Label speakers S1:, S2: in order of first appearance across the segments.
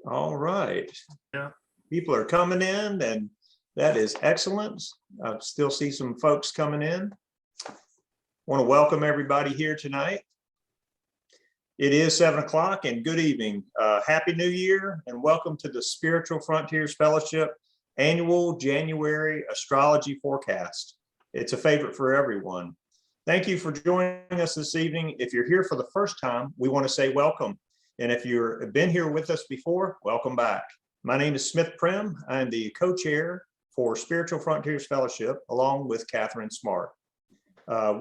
S1: All right. People are coming in, and that is excellent. I still see some folks coming in. Want to welcome everybody here tonight. It is 7 o'clock, and good evening. Happy New Year, and welcome to the Spiritual Frontiers Fellowship Annual January Astrology Forecast. It's a favorite for everyone. Thank you for joining us this evening. If you're here for the first time, we want to say welcome. And if you've been here with us before, welcome back. My name is Smith Prim. I'm the co-chair for Spiritual Frontiers Fellowship, along with Catherine Smart.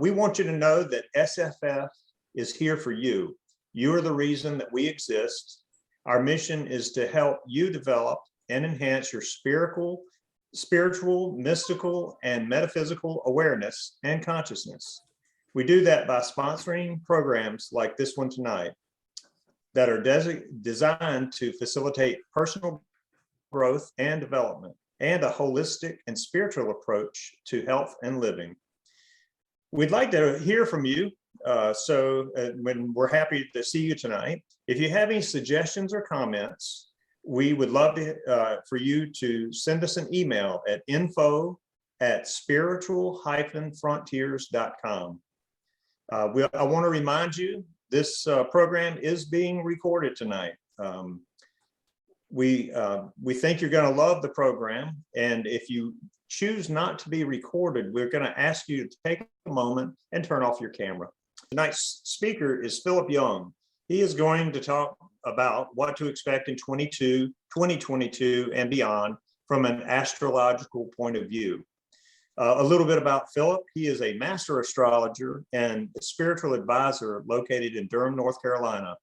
S1: We want you to know that SFF is here for you. You are the reason that we exist. Our mission is to help you develop and enhance your spiritual, mystical, and metaphysical awareness and consciousness. We do that by sponsoring programs like this one tonight that are designed to facilitate personal growth and development and a holistic and spiritual approach to health and living. We'd like to hear from you. When we're happy to see you tonight. If you have any suggestions or comments, we would love for you to send us an email at info@spiritual-frontiers.com. I want to remind you, this program is being recorded tonight. We think you're going to love the program, and if you choose not to be recorded, we're going to ask you to take a moment and turn off your camera. Tonight's speaker is Philip Young. He is going to talk about what to expect in 2022 and beyond from an astrological point of view. A little bit about Philip. He is a master astrologer and a spiritual advisor located in Durham, North Carolina.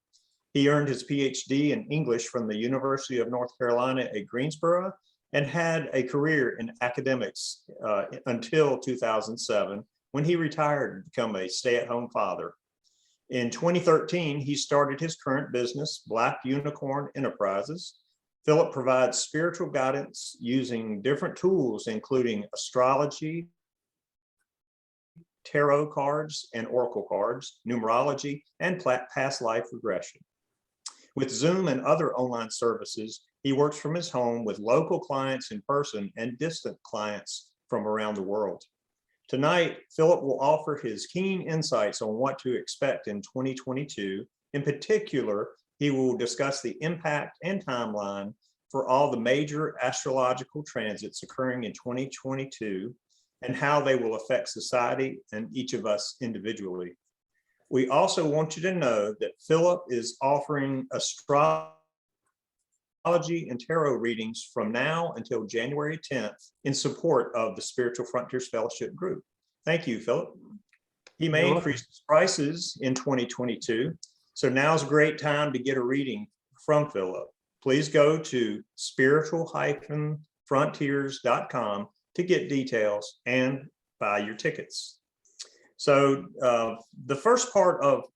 S1: He earned his PhD in English from the University of North Carolina at Greensboro and had a career in academics until 2007, when he retired and became a stay-at-home father. In 2013, he started his current business, Black Unicorn Enterprises. Philip provides spiritual guidance using different tools, including astrology, tarot cards and oracle cards, numerology, and past life regression. With Zoom and other online services, he works from his home with local clients in person and distant clients from around the world. Tonight, Philip will offer his keen insights on what to expect in 2022. In particular, he will discuss the impact and timeline for all the major astrological transits occurring in 2022 and how they will affect society and each of us individually. We also want you to know that Philip is offering astrology and tarot readings from now until January 10th in support of the Spiritual Frontiers Fellowship Group. Thank you, Philip. He may increase his prices in 2022, so now's a great time to get a reading from Philip. Please go to spiritual-frontiers.com to get details and buy your tickets. So the first part of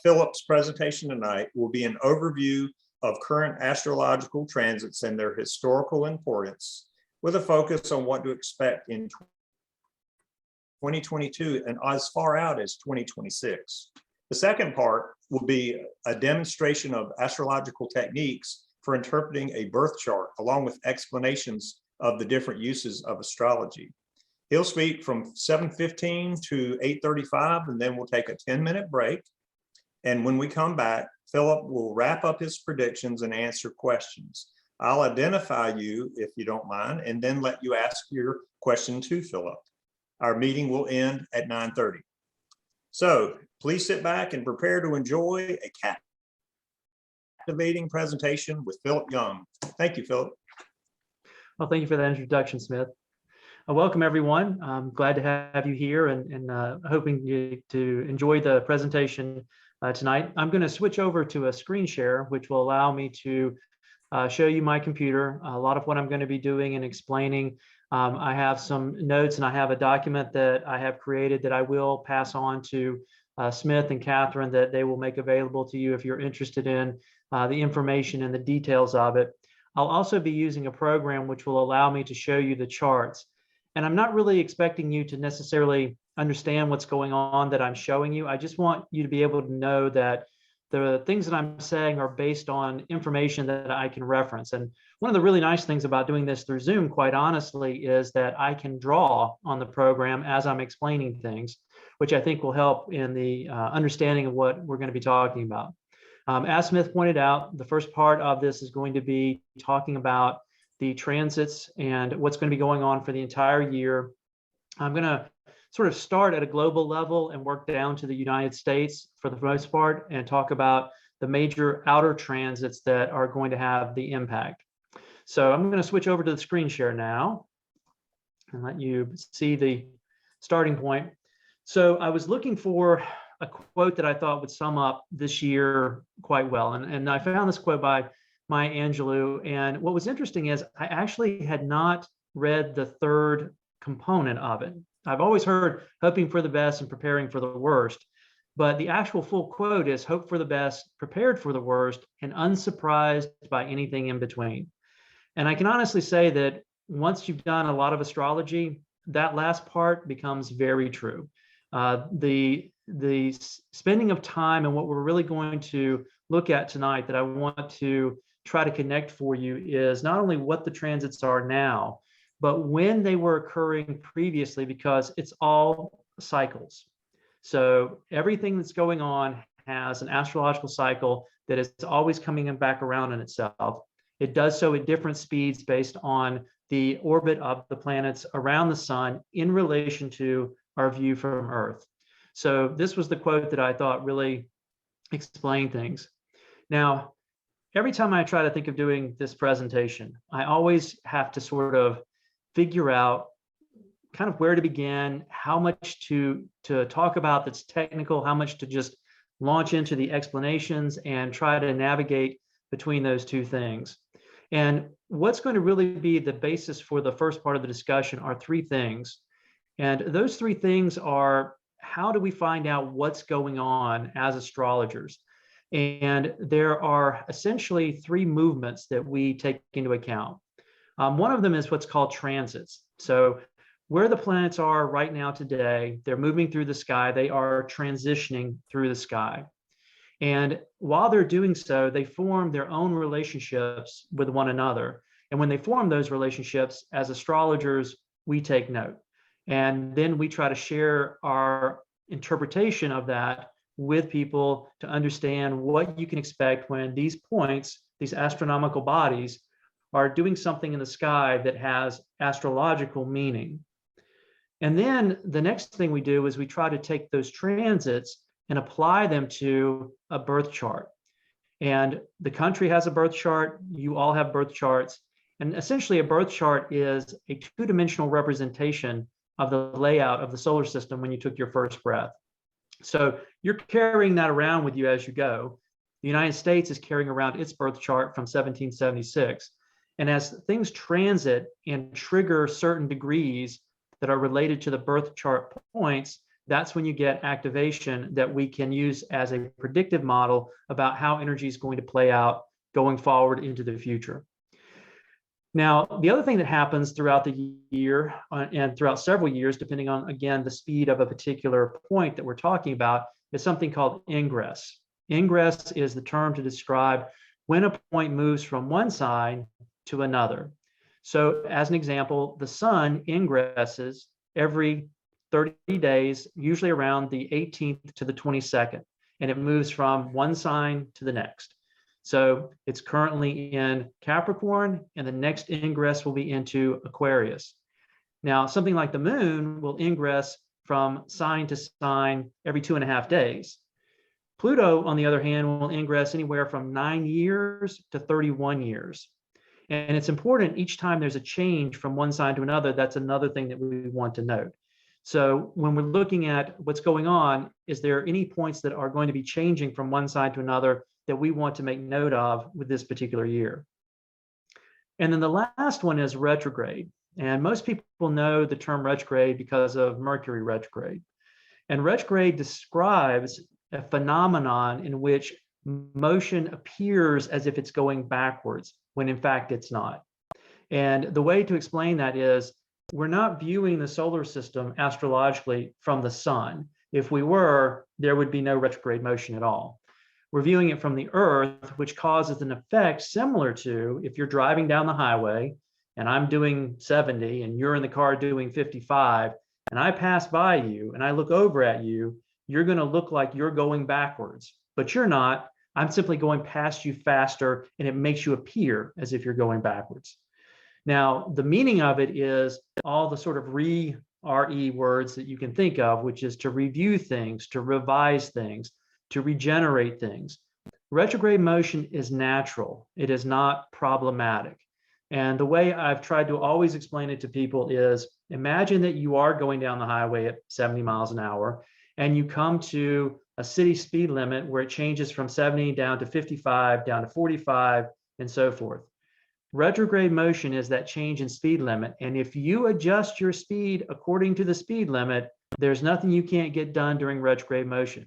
S1: Philip's presentation tonight will be an overview of current astrological transits and their historical importance, with a focus on what to expect in 2022 and as far out as 2026. The second part will be a demonstration of astrological techniques for interpreting a birth chart, along with explanations of the different uses of astrology. He'll speak from 7:15 to 8:35, and then we'll take a 10-minute break. And when we come back, Philip will wrap up his predictions and answer questions. I'll identify you, if you don't mind, and then let you ask your question to Philip. Our meeting will end at 9:30. So please sit back and prepare to enjoy a captivating presentation with Philip Young. Thank you, Philip.
S2: Well, thank you for that introduction, Smith. Welcome, everyone. I'm glad to have you here and hoping to enjoy the presentation tonight. I'm going to switch over to a screen share, which will allow me to show you my computer. A lot of what I'm going to be doing and explaining. I have some notes and I have a document that I have created that I will pass on to Smith and Catherine, that they will make available to you if you're interested in the information and the details of it. I'll also be using a program which will allow me to show you the charts. And I'm not really expecting you to necessarily understand what's going on that I'm showing you. I just want you to be able to know that the things that I'm saying are based on information that I can reference. And one of the really nice things about doing this through Zoom, quite honestly, is that I can draw on the program as I'm explaining things, which I think will help in the understanding of what we're going to be talking about. As Smith pointed out, the first part of this is going to be talking about the transits and what's going to be going on for the entire year. I'm going to sort of start at a global level and work down to the United States for the most part and talk about the major outer transits that are going to have the impact. So I'm going to switch over to the screen share now and let you see the starting point. So I was looking for a quote that I thought would sum up this year quite well. And I found this quote by Maya Angelou. And what was interesting is I actually had not read the third component of it. I've always heard hoping for the best and preparing for the worst, but the actual full quote is hope for the best, prepared for the worst, and unsurprised by anything in between. And I can honestly say that once you've done a lot of astrology, that last part becomes very true. The spending of time and what we're really going to look at tonight that I want to try to connect for you is not only what the transits are now, but when they were occurring previously, because it's all cycles. So everything that's going on has an astrological cycle that is always coming back around in itself. It does so at different speeds based on the orbit of the planets around the sun in relation to our view from Earth. So this was the quote that I thought really explained things. Now, every time I try to think of doing this presentation, I always have to sort of figure out kind of where to begin, how much to talk about that's technical, how much to just launch into the explanations and try to navigate between those two things. And what's going to really be the basis for the first part of the discussion are three things. And those three things are, how do we find out what's going on as astrologers? And there are essentially three movements that we take into account. One of them is what's called transits. So where the planets are right now today, they're moving through the sky, they are transitioning through the sky. And while they're doing so, they form their own relationships with one another. And when they form those relationships, as astrologers, we take note. And then we try to share our interpretation of that with people to understand what you can expect when these points, these astronomical bodies, are doing something in the sky that has astrological meaning. And then the next thing we do is we try to take those transits and apply them to a birth chart. And the country has a birth chart, you all have birth charts. And essentially a birth chart is a two-dimensional representation of the layout of the solar system when you took your first breath. So you're carrying that around with you as you go. The United States is carrying around its birth chart from 1776. And as things transit and trigger certain degrees that are related to the birth chart points, that's when you get activation that we can use as a predictive model about how energy is going to play out going forward into the future. Now, the other thing that happens throughout the year and throughout several years, depending on, again, the speed of a particular point that we're talking about, is something called ingress. Ingress is the term to describe when a point moves from one side to another. So as an example, the sun ingresses every 30 days, usually around the 18th to the 22nd, and it moves from one sign to the next. So it's currently in Capricorn, and the next ingress will be into Aquarius. Now, something like the moon will ingress from sign to sign every 2.5 days. Pluto, on the other hand, will ingress anywhere from 9 years to 31 years. And it's important each time there's a change from one sign to another, that's another thing that we want to note. So when we're looking at what's going on, is there any points that are going to be changing from one side to another that we want to make note of with this particular year? And then the last one is retrograde. And most people know the term retrograde because of Mercury retrograde. And retrograde describes a phenomenon in which motion appears as if it's going backwards, when in fact it's not. And the way to explain that is we're not viewing the solar system astrologically from the sun. If we were, there would be no retrograde motion at all. we're viewing it from the Earth, which causes an effect similar to if you're driving down the highway and I'm doing 70 and you're in the car doing 55, and I pass by you and I look over at you, you're going to look like you're going backwards, but you're not. I'm simply going past you faster, and it makes you appear as if you're going backwards. Now, the meaning of it is all the sort of RE words that you can think of, which is to review things, to revise things, to regenerate things. Retrograde motion is natural. It is not problematic. And the way I've tried to always explain it to people is, imagine that you are going down the highway at 70 miles an hour, and you come to a city speed limit where it changes from 70 down to 55, down to 45, and so forth. Retrograde motion is that change in speed limit. And if you adjust your speed according to the speed limit, there's nothing you can't get done during retrograde motion.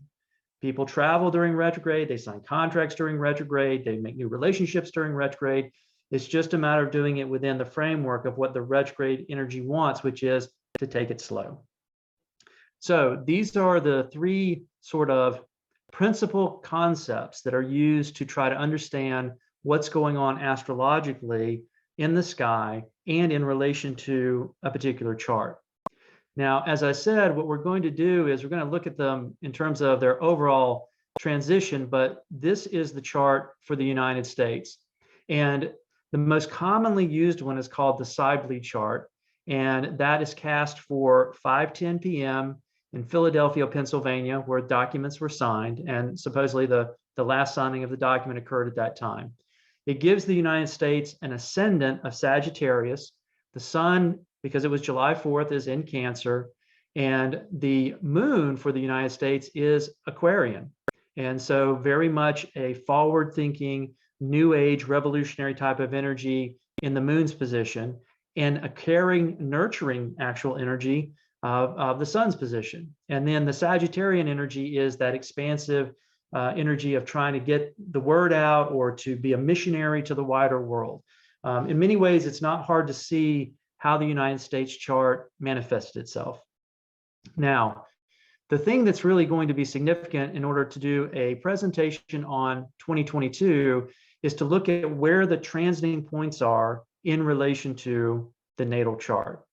S2: People travel during retrograde, they sign contracts during retrograde, they make new relationships during retrograde. It's just a matter of doing it within the framework of what the retrograde energy wants, which is to take it slow. So these are the three sort of principal concepts that are used to try to understand what's going on astrologically in the sky and in relation to a particular chart. Now, as I said, what we're going to do is we're going to look at them in terms of their overall transition, but this is the chart for the United States. And the most commonly used one is called the Sibley chart, and that is cast for 5:10 p.m. in Philadelphia, Pennsylvania, where documents were signed, and supposedly the last signing of the document occurred at that time. It gives the United States an ascendant of Sagittarius. The sun, because it was July 4th, is in Cancer, and the moon for the United States is Aquarian. And so very much a forward-thinking, new age, revolutionary type of energy in the moon's position, and a caring, nurturing actual energy of the sun's position. And then the Sagittarian energy is that expansive energy of trying to get the word out or to be a missionary to the wider world. In many ways, it's not hard to see how the United States chart manifested itself. Now, the thing that's really going to be significant in order to do a presentation on 2022 is to look at where the transiting points are in relation to the natal chart.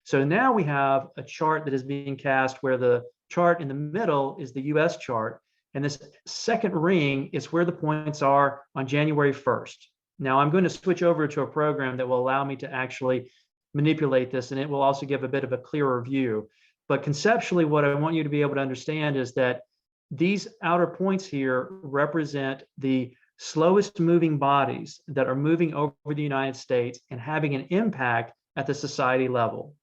S2: So now we have a chart that is being cast where the chart in the middle is the US chart, and this second ring is where the points are on January 1st. Now I'm going to switch over to a program that will allow me to actually manipulate this, and it will also give a bit of a clearer view. But conceptually, what I want you to be able to understand is that these outer points here represent the slowest moving bodies that are moving over the United States and having an impact at the society level.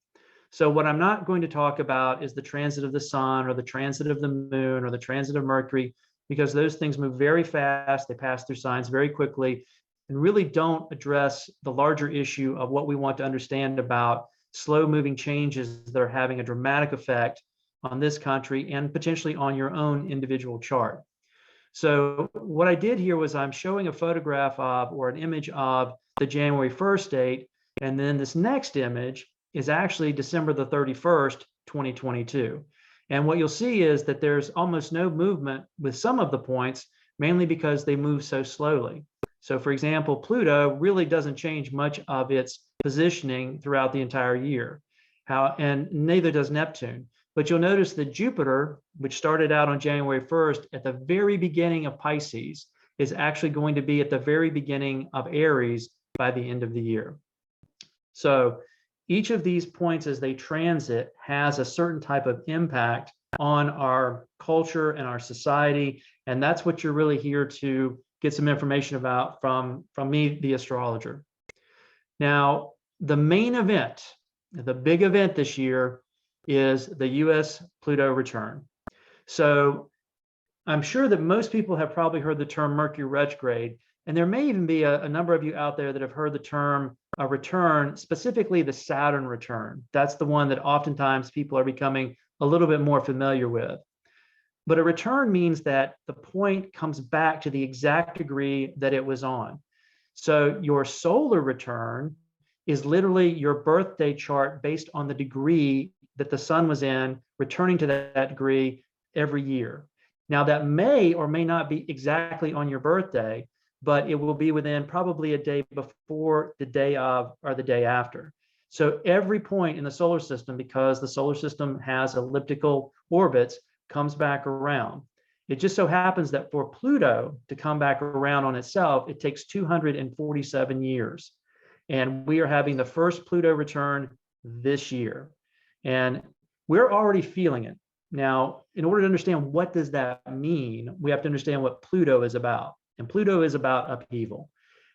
S2: So what I'm not going to talk about is the transit of the sun or the transit of the moon or the transit of Mercury, because those things move very fast. They pass through signs very quickly and really don't address the larger issue of what we want to understand about slow moving changes that are having a dramatic effect on this country and potentially on your own individual chart. So what I did here was I'm showing a photograph of or an image of the January 1st date, and then this next image is actually December the 31st, 2022. And what you'll see is that there's almost no movement with some of the points, mainly because they move so slowly. So for example, Pluto really doesn't change much of its positioning throughout the entire year. And neither does Neptune. But you'll notice that Jupiter, which started out on January 1st at the very beginning of Pisces, is actually going to be at the very beginning of Aries by the end of the year. So each of these points as they transit has a certain type of impact on our culture and our society. And that's what you're really here to get some information about from me, the astrologer. Now, the main event, the big event this year is the US Pluto return. So I'm sure that most people have probably heard the term Mercury retrograde, and there may even be a number of you out there that have heard the term a return, specifically the Saturn return. That's the one that oftentimes people are becoming a little bit more familiar with. But a return means that the point comes back to the exact degree that it was on. So your solar return is literally your birthday chart based on the degree that the sun was in, returning to that degree every year. Now, that may or may not be exactly on your birthday, but it will be within probably a day before, the day of, or the day after. So every point in the solar system, because the solar system has elliptical orbits, comes back around. It just so happens that for Pluto to come back around on itself, it takes 247 years. And we are having the first Pluto return this year. And we're already feeling it. Now, in order to understand what does that mean, we have to understand what Pluto is about. And Pluto is about upheaval.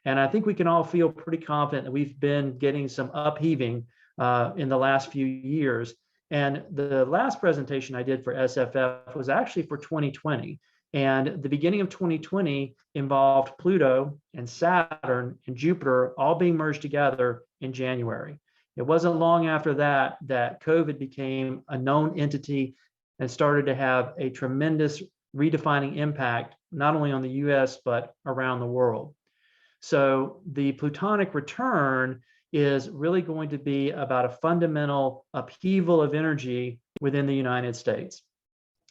S2: And I think we can all feel pretty confident that we've been getting some upheaving in the last few years. And the last presentation I did for SFF was actually for 2020. And the beginning of 2020 involved Pluto and Saturn and Jupiter all being merged together in January. It wasn't long after that that COVID became a known entity and started to have a tremendous redefining impact, not only on the US, but around the world. So the Plutonic return is really going to be about a fundamental upheaval of energy within the United States.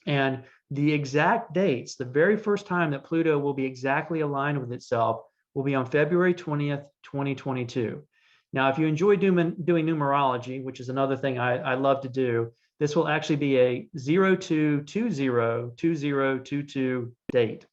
S2: And the exact dates, the very first time that Pluto will be exactly aligned with itself will be on February 20th, 2022. Now, if you enjoy doing numerology, which is another thing I love to do, this will actually be a 02202022 date.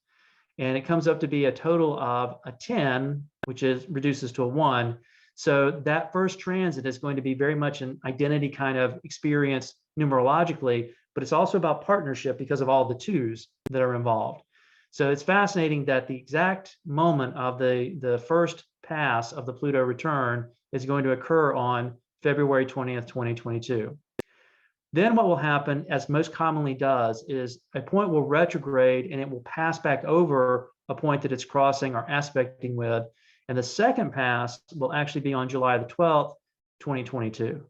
S2: And it comes up to be a total of a 10, which reduces to a 1. So that first transit is going to be very much an identity kind of experience numerologically, but it's also about partnership because of all the twos that are involved. So it's fascinating that the exact moment of the first pass of the Pluto return is going to occur on February 20th, 2022. Then what will happen, as most commonly does, is a point will retrograde and it will pass back over a point that it's crossing or aspecting with. And the second pass will actually be on July the 12th, 2022.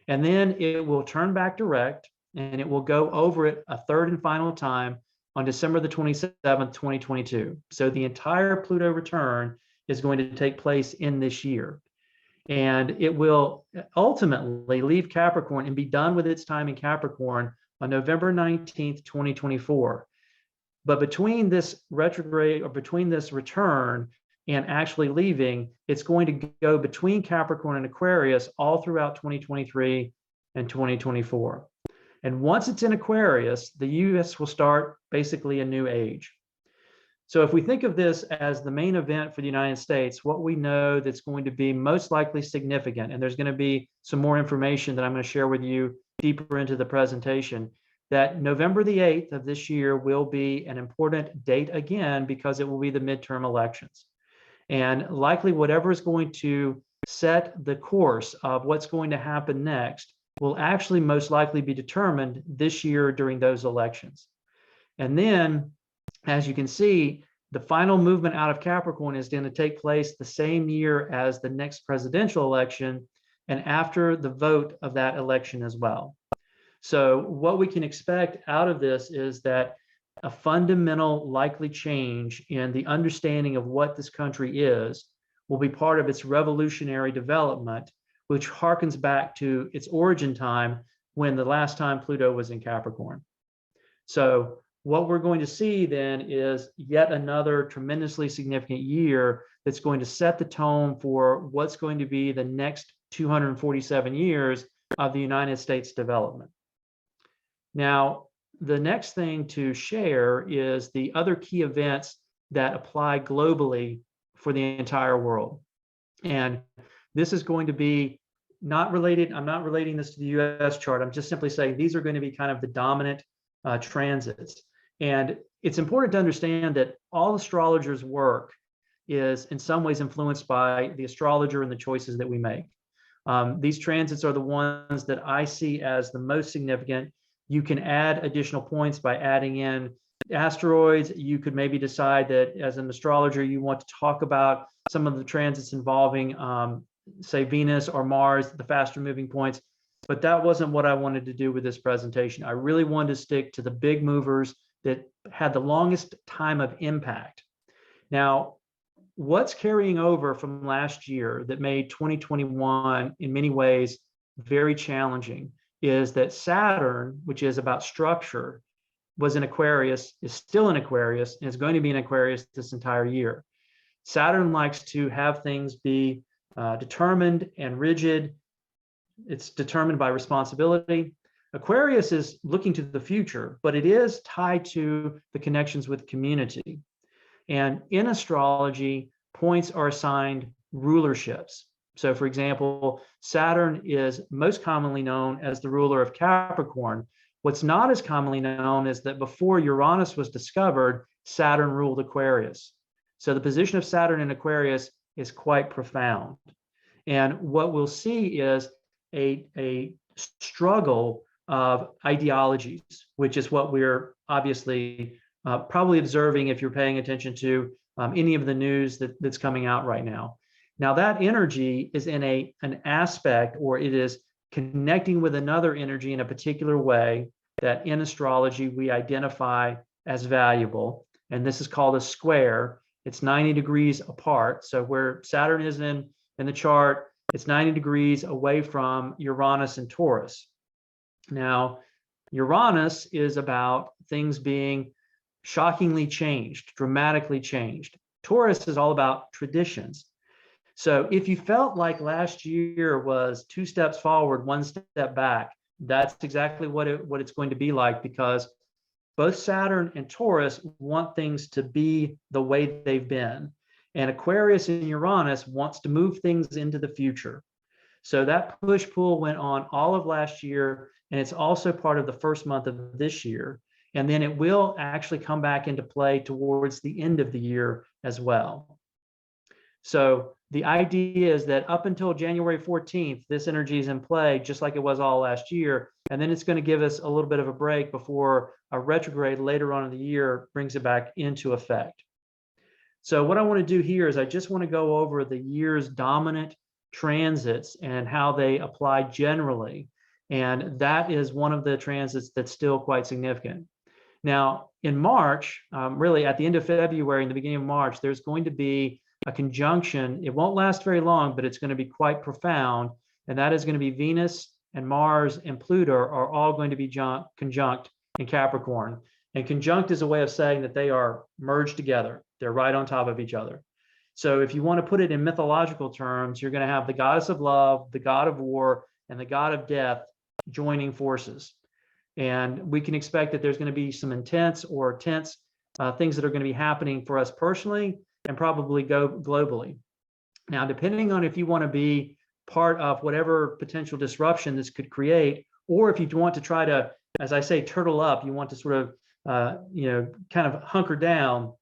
S2: And then it will turn back direct and it will go over it a third and final time on December the 27th, 2022. So the entire Pluto return is going to take place in this year. And it will ultimately leave Capricorn and be done with its time in Capricorn on November 19th, 2024. But between this retrograde, or between this return and actually leaving, it's going to go between Capricorn and Aquarius all throughout 2023 and 2024. And once it's in Aquarius, the US will start basically a new age. So if we think of this as the main event for the United States, what we know that's going to be most likely significant, and there's going to be some more information that I'm going to share with you deeper into the presentation, that November the 8th of this year will be an important date again, because it will be the midterm elections. And likely whatever is going to set the course of what's going to happen next will actually most likely be determined this year during those elections. And then, as you can see, the final movement out of Capricorn is going to take place the same year as the next presidential election and after the vote of that election as well. So what we can expect out of this is that a fundamental likely change in the understanding of what this country is will be part of its revolutionary development, which harkens back to its origin time when the last time Pluto was in Capricorn. So what we're going to see then is yet another tremendously significant year that's going to set the tone for what's going to be the next 247 years of the United States development. Now, the next thing to share is the other key events that apply globally for the entire world. And this is going to be not related, I'm not relating this to the US chart, I'm just simply saying these are going to be kind of the dominant transits. And it's important to understand that all astrologers' work is in some ways influenced by the astrologer and the choices that we make. These transits are the ones that I see as the most significant. You can add additional points by adding in asteroids. You could maybe decide that as an astrologer, you want to talk about some of the transits involving, say, Venus or Mars, the faster moving points. But that wasn't what I wanted to do with this presentation. I really wanted to stick to the big movers that had the longest time of impact. Now, what's carrying over from last year that made 2021 in many ways very challenging is that Saturn, which is about structure, was in Aquarius, is still in Aquarius, and is going to be in Aquarius this entire year. Saturn likes to have things be determined and rigid. It's determined by responsibility. Aquarius is looking to the future, but it is tied to the connections with community. And in astrology, points are assigned rulerships. So for example, Saturn is most commonly known as the ruler of Capricorn. What's not as commonly known is that before Uranus was discovered, Saturn ruled Aquarius. So the position of Saturn in Aquarius is quite profound. And what we'll see is a struggle of ideologies, which is what we're obviously probably observing if you're paying attention to any of the news that's coming out right now. Now that energy is in an aspect, or it is connecting with another energy in a particular way that in astrology we identify as valuable. And this is called a square. It's 90 degrees apart. So where Saturn is in the chart, it's 90 degrees away from Uranus and Taurus. Now, Uranus is about things being shockingly changed, dramatically changed. Taurus is all about traditions. So if you felt like last year was 2 steps forward, 1 step back, that's exactly what it's going to be like, because both Saturn and Taurus want things to be the way they've been. And Aquarius and Uranus wants to move things into the future. So that push-pull went on all of last year, and it's also part of the first month of this year. And then it will actually come back into play towards the end of the year as well. So the idea is that up until January 14th, this energy is in play just like it was all last year. And then it's going to give us a little bit of a break before a retrograde later on in the year brings it back into effect. So what I want to do here is I just want to go over the year's dominant transits and how they apply generally. And that is one of the transits that's still quite significant. Now, in March, really at the end of February and the beginning of March, there's going to be a conjunction. It won't last very long, but it's going to be quite profound. And that is going to be Venus and Mars and Pluto are all going to be conjunct in Capricorn. And conjunct is a way of saying that they are merged together. They're right on top of each other. So if you want to put it in mythological terms, you're going to have the goddess of love, the god of war, and the god of death joining forces. And we can expect that there's going to be some intense or tense things that are going to be happening for us personally and probably go globally. Now, depending on if you want to be part of whatever potential disruption this could create, or if you want to try to, as I say, turtle up, you want to sort of, kind of hunker down,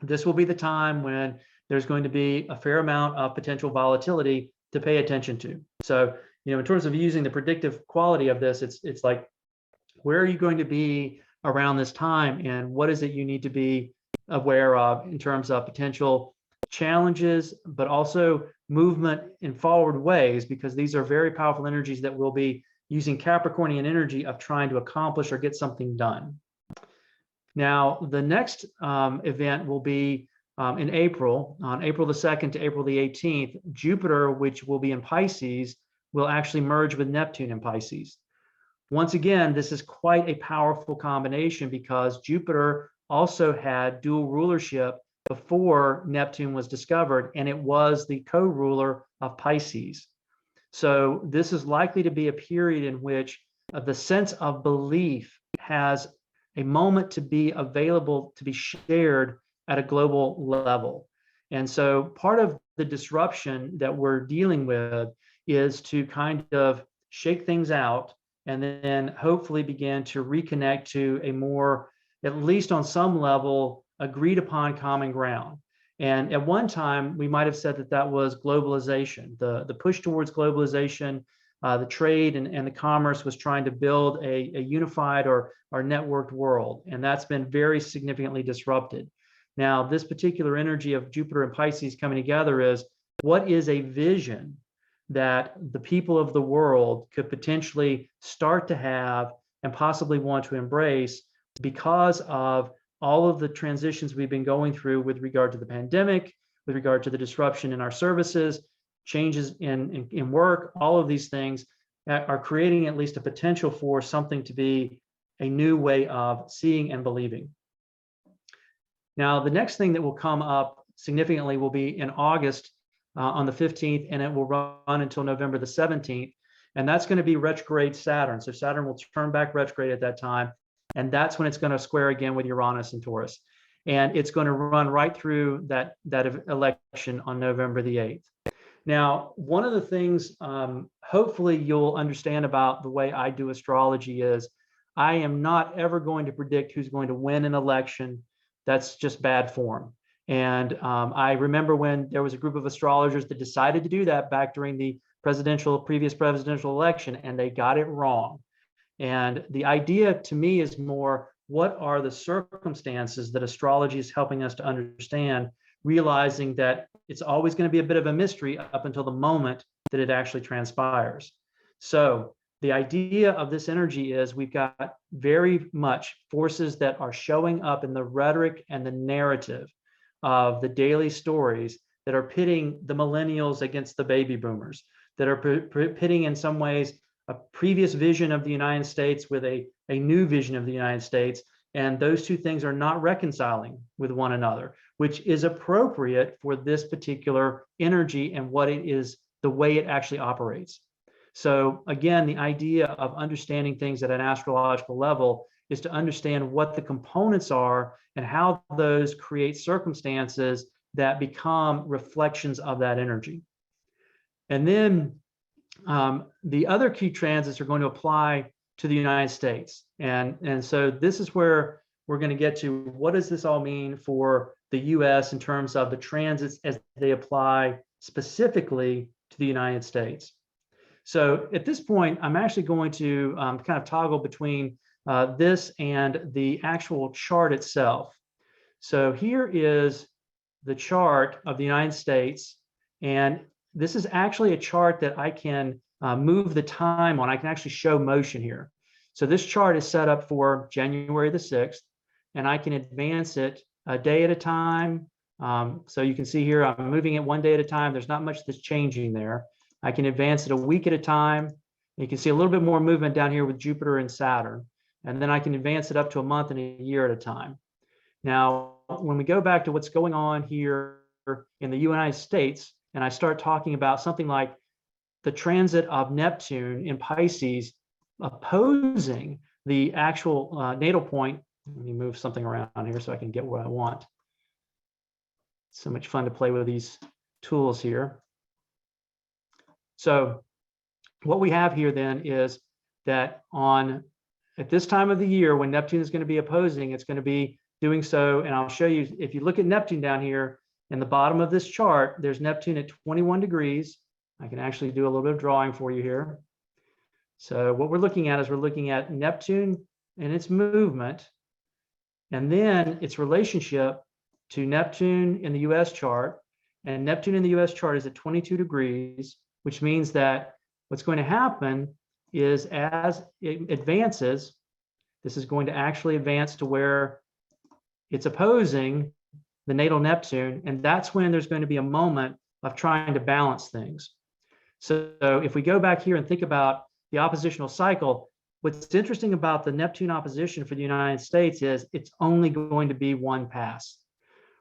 S2: this will be the time when there's going to be a fair amount of potential volatility to pay attention to. So, in terms of using the predictive quality of this, it's like, where are you going to be around this time, and what is it you need to be aware of in terms of potential challenges, but also movement in forward ways, because these are very powerful energies that will be using Capricornian energy of trying to accomplish or get something done. Now, the next event will be in April, on April the 2nd to April the 18th, Jupiter, which will be in Pisces, will actually merge with Neptune in Pisces. Once again, this is quite a powerful combination because Jupiter also had dual rulership before Neptune was discovered, and it was the co-ruler of Pisces. So this is likely to be a period in which the sense of belief has a moment to be available to be shared at a global level. And so part of the disruption that we're dealing with is to kind of shake things out and then hopefully begin to reconnect to a more, at least on some level, agreed upon common ground. And at one time, we might have said that that was globalization, the push towards globalization, the trade and the commerce was trying to build a unified or networked world. And that's been very significantly disrupted. Now, this particular energy of Jupiter and Pisces coming together is, what is a vision that the people of the world could potentially start to have and possibly want to embrace because of all of the transitions we've been going through with regard to the pandemic, with regard to the disruption in our services, changes in work, all of these things that are creating at least a potential for something to be a new way of seeing and believing. Now, the next thing that will come up significantly will be in August on the 15th, and it will run until November the 17th. And that's going to be retrograde Saturn. So Saturn will turn back retrograde at that time. And that's when it's going to square again with Uranus and Taurus. And it's going to run right through that election on November the 8th. Now, one of the things hopefully you'll understand about the way I do astrology is I am not ever going to predict who's going to win an election. That's just bad form. And I remember when there was a group of astrologers that decided to do that back during the previous presidential election, and they got it wrong. And the idea to me is more, what are the circumstances that astrology is helping us to understand, realizing that it's always going to be a bit of a mystery up until the moment that it actually transpires. So the idea of this energy is we've got very much forces that are showing up in the rhetoric and the narrative of the daily stories that are pitting the millennials against the baby boomers, that are pitting in some ways a previous vision of the United States with a new vision of the United States. And those two things are not reconciling with one another, which is appropriate for this particular energy and what it is, the way it actually operates. So again, the idea of understanding things at an astrological level is to understand what the components are and how those create circumstances that become reflections of that energy. And then the other key transits are going to apply to the United States. And so this is where we're going to get to, what does this all mean for the US in terms of the transits as they apply specifically to the United States. So at this point, I'm actually going to kind of toggle between this and the actual chart itself. So here is the chart of the United States. And this is actually a chart that I can move the time on. I can actually show motion here. So this chart is set up for January the 6th, and I can advance it a day at a time. So you can see here, I'm moving it one day at a time. There's not much that's changing there. I can advance it a week at a time. You can see a little bit more movement down here with Jupiter and Saturn. And then I can advance it up to a month and a year at a time. Now, when we go back to what's going on here in the United States, and I start talking about something like the transit of Neptune in Pisces opposing the actual natal point. Let me move something around here so I can get what I want. It's so much fun to play with these tools here. So what we have here then is that at this time of the year when Neptune is going to be opposing, it's going to be doing so. And I'll show you, if you look at Neptune down here in the bottom of this chart, there's Neptune at 21 degrees. I can actually do a little bit of drawing for you here. So what we're looking at is we're looking at Neptune and its movement, and then its relationship to Neptune in the US chart. And Neptune in the US chart is at 22 degrees, which means that what's going to happen is as it advances, this is going to actually advance to where it's opposing the natal Neptune. And that's when there's going to be a moment of trying to balance things. So if we go back here and think about the oppositional cycle, what's interesting about the Neptune opposition for the United States is it's only going to be one pass.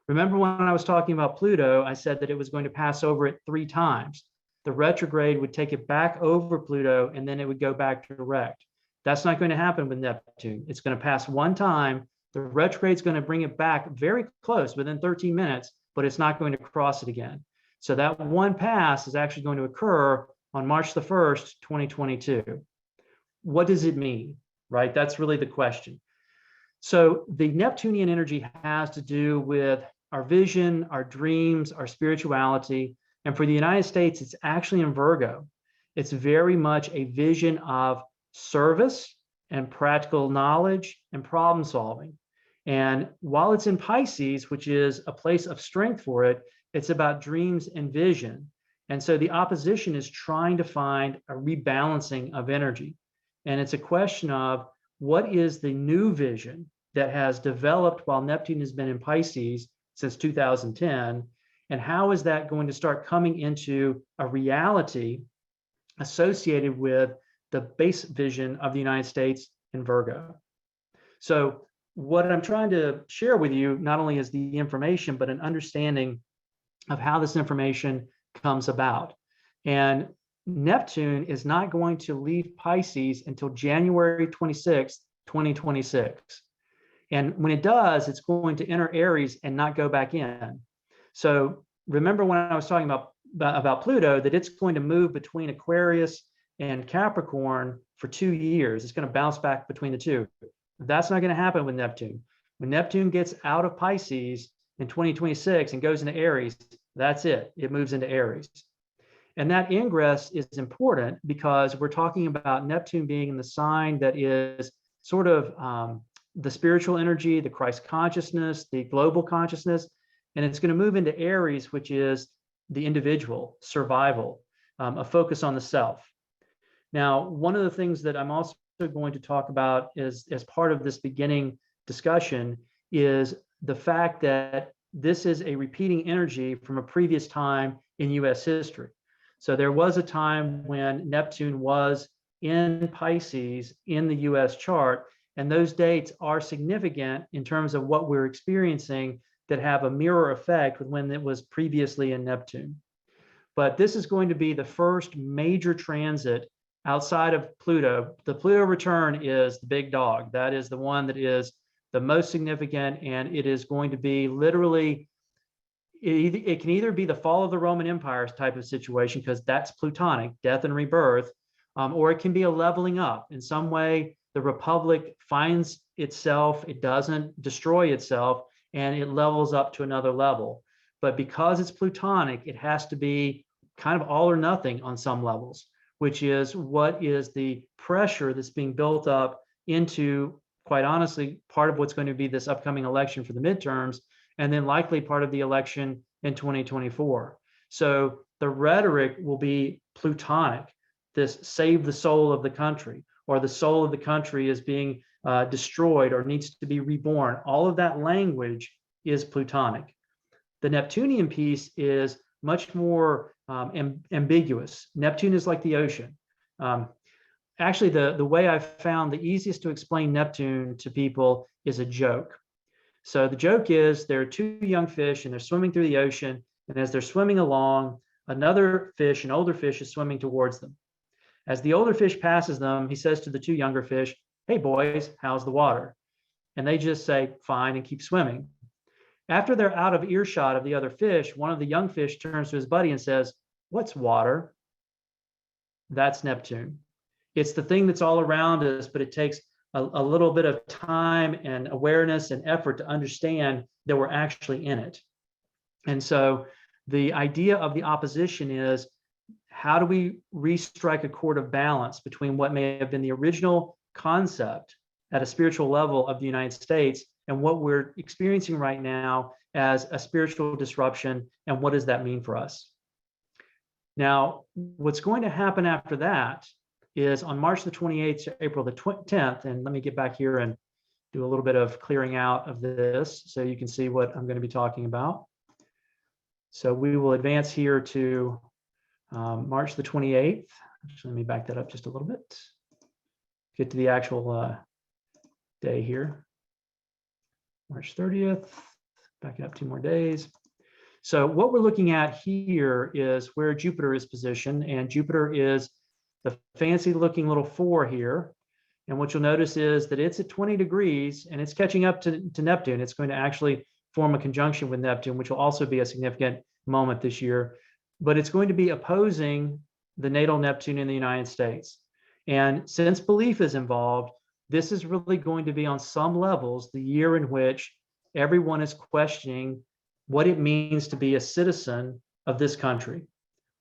S2: Remember when I was talking about Pluto, I said that it was going to pass over it 3 times. The retrograde would take it back over Pluto, and then it would go back direct. That's not going to happen with Neptune. It's going to pass one time. The retrograde is going to bring it back very close within 13 minutes, but it's not going to cross it again. So that one pass is actually going to occur on March the 1st, 2022. What does it mean, right? That's really the question. So the Neptunian energy has to do with our vision, our dreams, our spirituality. And for the United States, it's actually in Virgo. It's very much a vision of service and practical knowledge and problem solving. And while it's in Pisces, which is a place of strength for it, it's about dreams and vision. And so the opposition is trying to find a rebalancing of energy. And it's a question of what is the new vision that has developed while Neptune has been in Pisces since 2010, and how is that going to start coming into a reality associated with the base vision of the United States in Virgo? So what I'm trying to share with you not only is the information, but an understanding of how this information comes about. And Neptune is not going to leave Pisces until January 26th, 2026. And when it does, it's going to enter Aries and not go back in. So remember when I was talking about Pluto, that it's going to move between Aquarius and Capricorn for 2 years. It's going to bounce back between the two. That's not going to happen with Neptune. When Neptune gets out of Pisces in 2026 and goes into Aries, that's it. It moves into Aries. And that ingress is important because we're talking about Neptune being in the sign that is sort of the spiritual energy, the Christ consciousness, the global consciousness. And it's going to move into Aries, which is the individual, survival, a focus on the self. Now, one of the things that I'm also going to talk about is, as part of this beginning discussion, is the fact that this is a repeating energy from a previous time in US history. So there was a time when Neptune was in Pisces in the US chart, and those dates are significant in terms of what we're experiencing that have a mirror effect with when it was previously in Neptune. But this is going to be the first major transit outside of Pluto. The Pluto return is the big dog. That is the one that is the most significant, and it is going to be literally, it can either be the fall of the Roman Empire type of situation, because that's Plutonic, death and rebirth, or it can be a leveling up. In some way, the Republic finds itself, it doesn't destroy itself, and it levels up to another level. But because it's Plutonic, it has to be kind of all or nothing on some levels, which is what is the pressure that's being built up into, quite honestly, part of what's going to be this upcoming election for the midterms, and then likely part of the election in 2024. So the rhetoric will be Plutonic, this save the soul of the country, or the soul of the country is being destroyed or needs to be reborn. All of that language is Plutonic. The Neptunian piece is much more ambiguous. Neptune is like the ocean. Actually, the way I've found the easiest to explain Neptune to people is a joke. So the joke is there are two young fish and they're swimming through the ocean. And as they're swimming along, another fish, an older fish, is swimming towards them. As the older fish passes them, he says to the two younger fish, "Hey boys, how's the water?" And they just say, "Fine," and keep swimming. After they're out of earshot of the other fish, one of the young fish turns to his buddy and says, "What's water?" That's Neptune. It's the thing that's all around us, but it takes a little bit of time and awareness and effort to understand that we're actually in it. And so the idea of the opposition is, how do we restrike a chord of balance between what may have been the original concept at a spiritual level of the United States and what we're experiencing right now as a spiritual disruption, and what does that mean for us? Now, what's going to happen after that is on March the 28th to April the 10th, and let me get back here and do a little bit of clearing out of this so you can see what I'm going to be talking about. So we will advance here to March the 28th. Actually, let me back that up just a little bit. Get to the actual day here. March 30th, back it up 2 more days. So what we're looking at here is where Jupiter is positioned, and Jupiter is the fancy looking little 4 here. And what you'll notice is that it's at 20 degrees and it's catching up to Neptune. It's going to actually form a conjunction with Neptune, which will also be a significant moment this year. But it's going to be opposing the natal Neptune in the United States. And since belief is involved, this is really going to be on some levels the year in which everyone is questioning what it means to be a citizen of this country.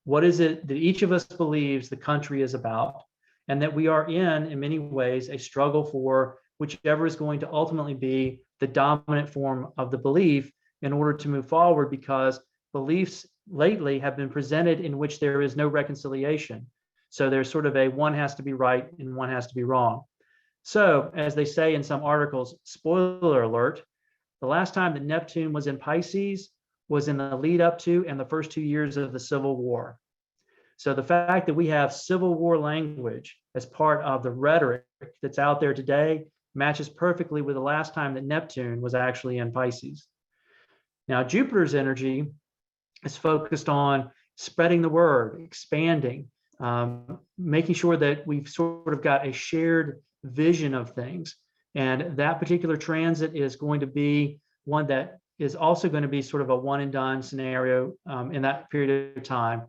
S2: What is it that each of us believes the country is about, and that we are in many ways, a struggle for whichever is going to ultimately be the dominant form of the belief in order to move forward, because beliefs lately have been presented in which there is no reconciliation. So there's sort of a one has to be right and one has to be wrong. So as they say in some articles, spoiler alert, the last time that Neptune was in Pisces was in the lead up to and the first 2 years of the Civil War. So the fact that we have Civil War language as part of the rhetoric that's out there today matches perfectly with the last time that Neptune was actually in Pisces. Now, Jupiter's energy is focused on spreading the word, expanding, making sure that we've sort of got a shared vision of things. And that particular transit is going to be one that is also going to be sort of a one and done scenario in that period of time.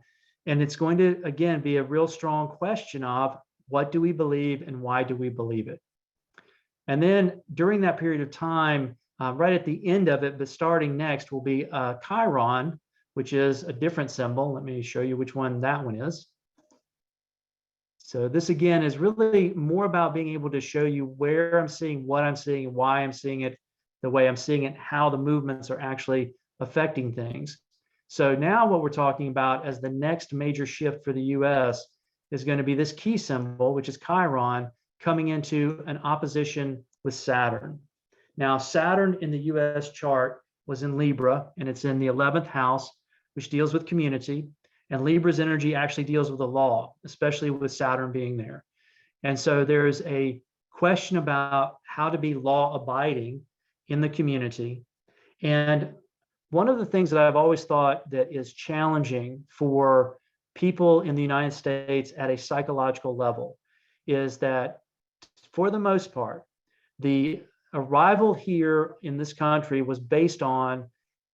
S2: And it's going to, again, be a real strong question of what do we believe and why do we believe it? And then during that period of time, right at the end of it, but starting next will be Chiron, which is a different symbol. Let me show you which one that one is. So this again is really more about being able to show you where I'm seeing, what I'm seeing, why I'm seeing it, the way I'm seeing it, how the movements are actually affecting things. So now what we're talking about as the next major shift for the US is going to be this key symbol, which is Chiron, coming into an opposition with Saturn. Now, Saturn in the US chart was in Libra, and it's in the 11th house, which deals with community. And Libra's energy actually deals with the law, especially with Saturn being there. And so there's a question about how to be law abiding in the community. And one of the things that I've always thought that is challenging for people in the United States at a psychological level is that, for the most part, the arrival here in this country was based on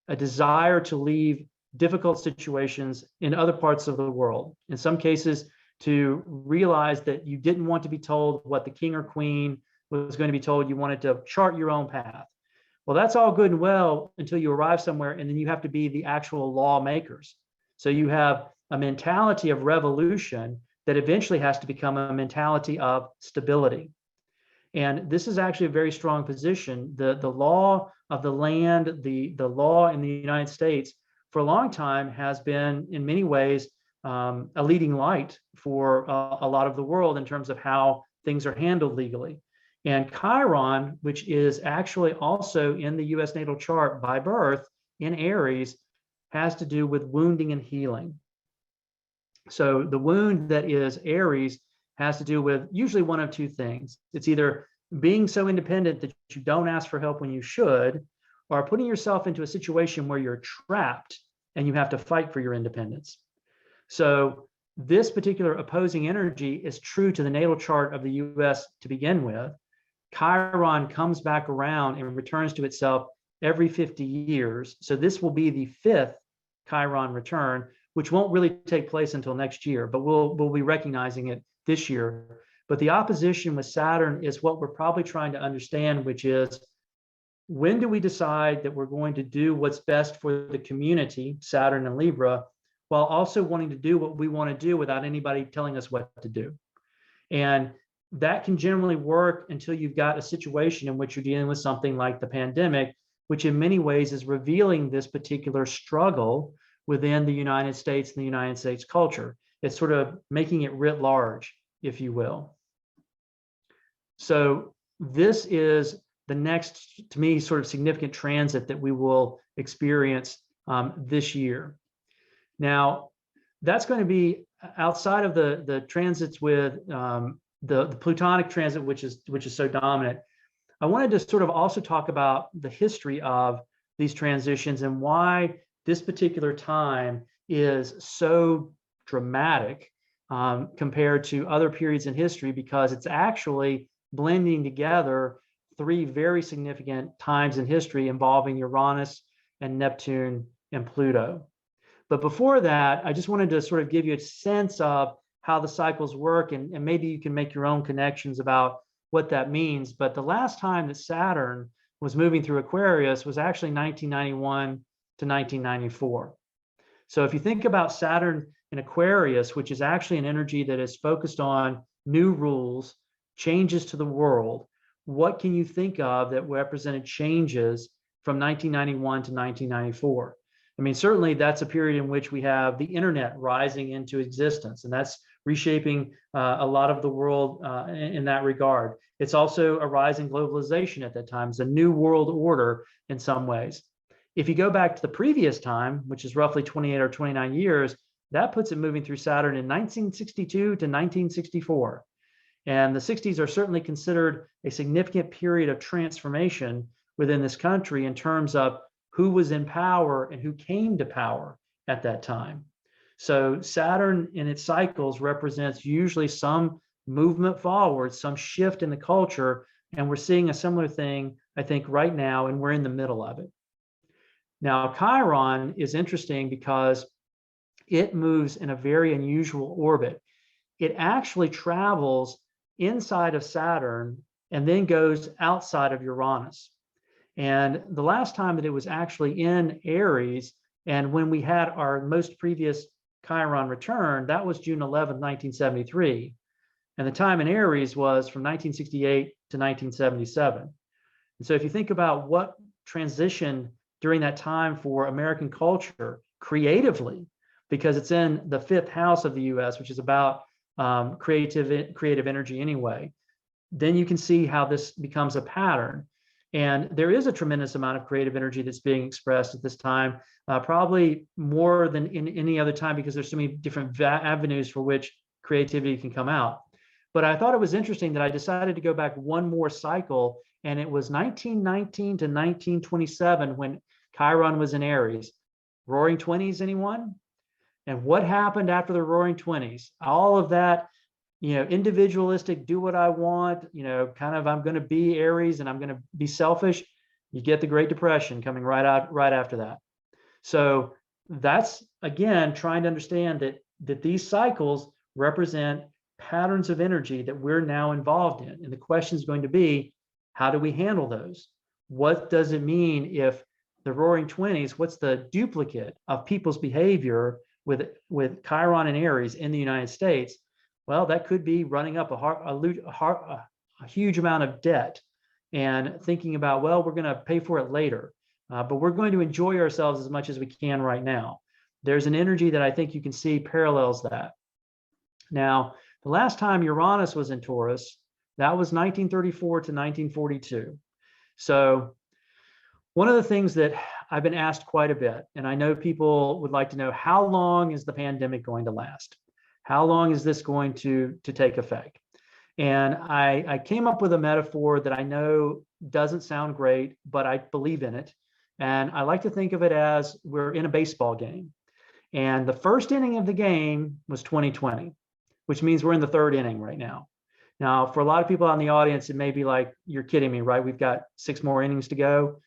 S2: a desire to leave difficult situations in other parts of the world. In some cases, to realize that you didn't want to be told what the king or queen was going to be told. You wanted to chart your own path. Well, that's all good and well until you arrive somewhere, and then you have to be the actual lawmakers. So you have a mentality of revolution that eventually has to become a mentality of stability. And this is actually a very strong position. The law of the land, the law in the United States for a long time has been, in many ways, a leading light for a lot of the world in terms of how things are handled legally. And Chiron, which is actually also in the US natal chart by birth in Aries, has to do with wounding and healing. So the wound that is Aries has to do with usually one of two things. It's either being so independent that you don't ask for help when you should, or putting yourself into a situation where you're trapped and you have to fight for your independence. So this particular opposing energy is true to the natal chart of the US to begin with. Chiron comes back around and returns to itself every 50 years. So this will be the fifth Chiron return, which won't really take place until next year, but we'll be recognizing it this year. But the opposition with Saturn is what we're probably trying to understand, which is, when do we decide that we're going to do what's best for the community, Saturn and Libra, while also wanting to do what we want to do without anybody telling us what to do? And that can generally work until you've got a situation in which you're dealing with something like the pandemic, which in many ways is revealing this particular struggle within the United States and the United States culture. It's sort of making it writ large, if you will. So this is the next, to me, sort of significant transit that we will experience this year. Now, that's going to be outside of the transits with the Plutonic transit, which is so dominant. I wanted to sort of also talk about the history of these transitions and why this particular time is so dramatic compared to other periods in history, because it's actually blending together three very significant times in history involving Uranus and Neptune and Pluto. But before that, I just wanted to sort of give you a sense of how the cycles work, and maybe you can make your own connections about what that means. But the last time that Saturn was moving through Aquarius was actually 1991 to 1994. So if you think about Saturn in Aquarius, which is actually an energy that is focused on new rules, changes to the world, what can you think of that represented changes from 1991 to 1994? I mean, certainly that's a period in which we have the internet rising into existence, and that's reshaping a lot of the world in that regard. It's also a rise in globalization at that time. It's a new world order in some ways. If you go back to the previous time, which is roughly 28 or 29 years, that puts it moving through Saturn in 1962 to 1964. And the 60s are certainly considered a significant period of transformation within this country in terms of who was in power and who came to power at that time. So Saturn in its cycles represents usually some movement forward, some shift in the culture. And we're seeing a similar thing, I think, right now, and we're in the middle of it. Now, Chiron is interesting because it moves in a very unusual orbit. It actually travels inside of Saturn and then goes outside of Uranus. And the last time that it was actually in Aries, and when we had our most previous Chiron return, that was June 11th, 1973. And the time in Aries was from 1968 to 1977. And so if you think about what transitioned during that time for American culture creatively, because it's in the fifth house of the US, which is about creative energy anyway, then you can see how this becomes a pattern. And there is a tremendous amount of creative energy that's being expressed at this time, probably more than in any other time, because there's so many different avenues for which creativity can come out. But I thought it was interesting that I decided to go back one more cycle, and it was 1919 to 1927 when Chiron was in Aries. Roaring 20s, anyone? And what happened after the Roaring 20s? All of that, individualistic, do what I want, kind of I'm going to be Aries and I'm going to be selfish. You get the Great Depression coming right after that. So that's, again, trying to understand that these cycles represent patterns of energy that we're now involved in. And the question is going to be, how do we handle those? What does it mean if the Roaring 20s, what's the duplicate of people's behavior with Chiron and Aries in the United States? Well, that could be running up a huge amount of debt and thinking about, well, we're going to pay for it later, but we're going to enjoy ourselves as much as we can right now. There's an energy that I think you can see parallels that. Now, the last time Uranus was in Taurus, that was 1934 to 1942. So one of the things that I've been asked quite a bit, and I know people would like to know, how long is the pandemic going to last? How long is this going to take effect? And I came up with a metaphor that I know doesn't sound great, but I believe in it. And I like to think of it as we're in a baseball game. And the first inning of the game was 2020, which means we're in the third inning right now. Now, for a lot of people in the audience, it may be like, you're kidding me, right? We've got 6 more innings to go.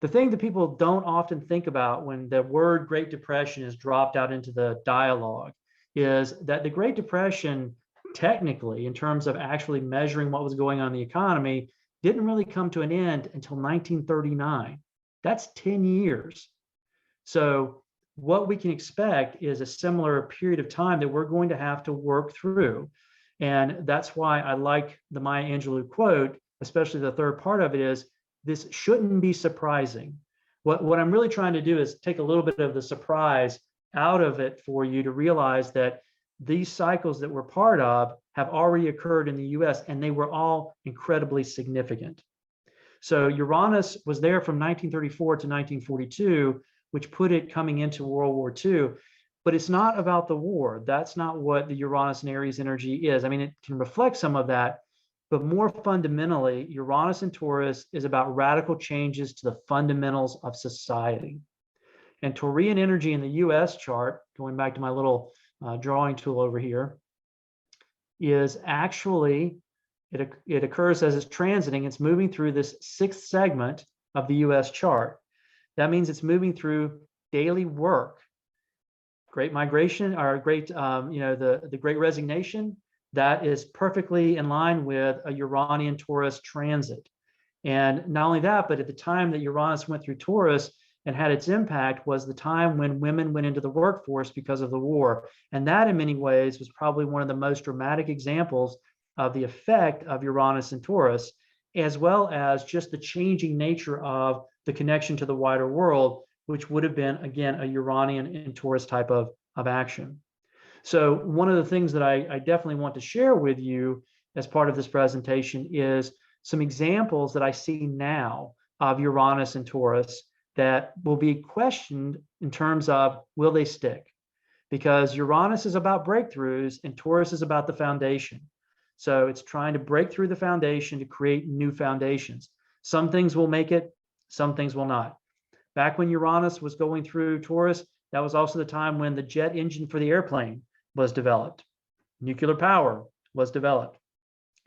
S2: The thing that people don't often think about when the word Great Depression is dropped out into the dialogue is that the Great Depression, technically, in terms of actually measuring what was going on in the economy, didn't really come to an end until 1939. That's 10 years. So what we can expect is a similar period of time that we're going to have to work through. And that's why I like the Maya Angelou quote, especially the third part of it is, this shouldn't be surprising. What I'm really trying to do is take a little bit of the surprise out of it for you to realize that these cycles that we're part of have already occurred in the US, and they were all incredibly significant. So Uranus was there from 1934 to 1942, which put it coming into World War II. But it's not about the war. That's not what the Uranus and Aries energy is. I mean, it can reflect some of that, but more fundamentally, Uranus and Taurus is about radical changes to the fundamentals of society. And Taurian energy in the US chart, going back to my little drawing tool over here, is actually, it occurs as it's transiting, it's moving through this 6th segment of the US chart. That means it's moving through daily work, great migration, or great, the great resignation. That is perfectly in line with a Uranian Taurus transit. And not only that, but at the time that Uranus went through Taurus and had its impact was the time when women went into the workforce because of the war. And that in many ways was probably one of the most dramatic examples of the effect of Uranus and Taurus, as well as just the changing nature of the connection to the wider world, which would have been, again, a Uranian and Taurus type of action. So one of the things that I definitely want to share with you as part of this presentation is some examples that I see now of Uranus and Taurus that will be questioned in terms of, will they stick? Because Uranus is about breakthroughs and Taurus is about the foundation. So it's trying to break through the foundation to create new foundations. Some things will make it, some things will not. Back when Uranus was going through Taurus, that was also the time when the jet engine for the airplane was developed. Nuclear power was developed.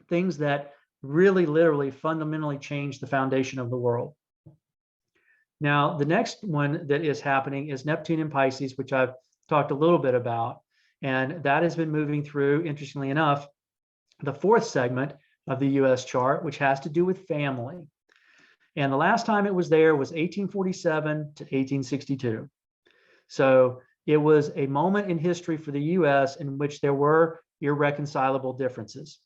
S2: Things that really literally fundamentally changed the foundation of the world. Now, the next one that is happening is Neptune in Pisces, which I've talked a little bit about. And that has been moving through, interestingly enough, the fourth segment of the US chart, which has to do with family. And the last time it was there was 1847 to 1862. So it was a moment in history for the US in which there were irreconcilable differences.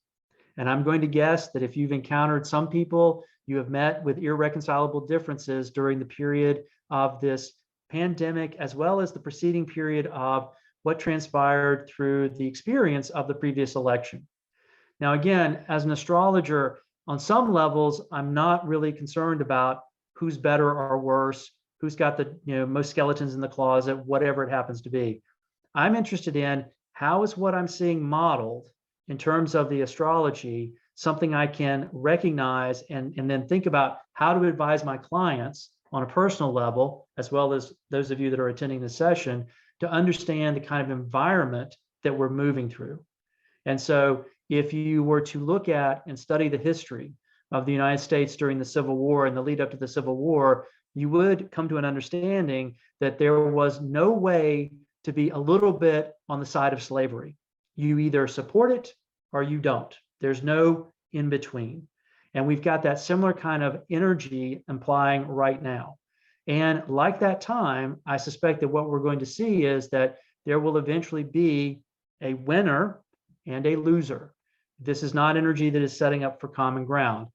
S2: And I'm going to guess that if you've encountered some people you have met with irreconcilable differences during the period of this pandemic, as well as the preceding period of what transpired through the experience of the previous election. Now, again, as an astrologer, on some levels, I'm not really concerned about who's better or worse, who's got the most skeletons in the closet, whatever it happens to be. I'm interested in how is what I'm seeing modeled in terms of the astrology something I can recognize and then think about how to advise my clients on a personal level, as well as those of you that are attending this session, to understand the kind of environment that we're moving through. And so if you were to look at and study the history of the United States during the Civil War and the lead up to the Civil War, you would come to an understanding that there was no way to be a little bit on the side of slavery. You either support it or you don't. There's no in between. And we've got that similar kind of energy implying right now. And like that time, I suspect that what we're going to see is that there will eventually be a winner and a loser. This is not energy that is setting up for common ground.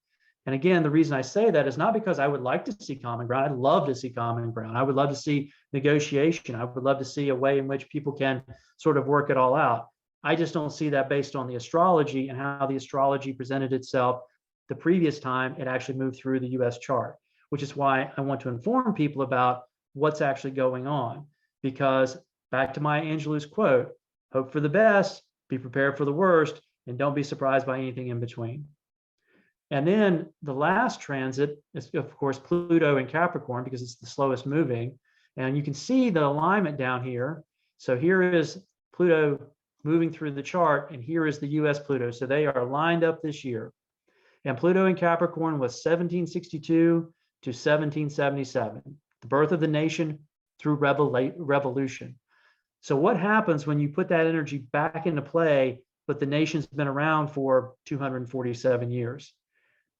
S2: And again, the reason I say that is not because I would like to see common ground. I'd love to see common ground. I would love to see negotiation. I would love to see a way in which people can sort of work it all out. I just don't see that based on the astrology and how the astrology presented itself the previous time it actually moved through the US chart, which is why I want to inform people about what's actually going on. Because back to Maya Angelou's quote, hope for the best, be prepared for the worst, and don't be surprised by anything in between. And then the last transit is, of course, Pluto and Capricorn, because it's the slowest moving. And you can see the alignment down here. So here is Pluto moving through the chart, and here is the US Pluto. So they are lined up this year. And Pluto in Capricorn was 1762 to 1777, the birth of the nation through revolution. So what happens when you put that energy back into play, but the nation's been around for 247 years?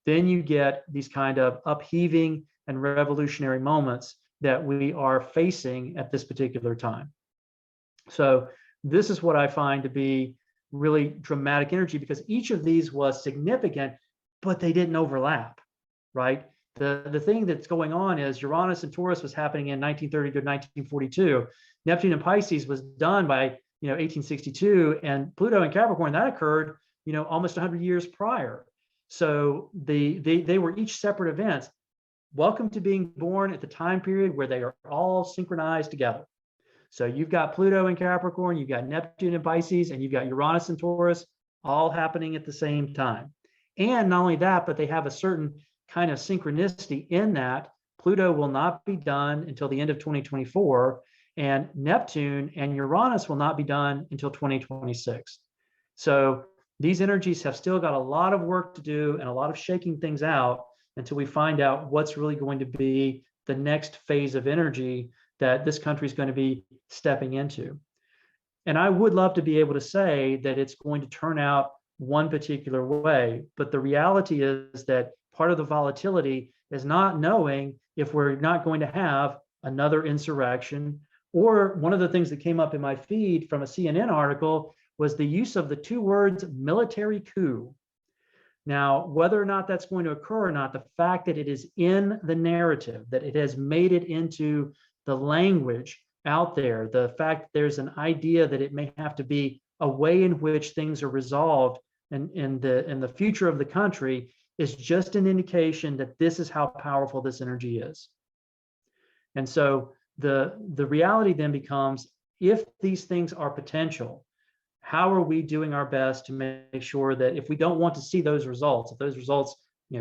S2: Then you get these kind of upheaving and revolutionary moments that we are facing at this particular time. So this is what I find to be really dramatic energy, because each of these was significant, but they didn't overlap, right? The thing that's going on is Uranus and Taurus was happening in 1930 to 1942. Neptune and Pisces was done by 1862, and Pluto and Capricorn, that occurred almost 100 years prior. So they were each separate events. Welcome to being born at the time period where they are all synchronized together. So you've got Pluto and Capricorn, you've got Neptune and Pisces, and you've got Uranus and Taurus all happening at the same time. And not only that, but they have a certain kind of synchronicity in that Pluto will not be done until the end of 2024, and Neptune and Uranus will not be done until 2026. So these energies have still got a lot of work to do and a lot of shaking things out until we find out what's really going to be the next phase of energy that this country is going to be stepping into. And I would love to be able to say that it's going to turn out one particular way, but the reality is that part of the volatility is not knowing if we're not going to have another insurrection. Or one of the things that came up in my feed from a CNN article was the use of the two words military coup. Now, whether or not that's going to occur or not, the fact that it is in the narrative, that it has made it into the language out there, the fact that there's an idea that it may have to be a way in which things are resolved in the future of the country is just an indication that this is how powerful this energy is. And so the reality then becomes, if these things are potential, how are we doing our best to make sure that if we don't want to see those results, if those results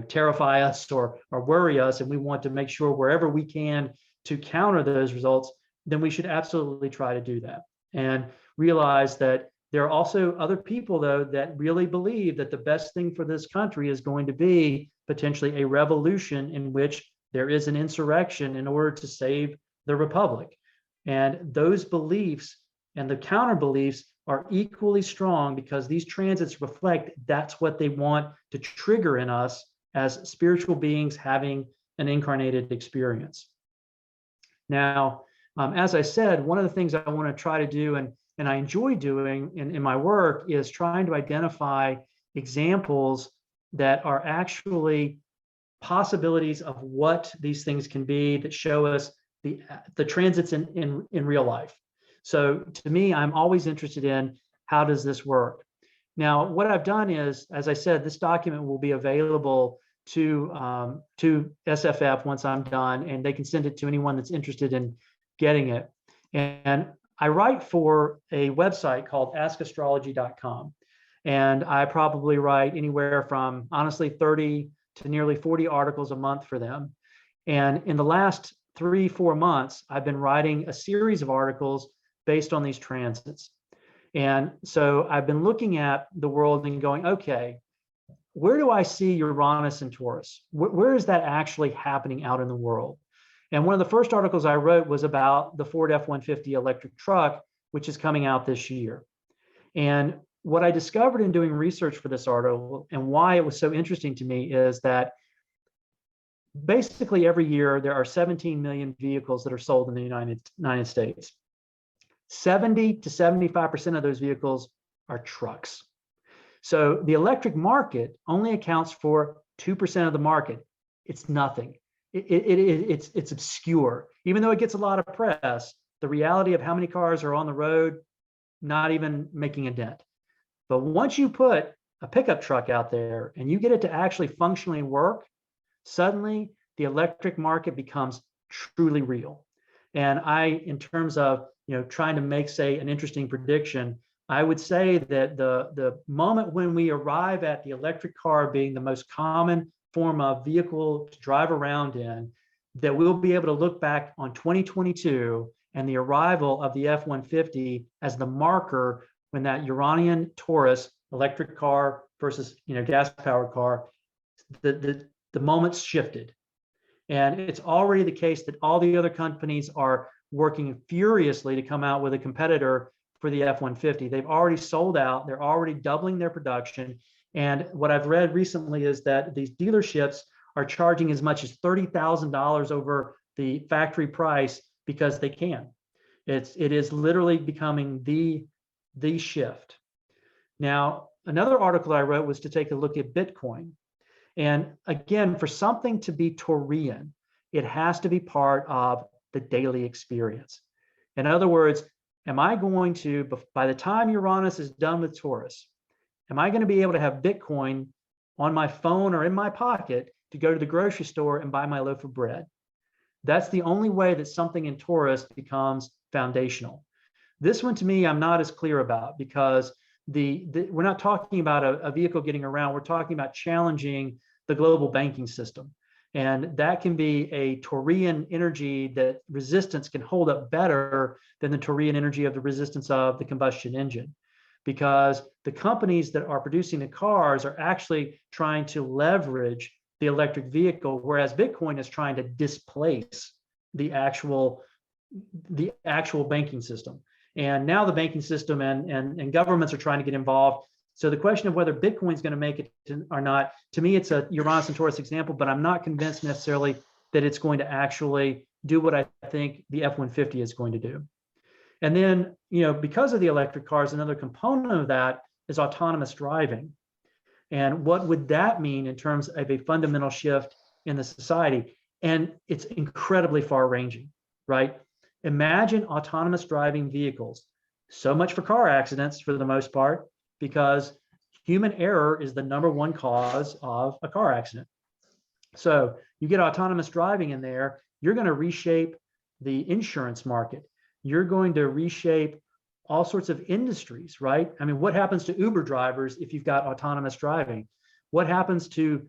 S2: terrify us or worry us, and we want to make sure wherever we can to counter those results, then we should absolutely try to do that. And realize that there are also other people, though, that really believe that the best thing for this country is going to be potentially a revolution in which there is an insurrection in order to save the republic. And those beliefs and the counter beliefs are equally strong because these transits reflect that's what they want to trigger in us as spiritual beings having an incarnated experience. Now, as I said, one of the things I want to try to do, and I enjoy doing in my work, is trying to identify examples that are actually possibilities of what these things can be that show us the transits in real life. So to me, I'm always interested in how does this work? Now, what I've done is, as I said, this document will be available to SFF once I'm done, and they can send it to anyone that's interested in getting it. And I write for a website called askastrology.com. And I probably write anywhere from, honestly, 30 to nearly 40 articles a month for them. And in the last 3-4 months, I've been writing a series of articles based on these transits. And so I've been looking at the world and going, okay, where do I see Uranus and Taurus? Where is that actually happening out in the world? And one of the first articles I wrote was about the Ford F-150 electric truck, which is coming out this year. And what I discovered in doing research for this article and why it was so interesting to me is that basically every year there are 17 million vehicles that are sold in the United States. 70 to 75% of those vehicles are trucks. So the electric market only accounts for 2% of the market. It's nothing. It's obscure. Even though it gets a lot of press, the reality of how many cars are on the road, not even making a dent. But once you put a pickup truck out there and you get it to actually functionally work, suddenly the electric market becomes truly real. And in terms of trying to make, say, an interesting prediction, I would say that the moment when we arrive at the electric car being the most common form of vehicle to drive around in, that we'll be able to look back on 2022 and the arrival of the F-150 as the marker when that Uranian Taurus electric car versus gas-powered car, the moment's shifted. And it's already the case that all the other companies are working furiously to come out with a competitor for the F-150. They've already sold out. They're already doubling their production. And what I've read recently is that these dealerships are charging as much as $30,000 over the factory price because they can. It is literally becoming the shift. Now, another article I wrote was to take a look at Bitcoin. And again, for something to be Taurian, it has to be part of the daily experience. In other words, am I going to, by the time Uranus is done with Taurus, am I going to be able to have Bitcoin on my phone or in my pocket to go to the grocery store and buy my loaf of bread? That's the only way that something in Taurus becomes foundational. This one, to me, I'm not as clear about because we're not talking about a vehicle getting around. We're talking about challenging the global banking system. And that can be a Taurian energy that resistance can hold up better than the Taurian energy of the resistance of the combustion engine. Because the companies that are producing the cars are actually trying to leverage the electric vehicle, whereas Bitcoin is trying to displace the actual banking system. And now the banking system and governments are trying to get involved. So the question of whether Bitcoin is going to make it or not, to me, it's a Uranus and Taurus example, but I'm not convinced necessarily that it's going to actually do what I think the F-150 is going to do. And then, because of the electric cars, another component of that is autonomous driving. And what would that mean in terms of a fundamental shift in the society? And it's incredibly far-ranging, right? Imagine autonomous driving vehicles. So much for car accidents for the most part, because human error is the #1 cause of a car accident. So you get autonomous driving in there, you're going to reshape the insurance market. You're going to reshape all sorts of industries, right? I mean, what happens to Uber drivers if you've got autonomous driving? What happens to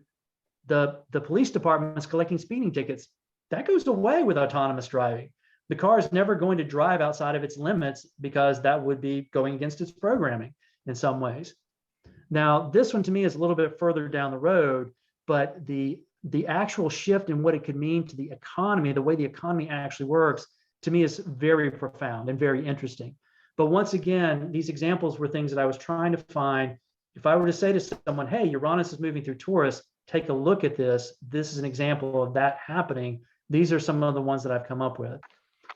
S2: the police departments collecting speeding tickets? That goes away with autonomous driving. The car is never going to drive outside of its limits because that would be going against its programming in some ways. Now, this one to me is a little bit further down the road, but the actual shift in what it could mean to the economy, the way the economy actually works, to me is very profound and very interesting. But once again, these examples were things that I was trying to find. If I were to say to someone, hey, Uranus is moving through Taurus, take a look at this. This is an example of that happening. These are some of the ones that I've come up with.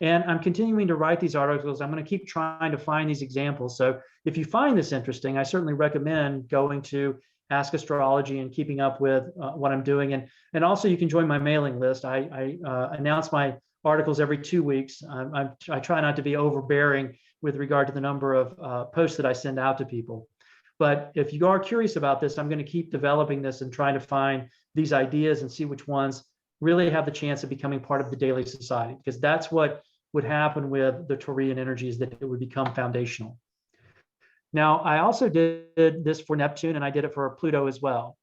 S2: And I'm continuing to write these articles. I'm going to keep trying to find these examples. So if you find this interesting, I certainly recommend going to Ask Astrology and keeping up with what I'm doing. And also you can join my mailing list. I announce my articles every 2 weeks. I try not to be overbearing with regard to the number of posts that I send out to people. But if you are curious about this, I'm going to keep developing this and trying to find these ideas and see which ones really have the chance of becoming part of the daily society, because that's what would happen with the Taurian energies, that it would become foundational. Now, I also did this for Neptune, and I did it for Pluto as well.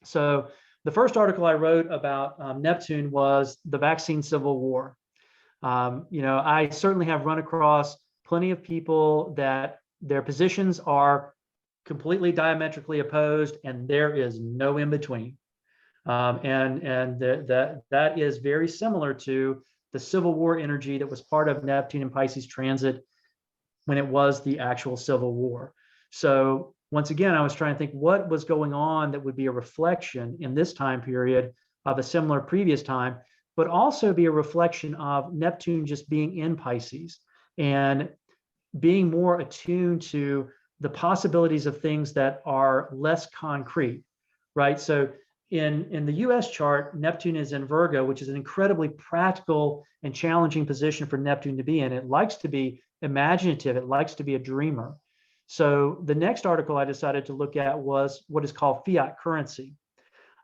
S2: So the first article I wrote about Neptune was the vaccine civil war. I certainly have run across plenty of people that their positions are completely diametrically opposed, and there is no in between. That is very similar to the Civil War energy that was part of Neptune and Pisces transit when it was the actual Civil War. So once again, I was trying to think what was going on that would be a reflection in this time period of a similar previous time, but also be a reflection of Neptune just being in Pisces and being more attuned to the possibilities of things that are less concrete, right? So in the US chart, Neptune is in Virgo, which is an incredibly practical and challenging position for Neptune to be in. It likes to be imaginative. It likes to be a dreamer. So the next article I decided to look at was what is called Fiat Currency.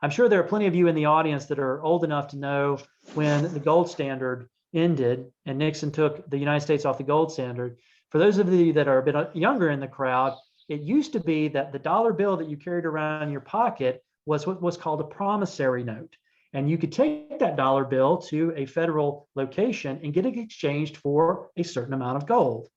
S2: I'm sure there are plenty of you in the audience that are old enough to know when the gold standard ended and Nixon took the United States off the gold standard. For those of you that are a bit younger in the crowd, it used to be that the dollar bill that you carried around in your pocket was what was called a promissory note. And you could take that dollar bill to a federal location and get it exchanged for a certain amount of gold.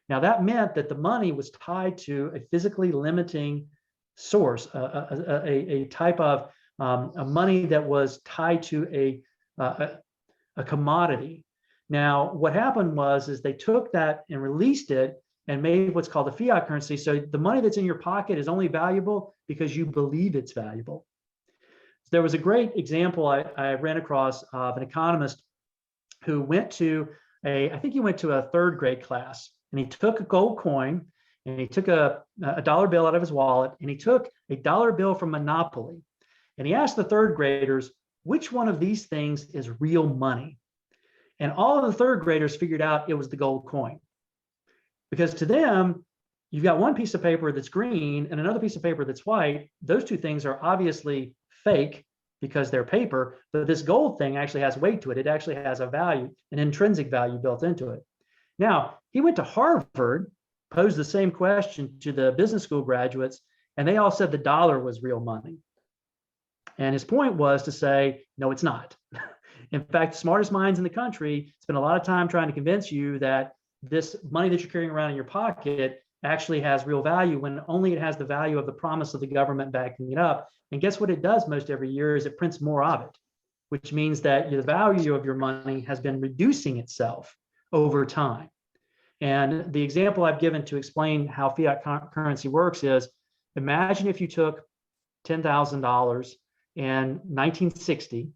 S2: Now, that meant that the money was tied to a physically limiting source, a type of a money that was tied to a commodity. Now, what happened was they took that and released it and made what's called the fiat currency. So the money that's in your pocket is only valuable because you believe it's valuable. There was a great example I ran across of an economist who went to I think he went to a third grade class, and he took a gold coin and he took a dollar bill out of his wallet, and he took a dollar bill from Monopoly. And he asked the third graders, which one of these things is real money? And all of the third graders figured out it was the gold coin. Because to them, you've got one piece of paper that's green and another piece of paper that's white. Those two things are obviously fake because they're paper, but this gold thing actually has weight to it. It actually has a value, an intrinsic value built into it. Now, he went to Harvard, posed the same question to the business school graduates, and they all said the dollar was real money. And his point was to say, no, it's not. In fact, the smartest minds in the country spend a lot of time trying to convince you that this money that you're carrying around in your pocket actually has real value, when only it has the value of the promise of the government backing it up. And guess what it does most every year is it prints more of it, which means that the value of your money has been reducing itself over time. And the example I've given to explain how fiat currency works is, imagine if you took $10,000 in 1960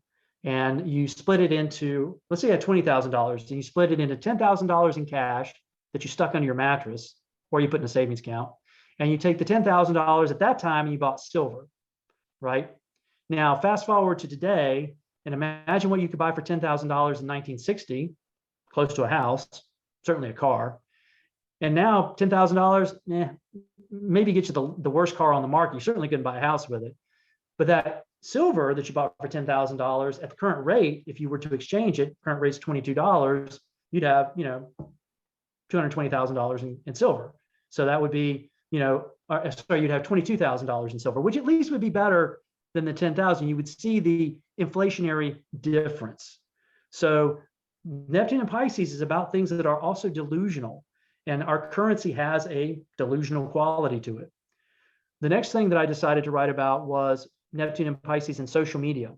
S2: and you split it into, let's say you had $20,000, and you split it into $10,000 in cash that you stuck under your mattress, or you put in a savings account, and you take the $10,000 at that time and you bought silver, right? Now, fast forward to today, and imagine what you could buy for $10,000 in 1960, close to a house, certainly a car. And now $10,000, maybe get you the worst car on the market. You certainly couldn't buy a house with it. But that silver that you bought for $10,000 at the current rate, if you were to exchange it, current rate's $22, you'd have, $220,000 in silver. So that would be, sorry, you'd have $22,000 in silver, which at least would be better than the 10,000. You would see the inflationary difference. So Neptune and Pisces is about things that are also delusional, and our currency has a delusional quality to it. The next thing that I decided to write about was Neptune and Pisces and social media.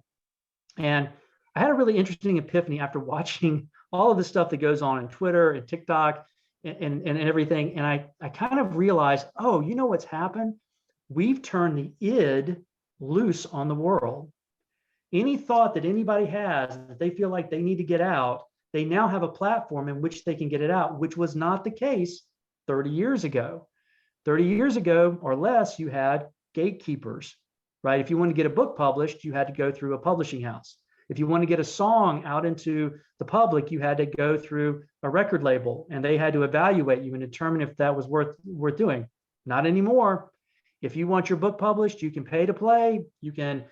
S2: And I had a really interesting epiphany after watching all of the stuff that goes on Twitter and TikTok and everything. And I kind of realized, oh, you know what's happened? We've turned the id loose on the world. Any thought that anybody has that they feel like they need to get out, they now have a platform in which they can get it out, which was not the case 30 years ago. 30 years ago or less, you had gatekeepers, right? If you wanted to get a book published, you had to go through a publishing house. If you want to get a song out into the public, you had to go through a record label, and they had to evaluate you and determine if that was worth doing. Not anymore. If you want your book published, you can pay to play. You can,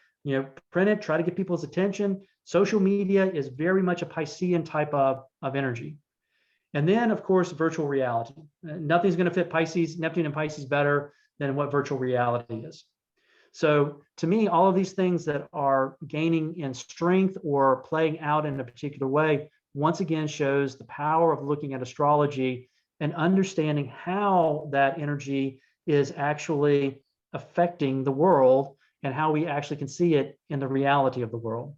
S2: print it, try to get people's attention. Social media is very much a Piscean type of energy. And then, of course, virtual reality. Nothing's going to fit Pisces, Neptune and Pisces better than what virtual reality is. So to me, all of these things that are gaining in strength or playing out in a particular way, once again, shows the power of looking at astrology and understanding how that energy is actually affecting the world and how we actually can see it in the reality of the world.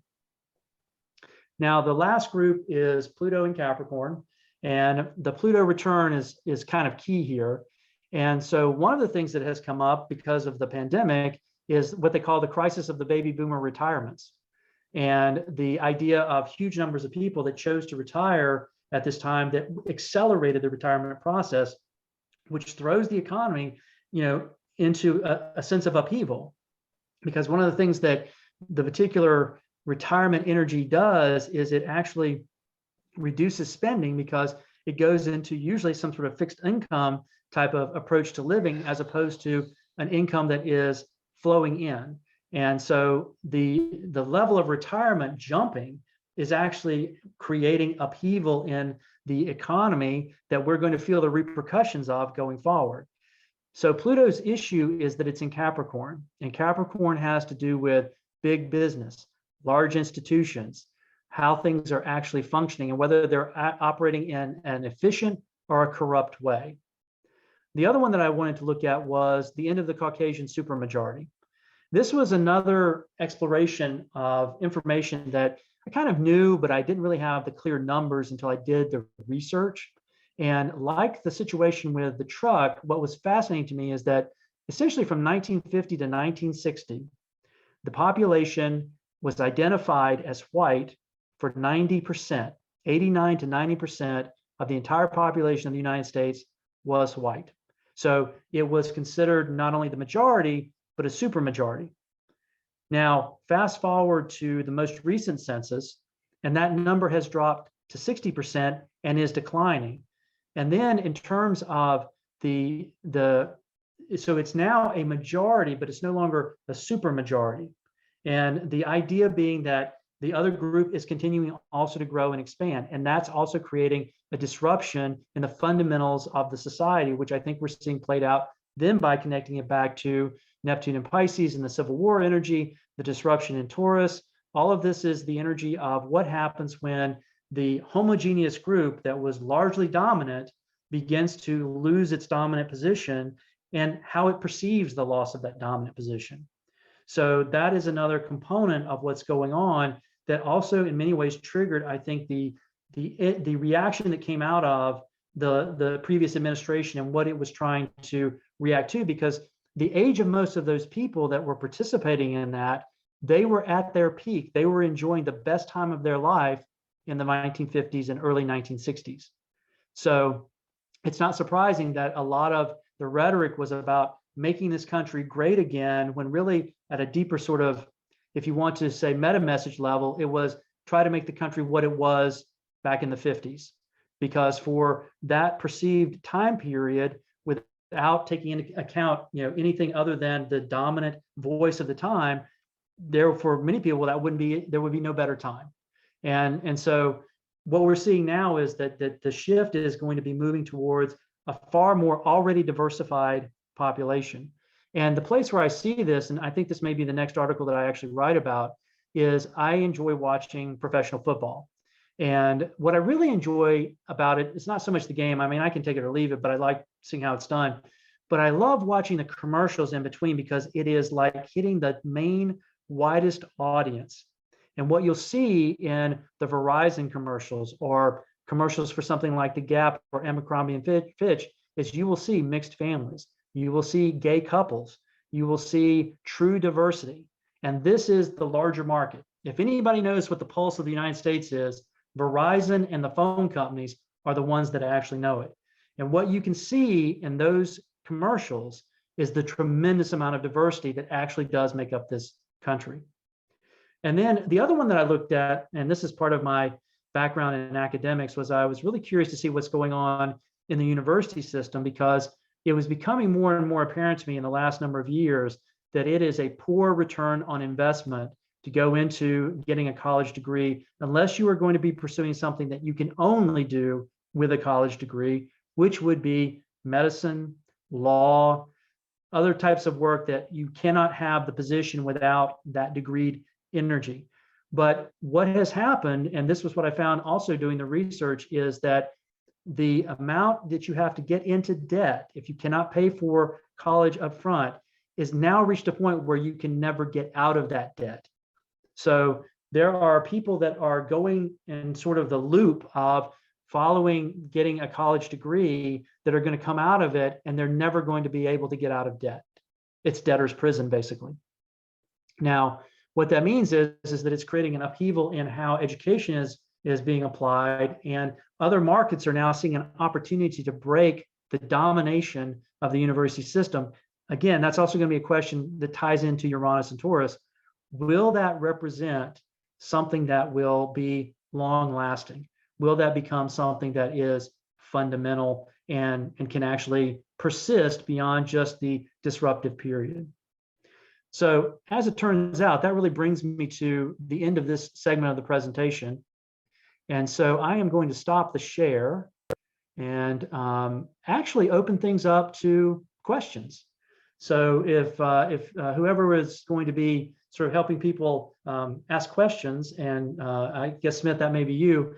S2: Now, the last group is Pluto and Capricorn, and the Pluto return is kind of key here. And so one of the things that has come up because of the pandemic is what they call the crisis of the baby boomer retirements. And the idea of huge numbers of people that chose to retire at this time that accelerated the retirement process, which throws the economy, into a sense of upheaval. Because one of the things that the particular retirement energy does is it actually reduces spending, because it goes into usually some sort of fixed income type of approach to living, as opposed to an income that is flowing in. And so the level of retirement jumping is actually creating upheaval in the economy that we're going to feel the repercussions of going forward. So Pluto's issue is that it's in Capricorn, and Capricorn has to do with big business, large institutions, how things are actually functioning, and whether they're operating in an efficient or a corrupt way. The other one that I wanted to look at was the end of the Caucasian supermajority. This was another exploration of information that I kind of knew, but I didn't really have the clear numbers until I did the research. And like the situation with the truck, what was fascinating to me is that essentially from 1950 to 1960, the population was identified as white for 90%, 89 to 90% of the entire population of the United States was white. So it was considered not only the majority, but a supermajority. Now, fast forward to the most recent census, and that number has dropped to 60% and is declining. And then in terms of so it's now a majority, but it's no longer a supermajority. And the idea being that the other group is continuing also to grow and expand. And that's also creating a disruption in the fundamentals of the society, which I think we're seeing played out then by connecting it back to Neptune and Pisces and the Civil War energy, the disruption in Taurus. All of this is the energy of what happens when the homogeneous group that was largely dominant begins to lose its dominant position, and how it perceives the loss of that dominant position. So that is another component of what's going on that also in many ways triggered, I think, the reaction that came out of the previous administration and what it was trying to react to, because the age of most of those people that were participating in that, they were at their peak. They were enjoying the best time of their life in the 1950s and early 1960s. So it's not surprising that a lot of the rhetoric was about making this country great again, when really at a deeper sort of, if you want to say meta message level, it was try to make the country what it was back in the 50s. Because for that perceived time period, without taking into account anything other than the dominant voice of the time, there for many people there would be no better time. And so what we're seeing now is that the shift is going to be moving towards a far more already diversified population. And the place where I see this, and I think this may be the next article that I actually write about, is I enjoy watching professional football. And what I really enjoy about it, it's not so much the game. I mean, I can take it or leave it, but I like seeing how it's done. But I love watching the commercials in between because it is like hitting the main widest audience. And what you'll see in the Verizon commercials or commercials for something like the Gap or Abercrombie and Fitch is you will see mixed families. You will see gay couples. You will see true diversity. And this is the larger market. If anybody knows what the pulse of the United States is, Verizon and the phone companies are the ones that actually know it. And what you can see in those commercials is the tremendous amount of diversity that actually does make up this country. And then the other one that I looked at, and this is part of my background in academics, was I was really curious to see what's going on in the university system, because it was becoming more and more apparent to me in the last number of years that it is a poor return on investment to go into getting a college degree unless you are going to be pursuing something that you can only do with a college degree, which would be medicine, law, other types of work that you cannot have the position without that degreed energy. But what has happened, and this was what I found also doing the research, is that the amount that you have to get into debt if you cannot pay for college up front is now reached a point where you can never get out of that debt. So there are people that are going in sort of the loop of following getting a college degree that are going to come out of it, and they're never going to be able to get out of debt. It's debtor's prison, basically. Now, what that means is that it's creating an upheaval in how education is being applied, and other markets are now seeing an opportunity to break the domination of the university system. Again, that's also going to be a question that ties into Uranus and Taurus. Will that represent something that will be long lasting? Will that become something that is fundamental and can actually persist beyond just the disruptive period? So as it turns out, that really brings me to the end of this segment of the presentation. And so I am going to stop the share and actually open things up to questions. So if whoever is going to be sort of helping people ask questions, and I guess, Smith, that may be you,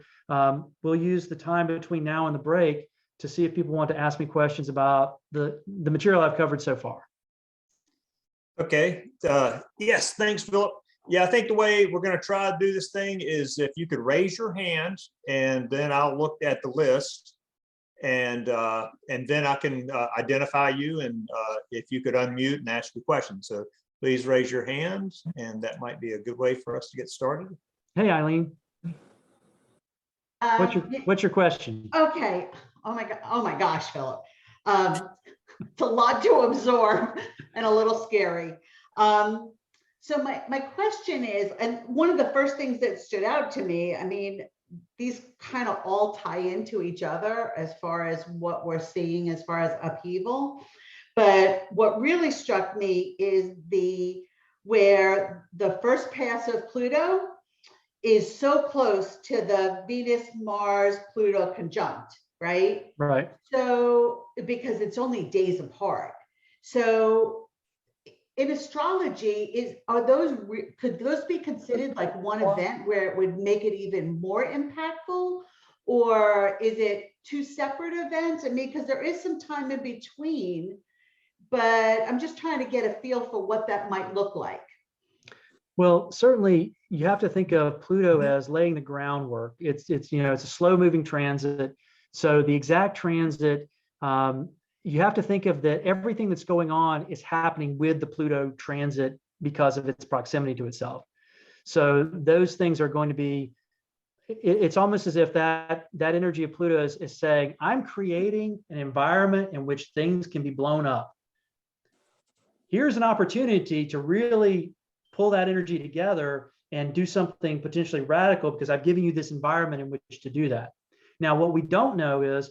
S2: we'll use the time between now and the break to see if people want to ask me questions about the material I've covered so far.
S1: Okay. Yes, thanks, Philip. Yeah, I think the way we're going to try to do this thing is if you could raise your hand, and then I'll look at the list, and then I can identify you, and if you could unmute and ask your question. So please raise your hand, and that might be a good way for us to get started.
S2: Hey, Eileen. What's your question?
S3: Okay. Oh my gosh, Philip. It's a lot to absorb and a little scary. So my question is, and one of the first things that stood out to me, I mean, these kind of all tie into each other as far as what we're seeing as far as upheaval. But what really struck me is where the first pass of Pluto is so close to the Venus-Mars-Pluto conjunct, right?
S2: Right.
S3: So, because it's only days apart. So in astrology, could those be considered like one event where it would make it even more impactful? Or is it two separate events? I mean, because there is some time in between, but I'm just trying to get a feel for what that might look like.
S2: Well, certainly you have to think of Pluto as laying the groundwork. It's a slow moving transit. So the exact transit, you have to think of that everything that's going on is happening with the Pluto transit because of its proximity to itself. So those things are going to be, it's almost as if that energy of Pluto is saying, I'm creating an environment in which things can be blown up. Here's an opportunity to really pull that energy together and do something potentially radical because I've given you this environment in which to do that. Now, what we don't know is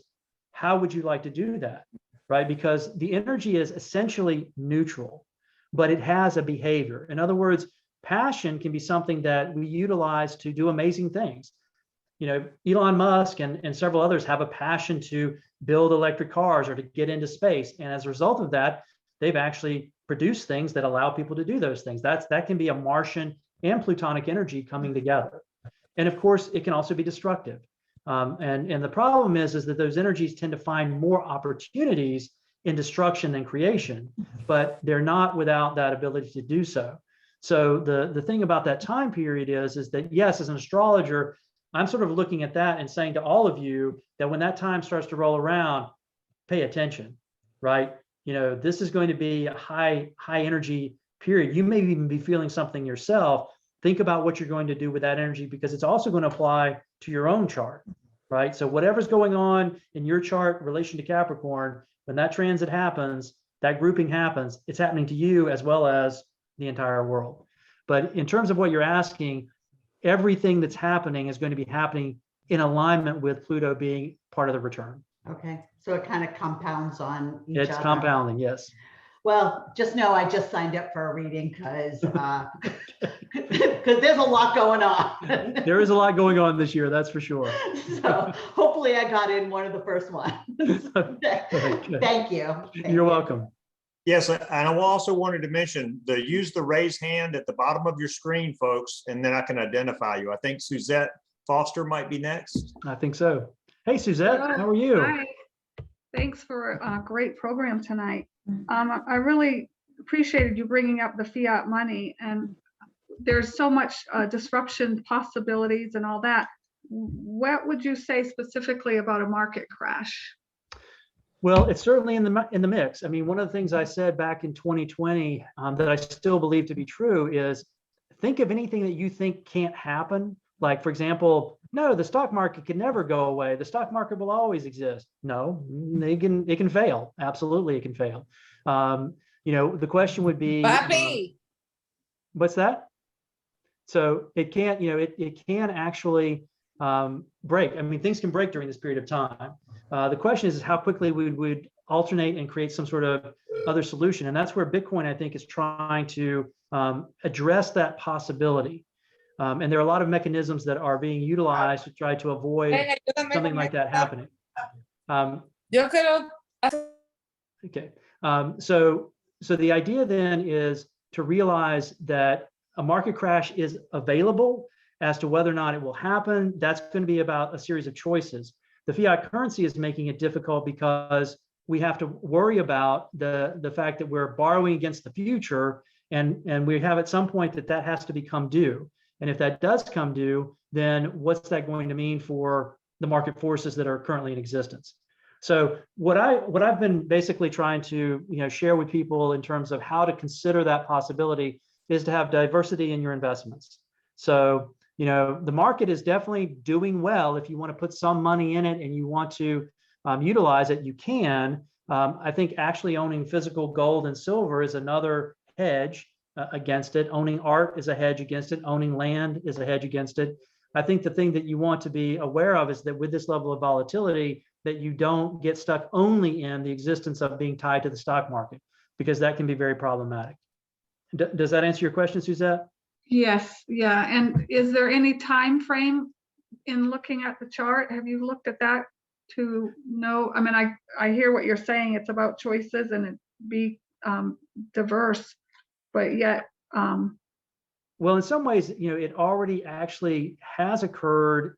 S2: how would you like to do that, right? Because the energy is essentially neutral, but it has a behavior. In other words, passion can be something that we utilize to do amazing things. Elon Musk and several others have a passion to build electric cars or to get into space. And as a result of that, they've actually produced things that allow people to do those things. That can be a Martian and Plutonic energy coming together. And of course, it can also be destructive. And the problem is that those energies tend to find more opportunities in destruction than creation, but they're not without that ability to do so. So the thing about that time period is that, yes, as an astrologer, I'm sort of looking at that and saying to all of you that when that time starts to roll around, pay attention, right? This is going to be a high energy period. You may even be feeling something yourself. Think about what you're going to do with that energy, because it's also going to apply to your own chart, right? So whatever's going on in your chart in relation to Capricorn, when that transit happens, that grouping happens, it's happening to you as well as the entire world. But in terms of what you're asking, everything that's happening is going to be happening in alignment with Pluto being part of the return.
S3: Okay, so it kind of compounds on each other.
S2: It's compounding, yes.
S3: Well, just know I just signed up for a reading because there's a lot going on.
S2: There is a lot going on this year, that's for sure.
S3: So hopefully I got in one of the first ones. Thank you.
S2: You're welcome.
S1: Yes, and I also wanted to mention use the raise hand at the bottom of your screen, folks, and then I can identify you. I think Suzette Foster might be next.
S2: I think so. Hey, Suzette, how are you?
S4: Hi. Thanks for a great program tonight. I really appreciated you bringing up the fiat money, and there's so much disruption possibilities and all that. What would you say specifically about a market crash?
S2: Well, it's certainly in the mix. I mean, one of the things I said back in 2020 that I still believe to be true is think of anything that you think can't happen. Like, for example, no, the stock market can never go away. The stock market will always exist. No, it can fail. Absolutely, it can fail. The question would be, what's that? So it can't, it can actually break. I mean, things can break during this period of time. The question is how quickly we would alternate and create some sort of other solution. And that's where Bitcoin, I think, is trying to address that possibility. And there are a lot of mechanisms that are being utilized to try to avoid something like that happening. Okay. So the idea then is to realize that a market crash is available. As to whether or not it will happen, that's going to be about a series of choices. The fiat currency is making it difficult because we have to worry about the fact that we're borrowing against the future, and we have at some point that has to become due. And if that does come due, then what's that going to mean for the market forces that are currently in existence? So what I've been basically trying to share with people in terms of how to consider that possibility is to have diversity in your investments. So the market is definitely doing well. If you want to put some money in it and you want to utilize it, you can. I think actually owning physical gold and silver is another hedge against it. Owning art is a hedge against it. Owning land is a hedge against it. I think the thing that you want to be aware of is that with this level of volatility, that you don't get stuck only in the existence of being tied to the stock market, because that can be very problematic. Does that answer your question, Suzette?
S4: Yes, yeah. And is there any time frame in looking at the chart? Have you looked at that to know? I mean, I hear what you're saying. It's about choices and it be diverse, but yet.
S2: Well, in some ways, it already actually has occurred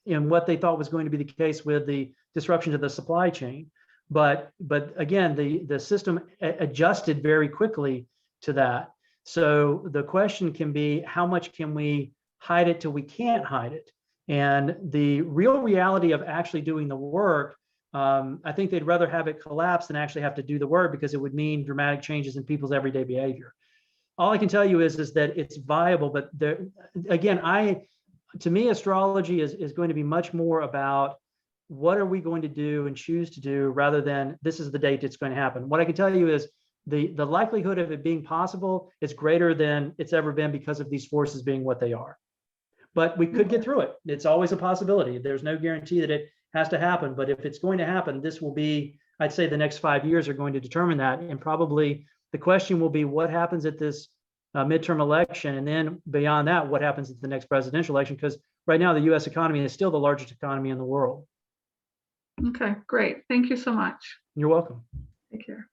S2: in what they thought was going to be the case with the disruption to the supply chain. But again, the system adjusted very quickly to that. So the question can be, how much can we hide it till we can't hide it? And the real reality of actually doing the work, I think they'd rather have it collapse than actually have to do the work, because it would mean dramatic changes in people's everyday behavior. All I can tell you is that it's viable, but to me, astrology is going to be much more about what are we going to do and choose to do, rather than this is the date it's going to happen. What I can tell you is the likelihood of it being possible is greater than it's ever been because of these forces being what they are. But we could get through it. It's always a possibility. There's no guarantee that it has to happen. But if it's going to happen, this will be, I'd say the next 5 years are going to determine that. And probably the question will be what happens at this midterm election. And then beyond that, what happens at the next presidential election? Because right now the US economy is still the largest economy in the world.
S4: Okay, great. Thank you so much.
S2: You're welcome.
S4: Take care.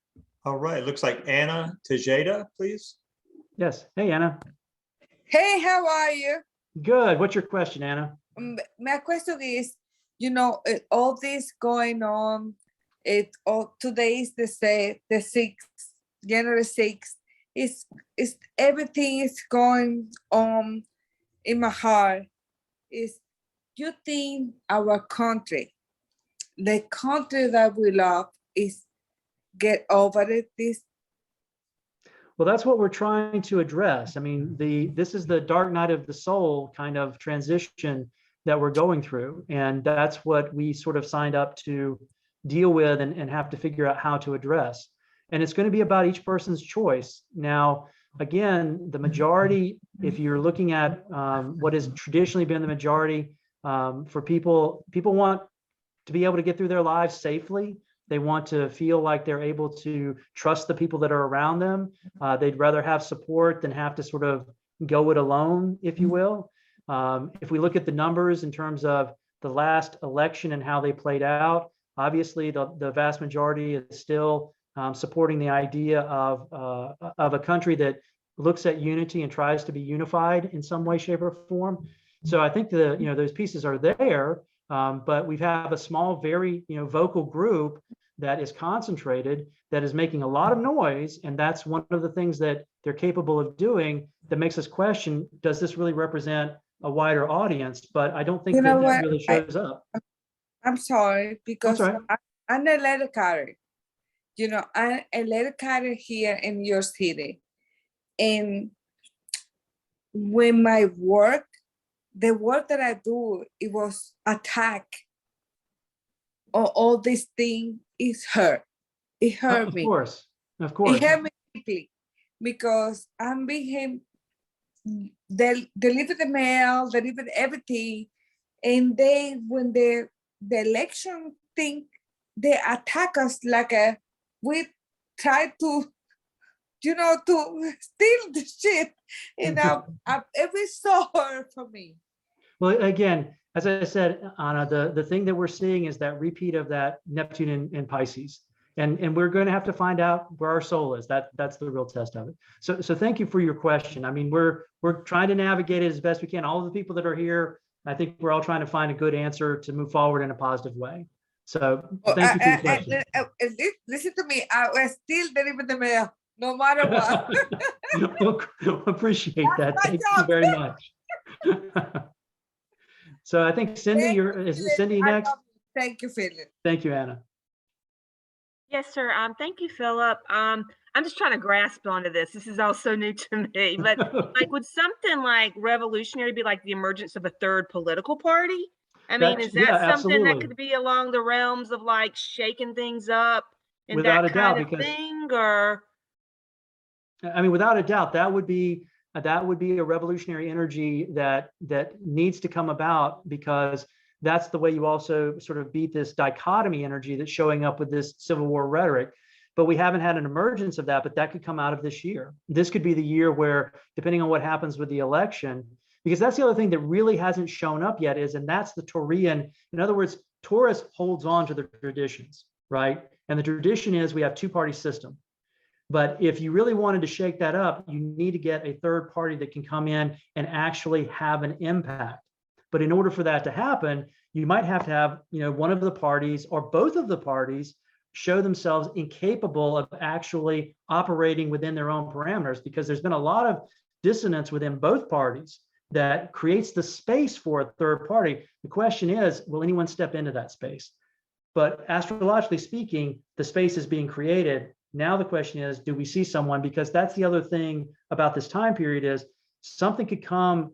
S1: All right, looks like Anna Tajeda, please.
S2: Yes. Hey, Anna.
S5: Hey, how are you?
S2: Good. What's your question, Anna?
S5: My question is, all this going on, today is the 6th, January 6th, is everything is going on in my heart. Is you think our country, the country that we love, is get over it?
S2: Well, that's what we're trying to address. I mean, this is the dark night of the soul kind of transition that we're going through. And that's what we sort of signed up to deal with and have to figure out how to address. And it's going to be about each person's choice. Now, again, the majority, if you're looking at what has traditionally been the majority for people want to be able to get through their lives safely. They want to feel like they're able to trust the people that are around them. They'd rather have support than have to sort of go it alone, if you will. If we look at the numbers in terms of the last election and how they played out, obviously the vast majority is still supporting the idea of a country that looks at unity and tries to be unified in some way, shape, or form. So I think those pieces are there, but we have a small, very vocal group that is concentrated, that is making a lot of noise, and that's one of the things that they're capable of doing that makes us question: does this really represent a wider audience? But I don't think that really shows up.
S5: I'm sorry, because
S2: That's right.
S5: I'm a letter carrier. I'm a letter carrier here in your city. And when the work that I do, it was attack. All this thing is hurt. It hurt me.
S2: Of course.
S5: It hurt me deeply because I'm being delivered the mail, delivered everything, and when the election thing, they attack us like we try to to steal the shit. It was so hard for me.
S2: Well, again, as I said, Anna, the thing that we're seeing is that repeat of that Neptune and Pisces. And we're going to have to find out where our soul is. That's the real test of it. So thank you for your question. I mean, we're trying to navigate it as best we can. All of the people that are here, I think we're all trying to find a good answer to move forward in a positive way. So thank you for your question.
S5: Listen to me. I will still deliver the mail, no matter what.
S2: We'll appreciate that. Thank you very much. So I think Cindy, is Cindy next?
S5: Thank you, Philip.
S2: Thank you, Anna.
S6: Yes, sir. Thank you, Philip. I'm just trying to grasp onto this. This is all so new to me. But like, would something like revolutionary be like the emergence of a third political party? I mean, is that something that could be along the realms of like shaking things up and
S2: without
S6: that
S2: a doubt,
S6: kind of thing? Or
S2: I mean, without a doubt, that would be a revolutionary energy that needs to come about, because that's the way you also sort of beat this dichotomy energy that's showing up with this Civil War rhetoric. But we haven't had an emergence of that, but that could come out of this year. This could be the year where, depending on what happens with the election, because that's the other thing that really hasn't shown up yet and that's the Taurian. In other words, Taurus holds on to the traditions, right? And the tradition is we have two-party system. But if you really wanted to shake that up, you need to get a third party that can come in and actually have an impact. But in order for that to happen, you might have to have, one of the parties or both of the parties show themselves incapable of actually operating within their own parameters, because there's been a lot of dissonance within both parties that creates the space for a third party. The question is, will anyone step into that space? But astrologically speaking, the space is being created. Now the question is, do we see someone? Because that's the other thing about this time period is something could come,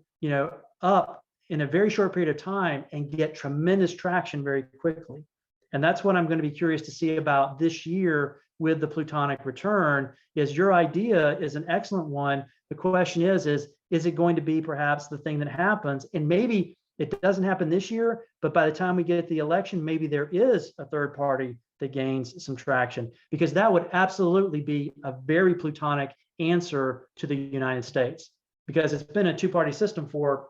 S2: up in a very short period of time and get tremendous traction very quickly. And that's what I'm going to be curious to see about this year with the Plutonic return. Is your idea is an excellent one. The question is it going to be perhaps the thing that happens? And maybe it doesn't happen this year, but by the time we get the election, maybe there is a third party that gains some traction, because that would absolutely be a very Plutonic answer to the United States, because it's been a two-party system for,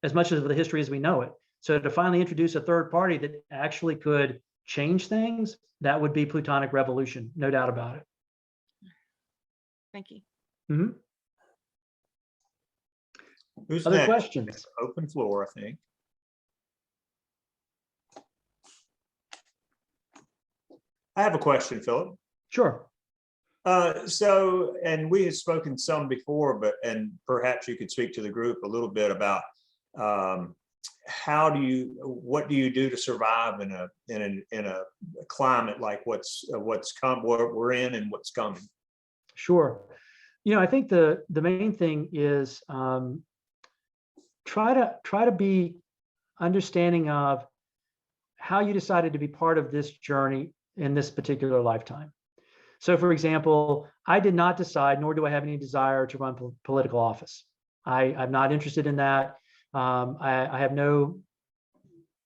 S2: as much of the history as we know it. So to finally introduce a third party that actually could change things, that would be Plutonic revolution, no doubt about it.
S6: Thank you.
S2: Mhm.
S1: Who's
S2: Other
S1: next?
S2: questions?
S1: Open floor, I think. I have a question, Philip.
S2: Sure.
S1: And we had spoken some before, and perhaps you could speak to the group a little bit about what do you do to survive in a climate like what's come, what we're in and what's coming?
S2: Sure. I think the main thing is try to be understanding of how you decided to be part of this journey in this particular lifetime. So for example, I did not decide, nor do I have any desire to run political office. I'm not interested in that. I have no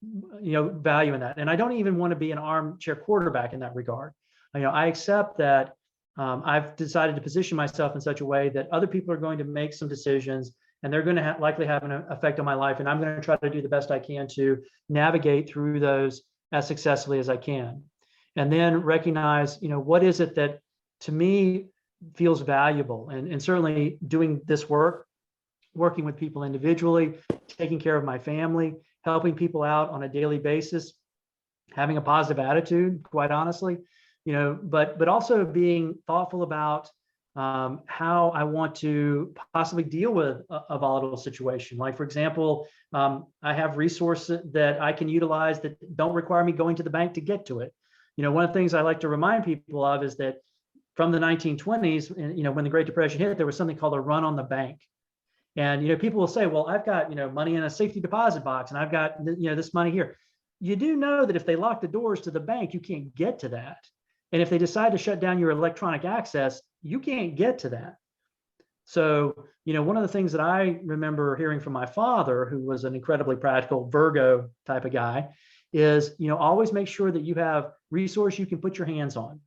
S2: value in that. And I don't even want to be an armchair quarterback in that regard. I accept that I've decided to position myself in such a way that other people are going to make some decisions, and they're going to likely have an effect on my life. And I'm going to try to do the best I can to navigate through those as successfully as I can. And then recognize, what is it that to me feels valuable, and certainly doing this work, working with people individually, taking care of my family, helping people out on a daily basis, having a positive attitude, quite honestly, but also being thoughtful about how I want to possibly deal with a volatile situation. Like, for example, I have resources that I can utilize that don't require me going to the bank to get to it. One of the things I like to remind people of is that from the 1920s, when the Great Depression hit, there was something called a run on the bank. And, people will say, well, I've got, money in a safety deposit box, and I've got, this money here. You do know that if they lock the doors to the bank, you can't get to that. And if they decide to shut down your electronic access, you can't get to that. So, one of the things that I remember hearing from my father, who was an incredibly practical Virgo type of guy, is, always make sure that you have resource you can put your hands on.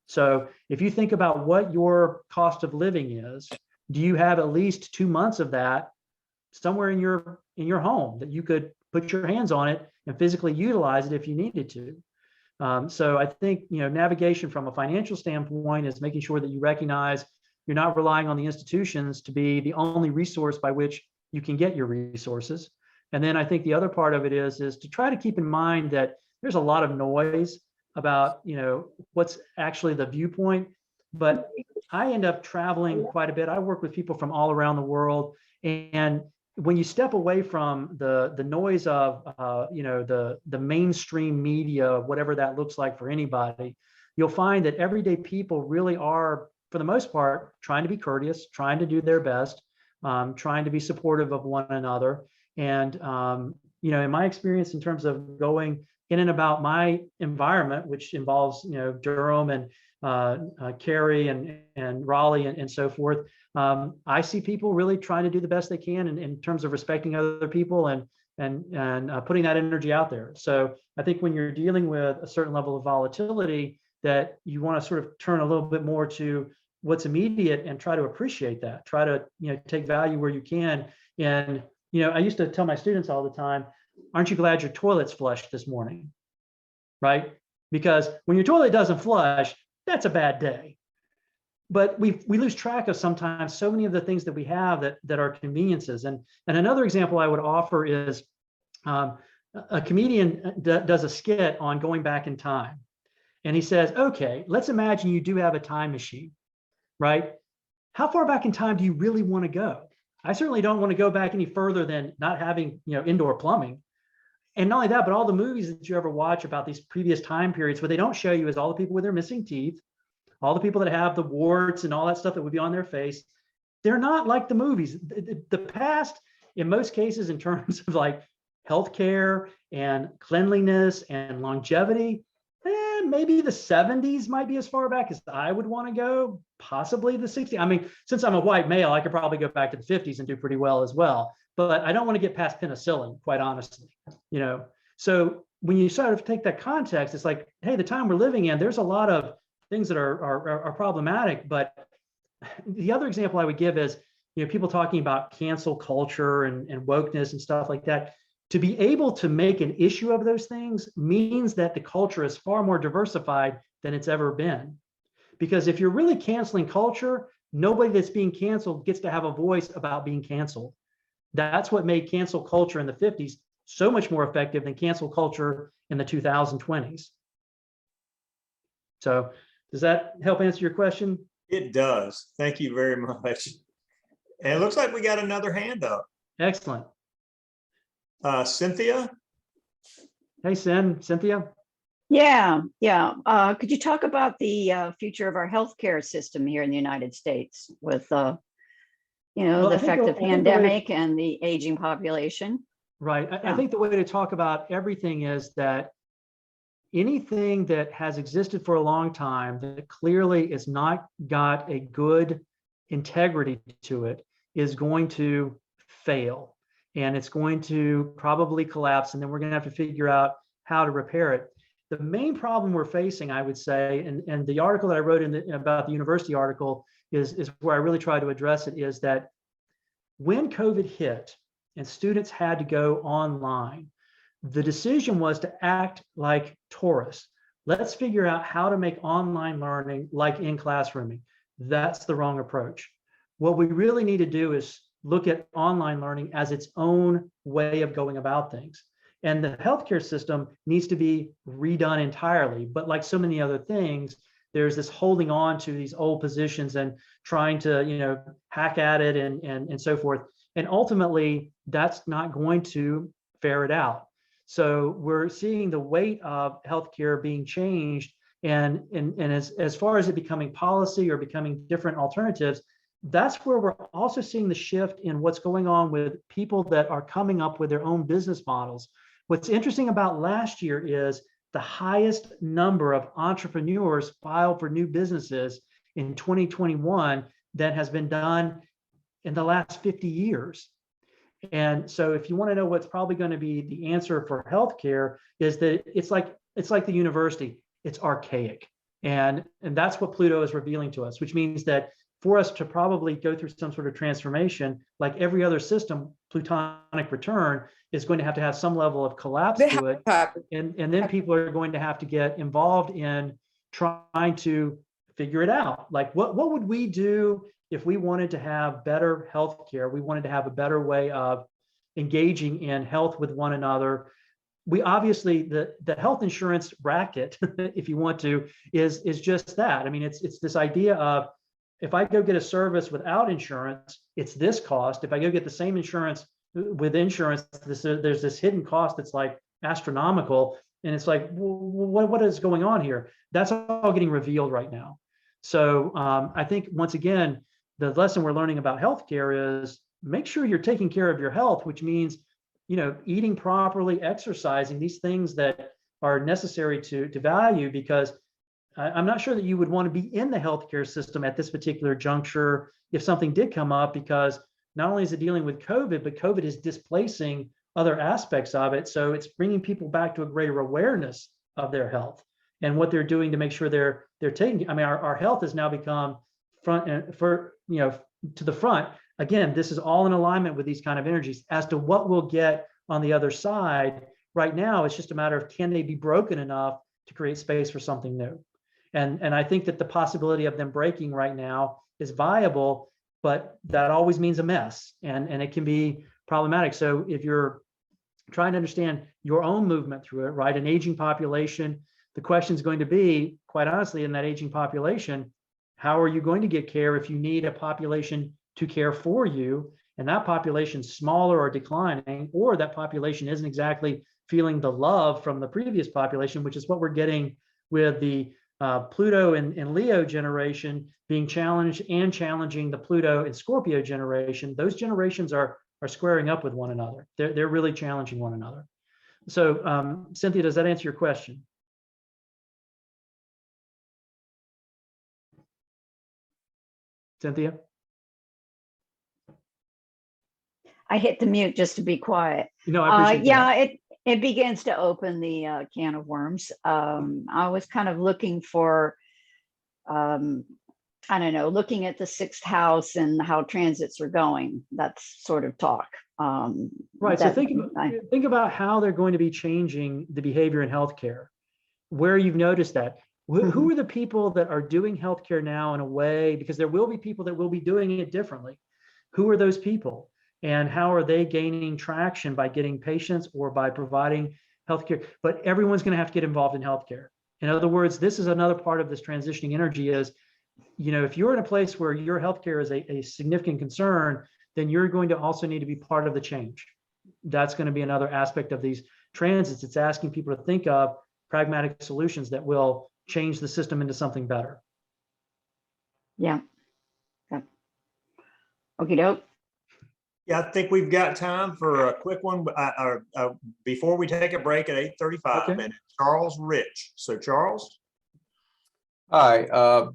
S2: So if you think about what your cost of living is, do you have at least 2 months of that somewhere in your home that you could put your hands on it and physically utilize it if you needed to? So I think, navigation from a financial standpoint is making sure that you recognize you're not relying on the institutions to be the only resource by which you can get your resources. And then I think the other part of it is to try to keep in mind that there's a lot of noise about, what's actually the viewpoint. But I end up traveling quite a bit. I work with people from all around the world. And when you step away from the noise of, the mainstream media, whatever that looks like for anybody, you'll find that everyday people really are, for the most part, trying to be courteous, trying to do their best, trying to be supportive of one another. And, in my experience, in terms of going in and about my environment, which involves, Durham and Cary and Raleigh and so forth, I see people really trying to do the best they can in terms of respecting other people and putting that energy out there. So I think when you're dealing with a certain level of volatility, that you want to sort of turn a little bit more to what's immediate and try to appreciate that. Try to take value where you can. And I used to tell my students all the time, aren't you glad your toilet's flushed this morning? Right? Because when your toilet doesn't flush, that's a bad day. But we lose track of sometimes so many of the things that we have that are conveniences. And another example I would offer is a comedian does a skit on going back in time. And he says, okay, let's imagine you do have a time machine, right? How far back in time do you really want to go? I certainly don't want to go back any further than not having, indoor plumbing. And not only that, but all the movies that you ever watch about these previous time periods, what they don't show you is all the people with their missing teeth, all the people that have the warts and all that stuff that would be on their face. They're not like the movies. The past, in most cases, in terms of like healthcare and cleanliness and longevity, maybe the 70s might be as far back as I would want to go, possibly the 60s. I mean, since I'm a white male, I could probably go back to the 50s and do pretty well as well. But I don't want to get past penicillin, quite honestly. So when you sort of take that context, it's like, hey, the time we're living in, there's a lot of things that are problematic. But the other example I would give is, people talking about cancel culture and wokeness and stuff like that. To be able to make an issue of those things means that the culture is far more diversified than it's ever been. Because if you're really canceling culture, nobody that's being canceled gets to have a voice about being canceled. That's what made cancel culture in the 50s so much more effective than cancel culture in the 2020s. So does that help answer your question?
S1: It does. Thank you very much. And it looks like we got another hand up.
S2: Excellent.
S1: Cynthia?
S2: Hey, Cynthia.
S7: Yeah. Could you talk about the future of our healthcare system here in the United States with,
S2: Well,
S7: the
S2: I
S7: effect
S2: think
S7: of
S2: the way-
S7: pandemic and the aging population?
S2: Right. I think the way to talk about everything is that anything that has existed for a long time that clearly is not got a good integrity to it is going to fail, and it's going to probably collapse, and then we're going to have to figure out how to repair it. The main problem we're facing, I would say, and the article that I wrote about the university article is where I really try to address it, is that when COVID hit and students had to go online, the decision was to act like tourists. Let's figure out how to make online learning like in classrooming. That's the wrong approach. What we really need to do is look at online learning as its own way of going about things. And the healthcare system needs to be redone entirely. But like so many other things, there's this holding on to these old positions and trying to, hack at it and so forth. And ultimately, that's not going to ferret out. So we're seeing the weight of healthcare being changed, and as far as it becoming policy or becoming different alternatives, that's where we're also seeing the shift in what's going on with people that are coming up with their own business models. What's interesting about last year is the highest number of entrepreneurs filed for new businesses in 2021 that has been done in the last 50 years. And so if you want to know what's probably going to be the answer for healthcare, is that it's like the university, it's archaic. And that's what Pluto is revealing to us, which means that for us to probably go through some sort of transformation, like every other system, Plutonic return is going to have some level of collapse to it. And then people are going to have to get involved in trying to figure it out. Like what would we do if we wanted to have better healthcare? We wanted to have a better way of engaging in health with one another. We obviously, the health insurance bracket, if you want to, is just that. I mean, it's this idea of, if I go get a service without insurance, it's this cost. If I go get the same insurance with insurance, there's this hidden cost that's like astronomical. And it's like, what is going on here? That's all getting revealed right now. So I think, once again, the lesson we're learning about healthcare is make sure you're taking care of your health, which means, eating properly, exercising, these things that are necessary to value, because I'm not sure that you would want to be in the healthcare system at this particular juncture if something did come up, because not only is it dealing with COVID, but COVID is displacing other aspects of it. So it's bringing people back to a greater awareness of their health and what they're doing to make sure they're taking. I mean, our health has now become to the front. Again, this is all in alignment with these kind of energies. As to what we'll get on the other side, right now, it's just a matter of, can they be broken enough to create space for something new? And I think that the possibility of them breaking right now is viable, but that always means a mess, and it can be problematic. So if you're trying to understand your own movement through it, right, an aging population, the question is going to be, quite honestly, in that aging population, how are you going to get care if you need a population to care for you, and that population's smaller or declining, or that population isn't exactly feeling the love from the previous population, which is what we're getting with the Pluto and Leo generation being challenged and challenging the Pluto and Scorpio generation. Those generations are squaring up with one another. They're really challenging one another. So Cynthia, does that answer your question? Cynthia?
S7: I hit the mute just to be quiet.
S2: I appreciate that.
S7: It begins to open the can of worms. I was kind of looking for I don't know, looking at the sixth house and how transits are going, that's sort of talk.
S2: Right. So
S7: that-
S2: think about how they're going to be changing the behavior in healthcare, where you've noticed that. Who are the people that are doing healthcare now in a way, because there will be people that will be doing it differently. Who are those people? And how are they gaining traction by getting patients or by providing healthcare? But everyone's going to have to get involved in healthcare. In other words, this is another part of this transitioning energy is, if you're in a place where your healthcare is a significant concern, then you're going to also need to be part of the change. That's going to be another aspect of these transits. It's asking people to think of pragmatic solutions that will change the system into something better.
S7: Yeah. Okie doke.
S1: Yeah, I think we've got time for a quick one before we take a break at 8:35.
S2: Okay.
S1: And Charles Rich. So Charles.
S8: Hi,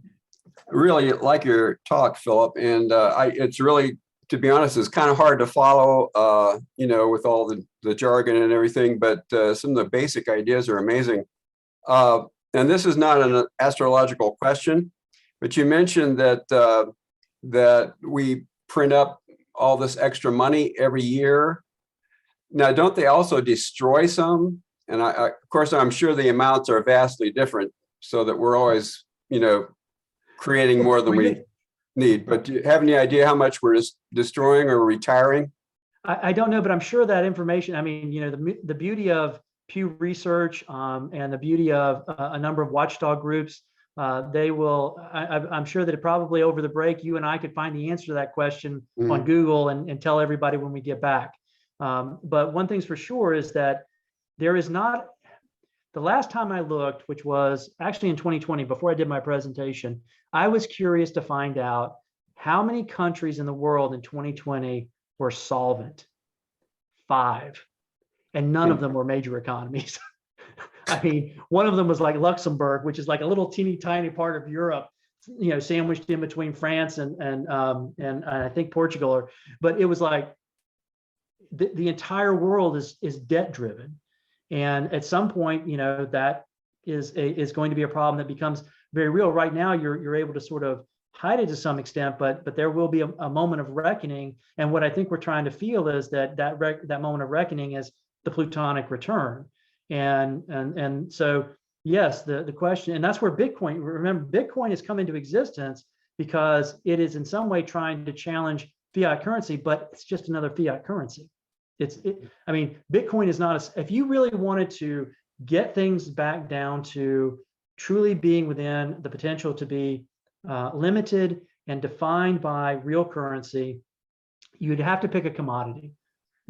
S8: really like your talk, Philip, and it's really, to be honest, it's kind of hard to follow, with all the jargon and everything, but some of the basic ideas are amazing. And this is not an astrological question, but you mentioned that we print up all this extra money every year. Now, don't they also destroy some? And of course, I'm sure the amounts are vastly different, so that we're always, creating more than we need. But do you have any idea how much we're just destroying or retiring?
S2: I don't know, but I'm sure that information, I mean, the beauty of Pew Research and the beauty of a number of watchdog groups, I'm sure that probably over the break, you and I could find the answer to that question on Google and tell everybody when we get back. But one thing's for sure is that there is not, the last time I looked, which was actually in 2020, before I did my presentation, I was curious to find out how many countries in the world in 2020 were solvent. 5. And none of them were major economies. I mean, one of them was like Luxembourg, which is like a little teeny tiny part of Europe, sandwiched in between France and I think Portugal. But it was like the entire world is debt driven, and at some point, that is going to be a problem that becomes very real. Right now, you're able to sort of hide it to some extent, but there will be a moment of reckoning. And what I think we're trying to feel is that moment of reckoning is the Plutonic return. And so, yes, the question, and that's where Bitcoin, remember, Bitcoin has come into existence because it is in some way trying to challenge fiat currency, but it's just another fiat currency. I mean, Bitcoin is not, if you really wanted to get things back down to truly being within the potential to be limited and defined by real currency, you'd have to pick a commodity.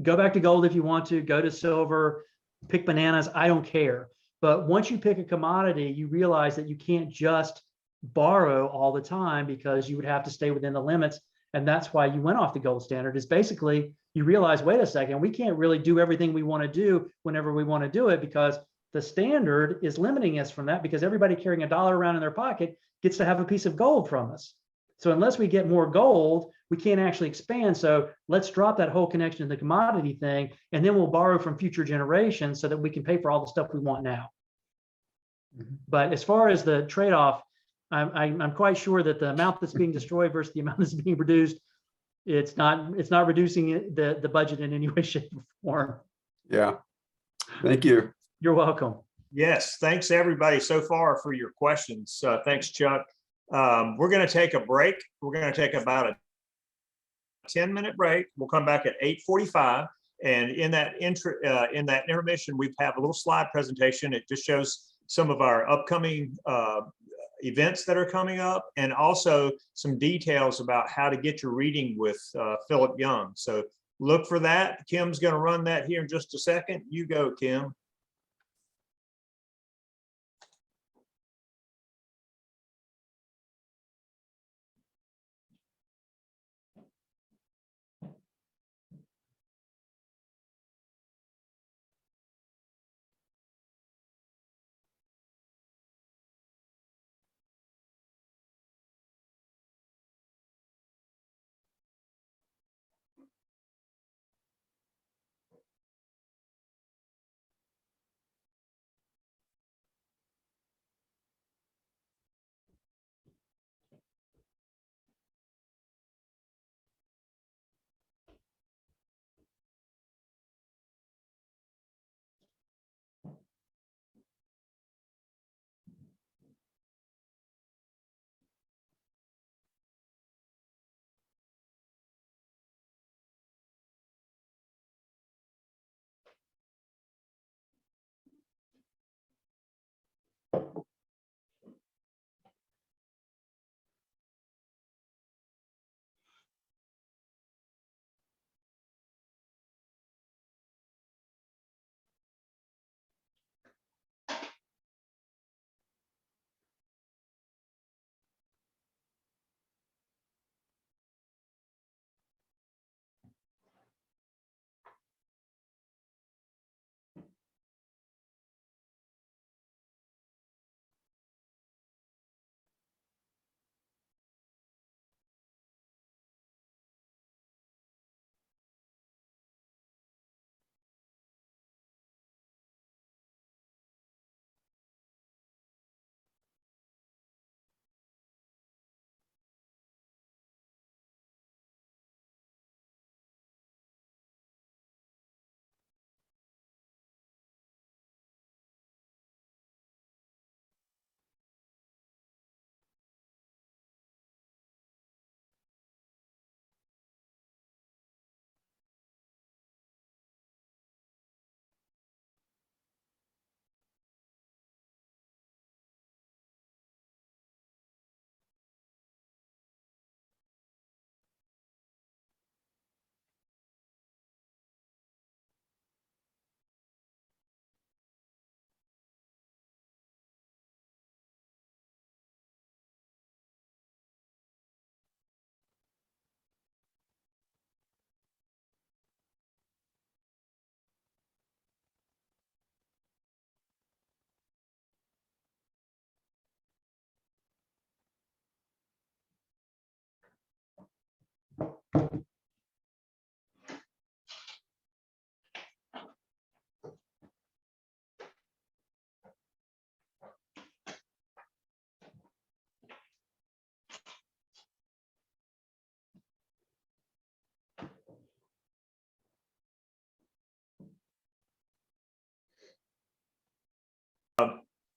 S2: Go back to gold if you want to, go to silver, pick bananas, I don't care. But once you pick a commodity, you realize that you can't just borrow all the time because you would have to stay within the limits. And that's why you went off the gold standard, is basically you realize, wait a second, we can't really do everything we want to do whenever we want to do it, because the standard is limiting us from that, because everybody carrying $1 around in their pocket gets to have a piece of gold from us. So unless we get more gold, we can't actually expand. So let's drop that whole connection to the commodity thing, and then we'll borrow from future generations so that we can pay for all the stuff we want now. But as far as the trade-off, I'm quite sure that the amount that's being destroyed versus the amount that's being produced, it's not reducing the budget in any way, shape, or form.
S8: Yeah. Thank you.
S2: You're welcome.
S1: Yes, thanks everybody so far for your questions. Thanks, Chuck. We're going to take a break. We're going to take about a 10-minute break. We'll come back at 8:45. And in that intermission, we have a little slide presentation. It just shows some of our upcoming events that are coming up, and also some details about how to get your reading with Philip Young. So look for that. Kim's going to run that here in just a second. You go, Kim.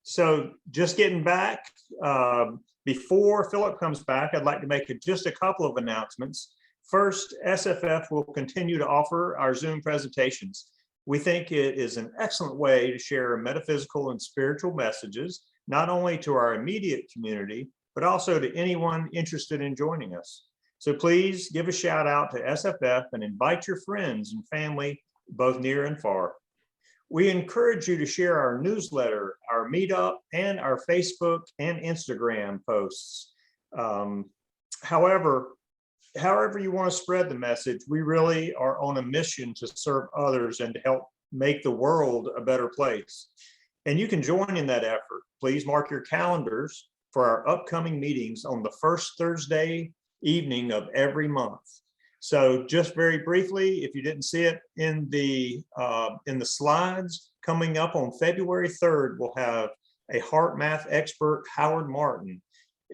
S1: So just getting back, before Philip comes back, I'd like to make just a couple of announcements. First, SFF will continue to offer our Zoom presentations. We think it is an excellent way to share metaphysical and spiritual messages, not only to our immediate community, but also to anyone interested in joining us. So please give a shout out to SFF and invite your friends and family, both near and far. We encourage you to share our newsletter, our meetup, and our Facebook and Instagram posts. However you want to spread the message, we really are on a mission to serve others and to help make the world a better place. And you can join in that effort. Please mark your calendars for our upcoming meetings on the first Thursday evening of every month. So just very briefly, if you didn't see it in the slides, coming up on February 3rd, we'll have a heart math expert, Howard Martin,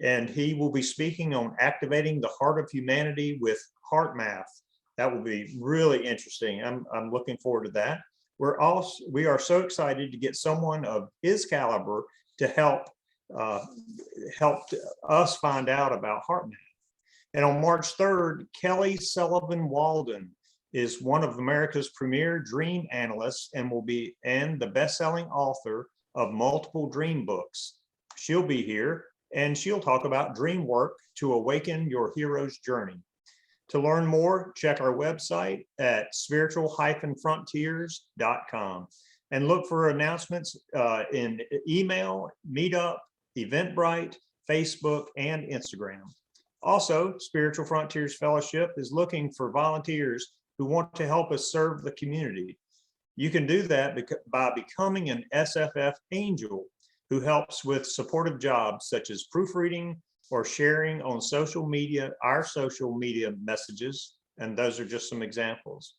S1: and he will be speaking on activating the heart of humanity with heart math. That will be really interesting. I'm looking forward to that. We are so excited to get someone of his caliber to help us find out about heart math. And on March 3rd, Kelly Sullivan Walden is one of America's premier dream analysts and the best-selling author of multiple dream books. She'll be here and she'll talk about dream work to awaken your hero's journey. To learn more, check our website at spiritual-frontiers.com and look for announcements in email, Meetup, Eventbrite, Facebook, and Instagram. Also, Spiritual Frontiers Fellowship is looking for volunteers who want to help us serve the community. You can do that by becoming an SFF angel who helps with supportive jobs such as proofreading or sharing on social media, our social media messages, and those are just some examples.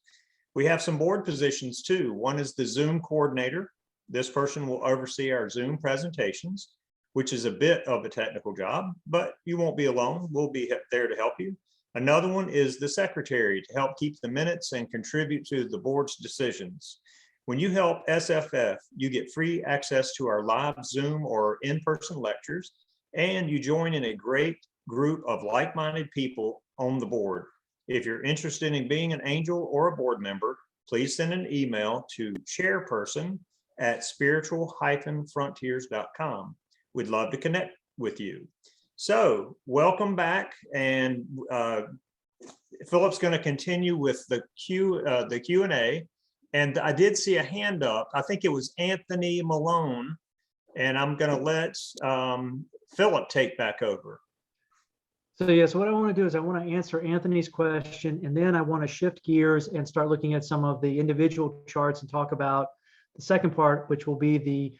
S1: We have some board positions too. One is the Zoom coordinator. This person will oversee our Zoom presentations, which is a bit of a technical job, but you won't be alone. We'll be there to help you. Another one is the secretary to help keep the minutes and contribute to the board's decisions. When you help SFF, you get free access to our live Zoom or in-person lectures, and you join in a great group of like-minded people on the board. If you're interested in being an angel or a board member, please send an email to chairperson@spiritual-frontiers.com. We'd love to connect with you. So welcome back, and Philip's going to continue with the Q&A. And I did see a hand up. I think it was Anthony Malone, and I'm going to let Philip take back over.
S2: So yes, what I want to do is I want to answer Anthony's question, and then I want to shift gears and start looking at some of the individual charts and talk about the second part, which will be the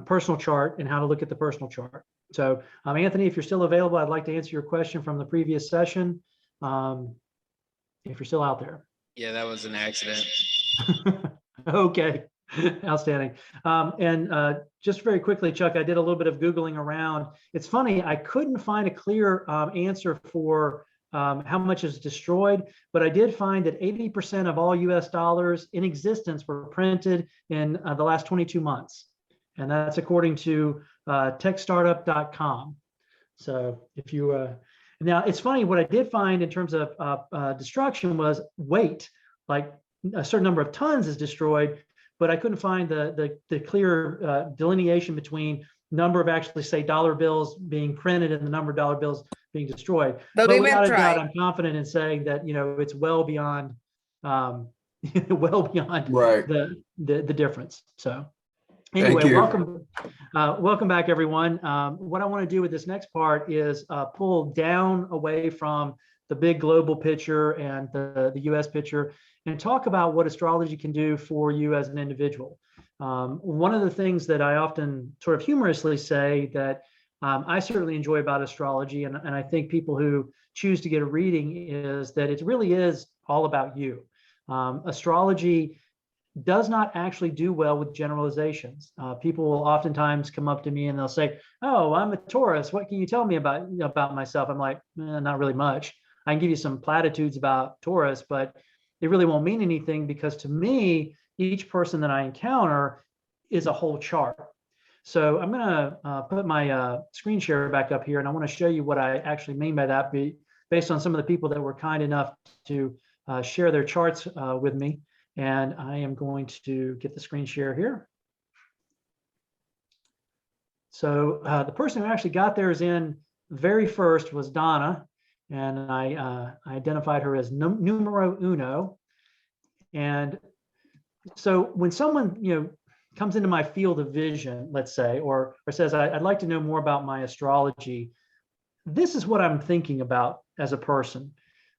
S2: personal chart and how to look at the personal chart. So Anthony, if you're still available, I'd like to answer your question from the previous session. If you're still out there.
S9: Yeah, that was an accident.
S2: Okay, outstanding. And just very quickly, Chuck, I did a little bit of Googling around. It's funny, I couldn't find a clear answer for how much is destroyed, but I did find that 80% of all US dollars in existence were printed in the last 22 months. And that's according to techstartup.com. So if you, now it's funny, what I did find in terms of destruction was weight, like a certain number of tons is destroyed, but I couldn't find the clear delineation between number of actually say dollar bills being printed and the number of dollar bills being destroyed. But without a doubt, I'm confident in saying that, you know, it's well beyond right. the difference. So anyway, welcome back, everyone. What I want to do with this next part is pull down away from the big global picture and the US picture and talk about what astrology can do for you as an individual. One of the things that I often sort of humorously say that I certainly enjoy about astrology, and I think people who choose to get a reading, is that it really is all about you. Astrology does not actually do well with generalizations. People will oftentimes come up to me and they'll say, "Oh, I'm a Taurus. What can you tell me about myself?" I'm like, not really much. I can give you some platitudes about Taurus, but it really won't mean anything, because to me, each person that I encounter is a whole chart. So I'm going to put my screen share back up here, and I want to show you what I actually mean by that, based on some of the people that were kind enough to share their charts with me. And I am going to get the screen share here. So the person who actually got theirs in very first was Donna, and I identified her as numero uno. And so when someone, comes into my field of vision, let's say, or says, I'd like to know more about my astrology, this is what I'm thinking about as a person.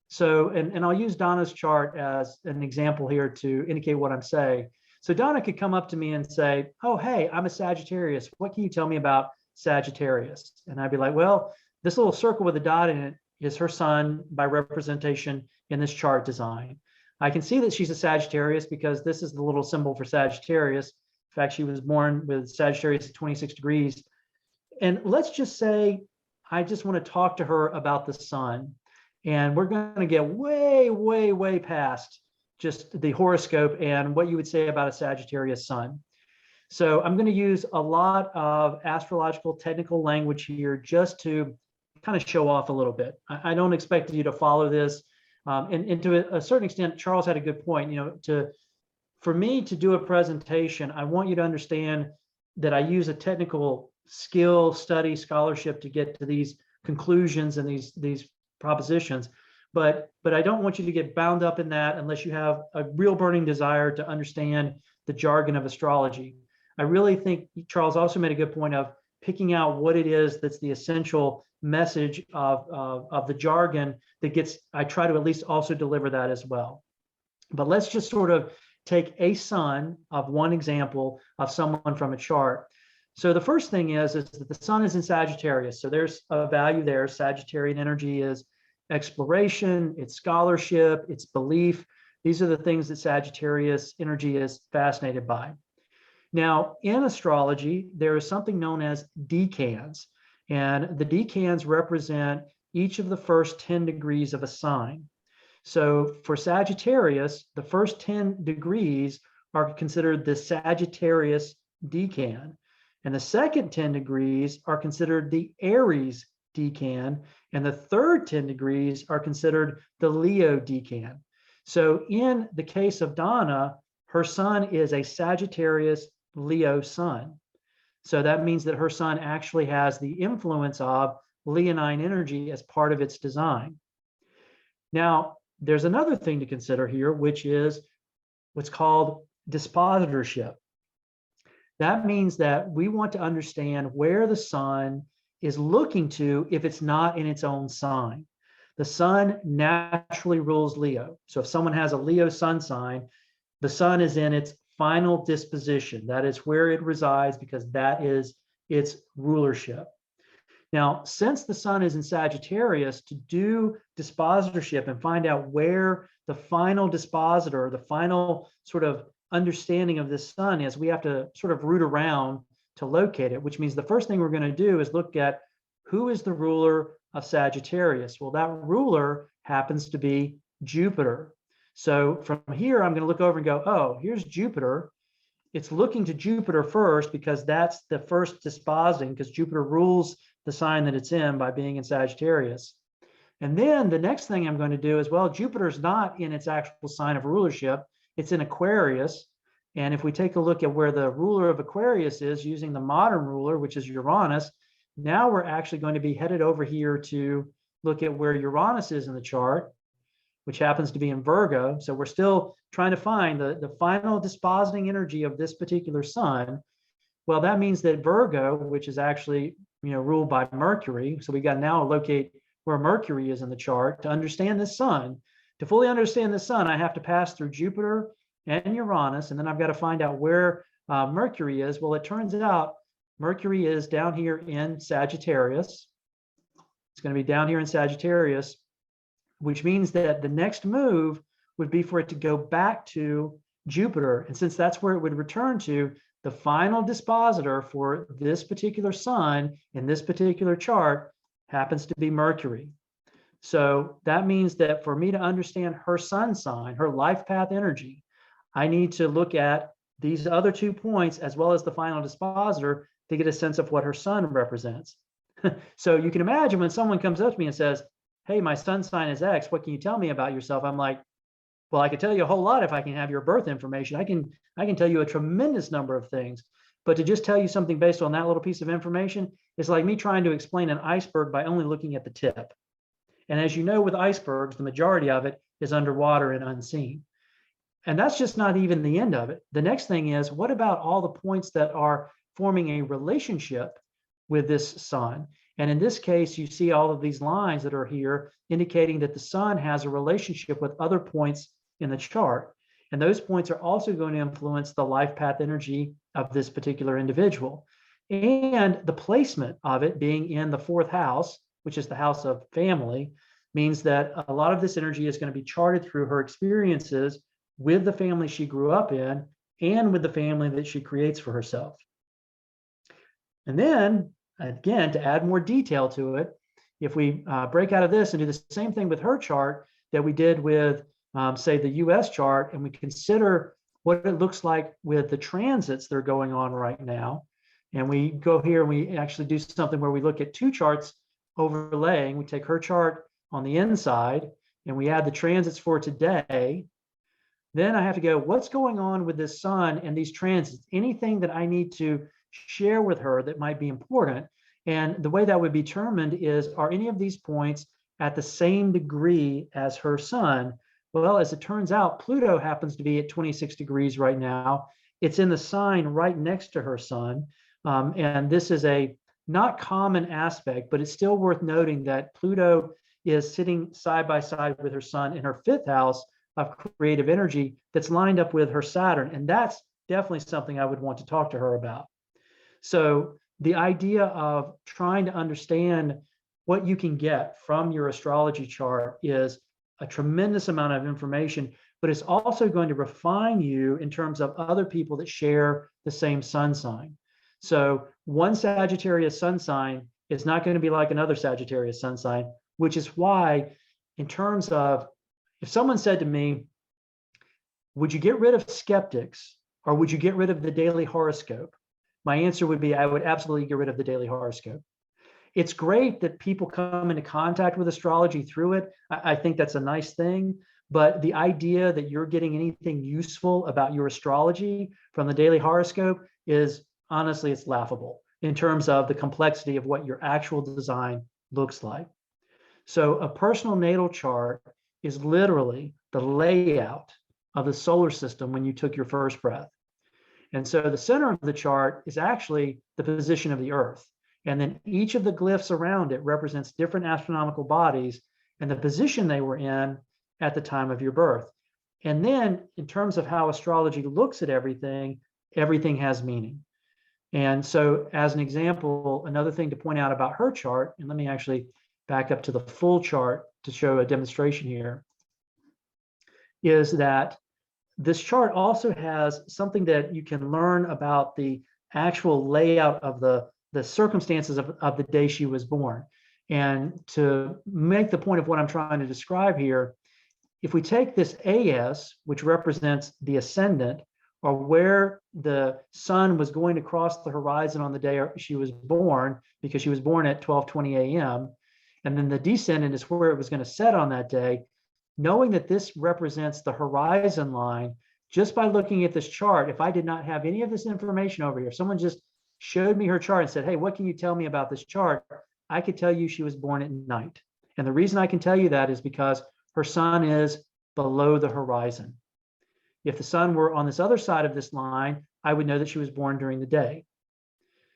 S2: So, and I'll use Donna's chart as an example here to indicate what I'm saying. So Donna could come up to me and say, oh, hey, I'm a Sagittarius. What can you tell me about Sagittarius? And I'd be like, well, this little circle with a dot in it is her sun by representation in this chart design. I can see that she's a Sagittarius because this is the little symbol for Sagittarius. In fact, she was born with Sagittarius at 26 degrees. And let's just say, I just want to talk to her about the sun. And we're going to get way, way, way past just the horoscope and what you would say about a Sagittarius sun. So I'm going to use a lot of astrological technical language here just to kind of show off a little bit. I don't expect you to follow this. And to a certain extent, Charles had a good point, for me to do a presentation, I want you to understand that I use a technical skill, study, scholarship to get to these conclusions and these propositions. But I don't want you to get bound up in that unless you have a real burning desire to understand the jargon of astrology. I really think Charles also made a good point of picking out what it is that's the essential message of the jargon that I try to at least also deliver that as well. But let's just sort of take a sun of one example of someone from a chart. So the first thing is that the sun is in Sagittarius. So there's a value there. Sagittarian energy is exploration, it's scholarship, it's belief. These are the things that Sagittarius energy is fascinated by. Now, in astrology, there is something known as decans. And the decans represent each of the first 10 degrees of a sign. So for Sagittarius, the first 10 degrees are considered the Sagittarius decan. And the second 10 degrees are considered the Aries decan. And the third 10 degrees are considered the Leo decan. So in the case of Donna, her sun is a Sagittarius Leo sun. So that means that her sun actually has the influence of Leonine energy as part of its design. Now, there's another thing to consider here, which is what's called dispositorship. That means that we want to understand where the sun is looking to if it's not in its own sign. The sun naturally rules Leo. So if someone has a Leo sun sign, the sun is in its final disposition. That is where it resides because that is its rulership. Now, since the sun is in Sagittarius, to do dispositorship and find out where the final dispositor, the final sort of understanding of this sun is, we have to sort of root around to locate it, which means the first thing we're going to do is look at who is the ruler of Sagittarius. Well, that ruler happens to be Jupiter. So from here, I'm going to look over and go, oh, here's Jupiter. It's looking to Jupiter first because that's the first dispositing, because Jupiter rules the sign that it's in by being in Sagittarius. And then the next thing I'm going to do is, well, Jupiter's not in its actual sign of rulership. It's in Aquarius. And if we take a look at where the ruler of Aquarius is using the modern ruler, which is Uranus, now we're actually going to be headed over here to look at where Uranus is in the chart, which happens to be in Virgo. So we're still trying to find the final dispositing energy of this particular sun. Well, that means that Virgo, which is actually ruled by Mercury, so we got to now locate where Mercury is in the chart to understand this sun. To fully understand the sun, I have to pass through Jupiter and Uranus, and then I've got to find out where Mercury is. Well, it turns out Mercury is down here in Sagittarius. It's going to be down here in Sagittarius, which means that the next move would be for it to go back to Jupiter. And since that's where it would return to, the final dispositor for this particular sun in this particular chart happens to be Mercury. So that means that for me to understand her sun sign, her life path energy, I need to look at these other 2 points as well as the final dispositor to get a sense of what her sun represents. So you can imagine when someone comes up to me and says, hey, my sun sign is X, what can you tell me about yourself? I'm like, well, I could tell you a whole lot if I can have your birth information. I can tell you a tremendous number of things, but to just tell you something based on that little piece of information is like me trying to explain an iceberg by only looking at the tip. And as you know, with icebergs, the majority of it is underwater and unseen. And that's just not even the end of it. The next thing is, what about all the points that are forming a relationship with this sun? And in this case, you see all of these lines that are here indicating that the sun has a relationship with other points in the chart. And those points are also going to influence the life path energy of this particular individual. And the placement of it being in the 4th house, which is the house of family, means that a lot of this energy is going to be charted through her experiences with the family she grew up in and with the family that she creates for herself. And then, again, to add more detail to it, if we break out of this and do the same thing with her chart that we did with, say, the US chart, and we consider what it looks like with the transits that are going on right now, and we go here and we actually do something where we look at 2 charts overlaying. We take her chart on the inside and we add the transits for today. Then I have to go, what's going on with this sun and these transits? Anything that I need to share with her that might be important? And the way that would be determined is, are any of these points at the same degree as her sun? Well, as it turns out, Pluto happens to be at 26 degrees right now. It's in the sign right next to her sun. And this is a not common aspect, but it's still worth noting that Pluto is sitting side by side with her sun in her 5th house of creative energy that's lined up with her Saturn. And that's definitely something I would want to talk to her about. So the idea of trying to understand what you can get from your astrology chart is a tremendous amount of information, but it's also going to refine you in terms of other people that share the same sun sign. So one Sagittarius sun sign is not going to be like another Sagittarius sun sign, which is why, in terms of, if someone said to me, would you get rid of skeptics or would you get rid of the daily horoscope? My answer would be, I would absolutely get rid of the daily horoscope. It's great that people come into contact with astrology through it. I think that's a nice thing. But the idea that you're getting anything useful about your astrology from the daily horoscope is, honestly, it's laughable in terms of the complexity of what your actual design looks like. So a personal natal chart is literally the layout of the solar system when you took your first breath. And so the center of the chart is actually the position of the Earth. And then each of the glyphs around it represents different astronomical bodies and the position they were in at the time of your birth. And then in terms of how astrology looks at everything, everything has meaning. And so as an example, another thing to point out about her chart, and let me actually back up to the full chart to show a demonstration here, is that this chart also has something that you can learn about the actual layout of the circumstances of the day she was born. And to make the point of what I'm trying to describe here, if we take this AS, which represents the ascendant, or where the sun was going to cross the horizon on the day she was born, because she was born at 12:20 a.m., and then the descendant is where it was going to set on that day, knowing that this represents the horizon line, just by looking at this chart, if I did not have any of this information over here, if someone just showed me her chart and said, hey, what can you tell me about this chart? I could tell you she was born at night. And the reason I can tell you that is because her sun is below the horizon. If the sun were on this other side of this line, I would know that she was born during the day.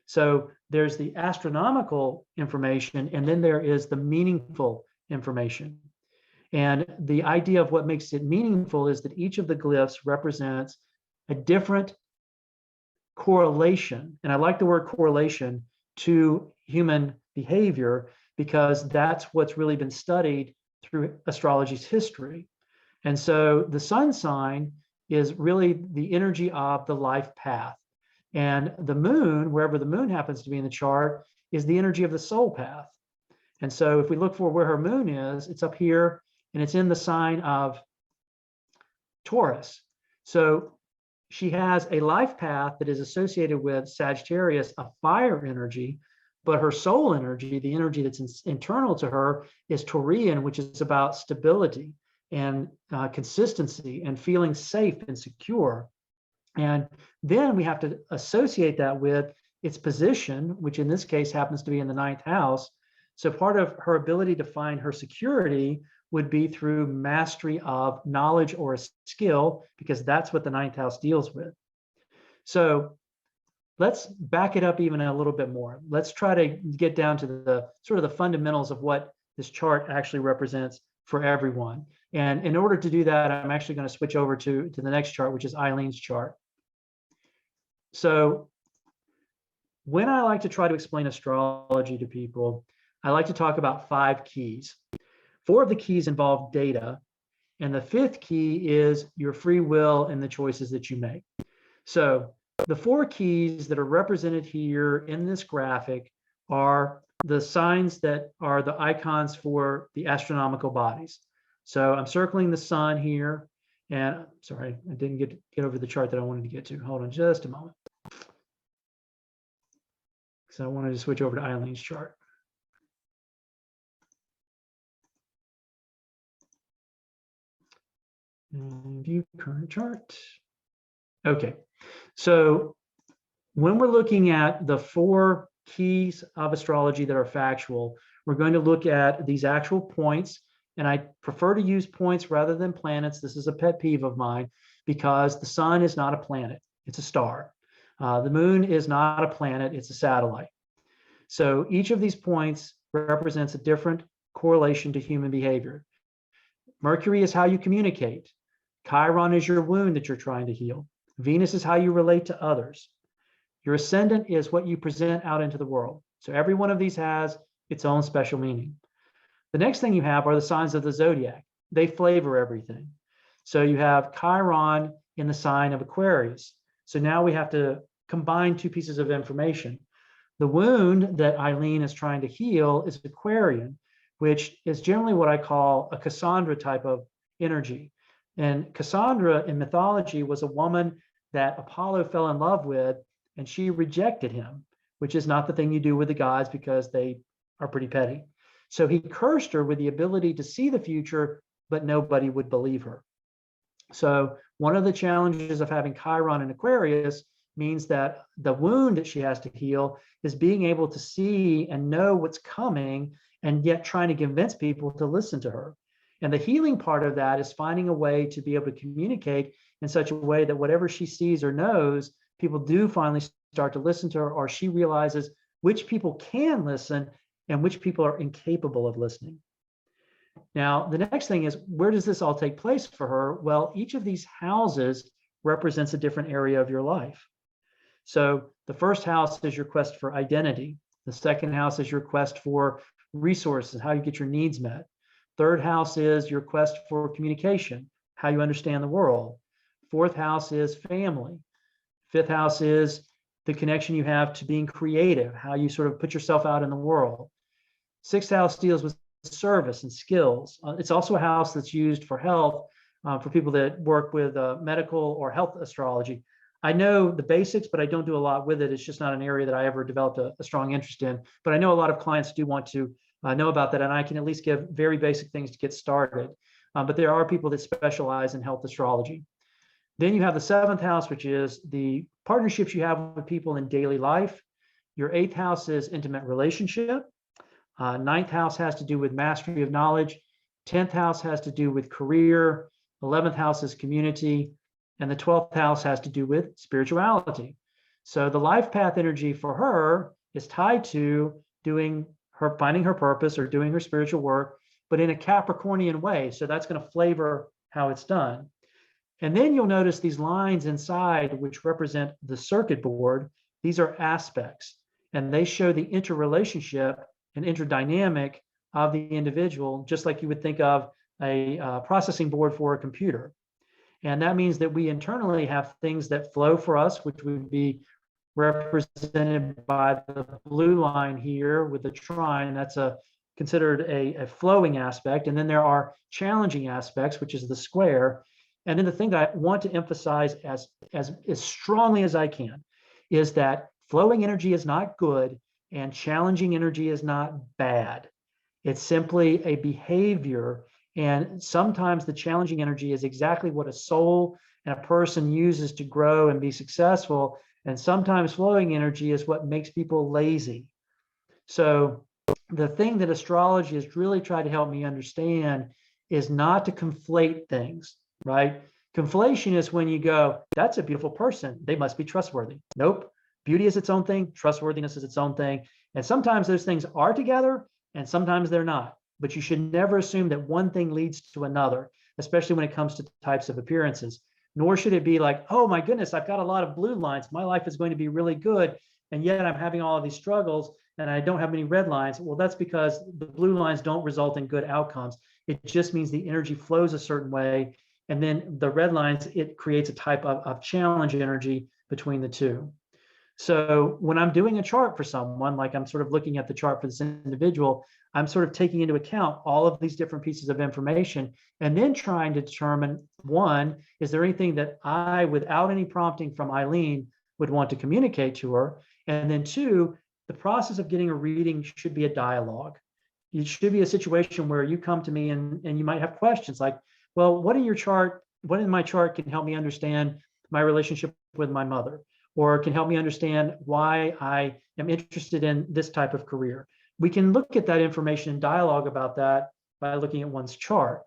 S2: So there's the astronomical information, and then there is the meaningful information. And the idea of what makes it meaningful is that each of the glyphs represents a different correlation. And I like the word correlation to human behavior, because that's what's really been studied through astrology's history. And so the sun sign is really the energy of the life path. And the moon, wherever the moon happens to be in the chart, is the energy of the soul path. And so if we look for where her moon is, it's up here, and it's in the sign of Taurus. So she has a life path that is associated with Sagittarius, a fire energy, but her soul energy, the energy that's internal to her, is Taurian, which is about stability and consistency and feeling safe and secure. And then we have to associate that with its position, which in this case happens to be in the 9th house. So part of her ability to find her security would be through mastery of knowledge or a skill, because that's what the 9th house deals with. So let's back it up even a little bit more. Let's try to get down to the sort of the fundamentals of what this chart actually represents for everyone. And in order to do that, I'm actually going to switch over to the next chart, which is Eileen's chart. So when I like to try to explain astrology to people, I like to talk about 5 keys. 4 of the keys involve data, and the 5th key is your free will and the choices that you make. So the 4 keys that are represented here in this graphic are the signs that are the icons for the astronomical bodies. So I'm circling the sun here, and sorry, I didn't get over the chart that I wanted to get to. Hold on just a moment. So I wanted to switch over to Eileen's chart. And view current chart. Okay, so when we're looking at the 4 keys of astrology that are factual, we're going to look at these actual points, and I prefer to use points rather than planets. This is a pet peeve of mine because the sun is not a planet, it's a star. The moon is not a planet, it's a satellite. So each of these points represents a different correlation to human behavior. Mercury is how you communicate. Chiron is your wound that you're trying to heal. Venus is how you relate to others. Your ascendant is what you present out into the world. So every one of these has its own special meaning. The next thing you have are the signs of the zodiac. They flavor everything. So you have Chiron in the sign of Aquarius. So now we have to combine 2 pieces of information. The wound that Eileen is trying to heal is Aquarian, which is generally what I call a Cassandra type of energy. And Cassandra in mythology was a woman that Apollo fell in love with, and she rejected him, which is not the thing you do with the gods because they are pretty petty. So he cursed her with the ability to see the future, but nobody would believe her. So one of the challenges of having Chiron in Aquarius means that the wound that she has to heal is being able to see and know what's coming, and yet trying to convince people to listen to her. And the healing part of that is finding a way to be able to communicate in such a way that whatever she sees or knows, people do finally start to listen to her, or she realizes which people can listen and which people are incapable of listening. Now, the next thing is, where does this all take place for her? Well, each of these houses represents a different area of your life. So the first house is your quest for identity. The second house is your quest for resources, how you get your needs met. Third house is your quest for communication, how you understand the world. Fourth house is family. Fifth house is the connection you have to being creative, how you sort of put yourself out in the world. Sixth house deals with service and skills. It's also a house that's used for health, for people that work with medical or health astrology. I know the basics, but I don't do a lot with it. It's just not an area that I ever developed a strong interest in. But I know a lot of clients do want to know about that, and I can at least give very basic things to get started. But there are people that specialize in health astrology. Then you have the 7th house, which is the partnerships you have with people in daily life. Your 8th house is intimate relationship. 9th house has to do with mastery of knowledge. 10th house has to do with career. 11th house is community. And the 12th house has to do with spirituality. So the life path energy for her is tied to finding her purpose or doing her spiritual work, but in a Capricornian way. So that's going to flavor how it's done. And then you'll notice these lines inside, which represent the circuit board. These are aspects, and they show the interrelationship and interdynamic of the individual, just like you would think of a processing board for a computer. And that means that we internally have things that flow for us, which would be represented by the blue line here with the trine. That's considered a flowing aspect. And then there are challenging aspects, which is the square. And then the thing that I want to emphasize as strongly as I can is that flowing energy is not good and challenging energy is not bad. It's simply a behavior. And sometimes the challenging energy is exactly what a soul and a person uses to grow and be successful. And sometimes flowing energy is what makes people lazy. So the thing that astrology has really tried to help me understand is not to conflate things, right? Conflation is when you go, that's a beautiful person, they must be trustworthy. Nope. Beauty is its own thing. Trustworthiness is its own thing. And sometimes those things are together and sometimes they're not. But you should never assume that one thing leads to another, especially when it comes to types of appearances. Nor should it be like, oh my goodness, I've got a lot of blue lines. My life is going to be really good. And yet I'm having all of these struggles and I don't have any red lines. Well, that's because the blue lines don't result in good outcomes. It just means the energy flows a certain way. And then the red lines, it creates a type of challenge energy between the two. So when I'm doing a chart for someone, like I'm sort of looking at the chart for this individual, I'm sort of taking into account all of these different pieces of information and then trying to determine, one, is there anything that I, without any prompting from Eileen, would want to communicate to her? And then two, the process of getting a reading should be a dialogue. It should be a situation where you come to me and you might have questions like, well, what in my chart can help me understand my relationship with my mother? Or can help me understand why I am interested in this type of career. We can look at that information and dialogue about that by looking at one's chart.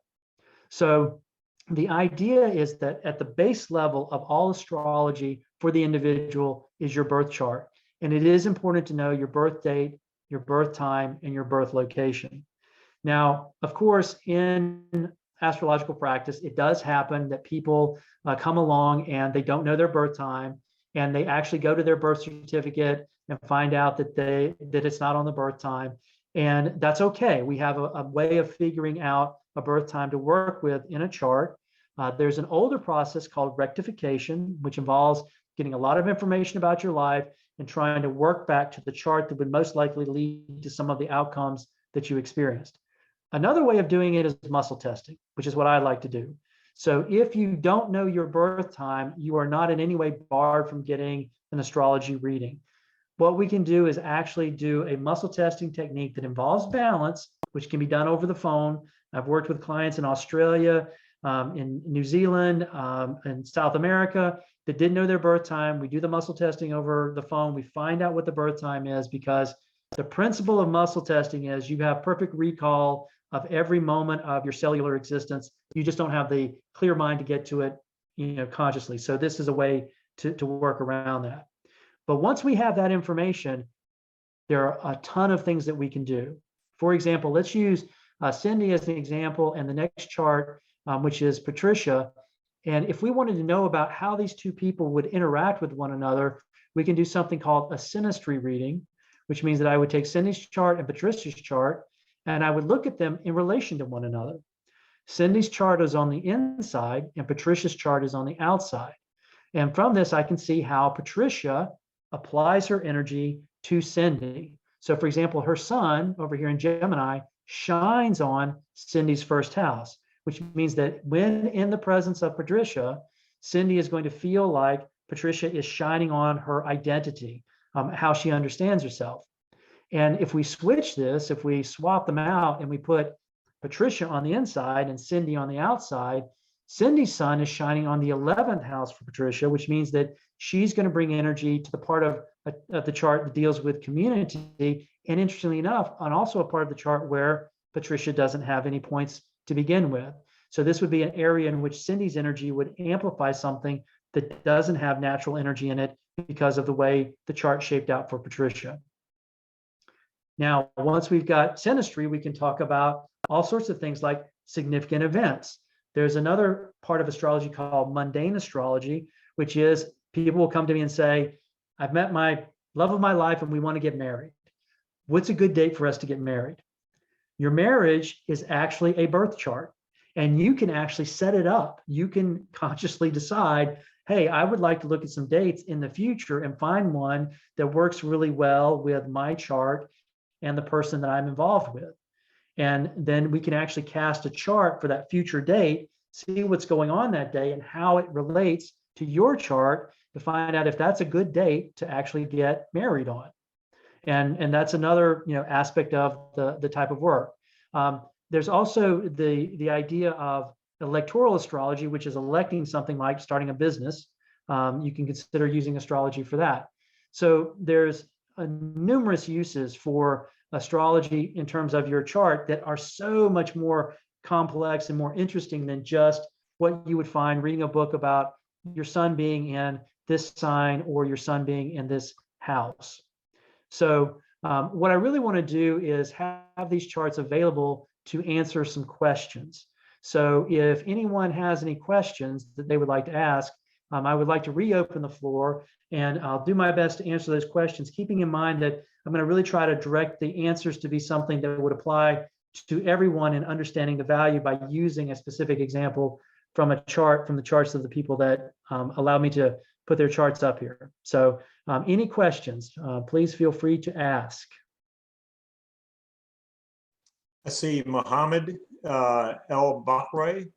S2: So the idea is that at the base level of all astrology for the individual is your birth chart. And it is important to know your birth date, your birth time, and your birth location. Now, of course, in astrological practice, it does happen that people come along and they don't know their birth time, and they actually go to their birth certificate and find out that it's not on the birth time. And that's okay. We have a way of figuring out a birth time to work with in a chart. There's an older process called rectification, which involves getting a lot of information about your life and trying to work back to the chart that would most likely lead to some of the outcomes that you experienced. Another way of doing it is muscle testing, which is what I like to do. So if you don't know your birth time, you are not in any way barred from getting an astrology reading. What we can do is actually do a muscle testing technique that involves balance, which can be done over the phone. I've worked with clients in Australia, in New Zealand, and South America that didn't know their birth time. We do the muscle testing over the phone. We find out what the birth time is, because the principle of muscle testing is you have perfect recall of every moment of your cellular existence. You just don't have the clear mind to get to it, consciously. So this is a way to work around that. But once we have that information, there are a ton of things that we can do. For example, let's use Cindy as an example and the next chart, which is Patricia. And if we wanted to know about how these two people would interact with one another, we can do something called a synastry reading, which means that I would take Cindy's chart and Patricia's chart, and I would look at them in relation to one another. Cindy's chart is on the inside and Patricia's chart is on the outside. And from this, I can see how Patricia applies her energy to Cindy. So for example, her sun over here in Gemini shines on Cindy's first house, which means that when in the presence of Patricia, Cindy is going to feel like Patricia is shining on her identity, how she understands herself. And if we switch this, if we swap them out and we put Patricia on the inside and Cindy on the outside, Cindy's sun is shining on the 11th house for Patricia, which means that she's going to bring energy to the part of the chart that deals with community. And interestingly enough, on also a part of the chart where Patricia doesn't have any points to begin with. So this would be an area in which Cindy's energy would amplify something that doesn't have natural energy in it because of the way the chart shaped out for Patricia. Now, once we've got synastry, we can talk about all sorts of things like significant events. There's another part of astrology called mundane astrology, which is people will come to me and say, I've met my love of my life and we want to get married. What's a good date for us to get married? Your marriage is actually a birth chart, and you can actually set it up. You can consciously decide, hey, I would like to look at some dates in the future and find one that works really well with my chart and the person that I'm involved with. And then we can actually cast a chart for that future date see what's going on that day and how it relates to your chart to find out if that's a good date to actually get married on. And that's another aspect of the type of work. There's also the idea of electoral astrology, which is electing something like starting a business. You can consider using astrology for that. So there's numerous uses for astrology in terms of your chart that are so much more complex and more interesting than just what you would find reading a book about your sun being in this sign or your sun being in this house. So what I really want to do is have these charts available to answer some questions. So if anyone has any questions that they would like to ask, I would like to reopen the floor, and I'll do my best to answer those questions, keeping in mind that I'm going to really try to direct the answers to be something that would apply to everyone in understanding the value by using a specific example from a chart, from the charts of the people that allow me to put their charts up here. So any questions, please feel free to ask.
S1: I see Mohammed El Bakray.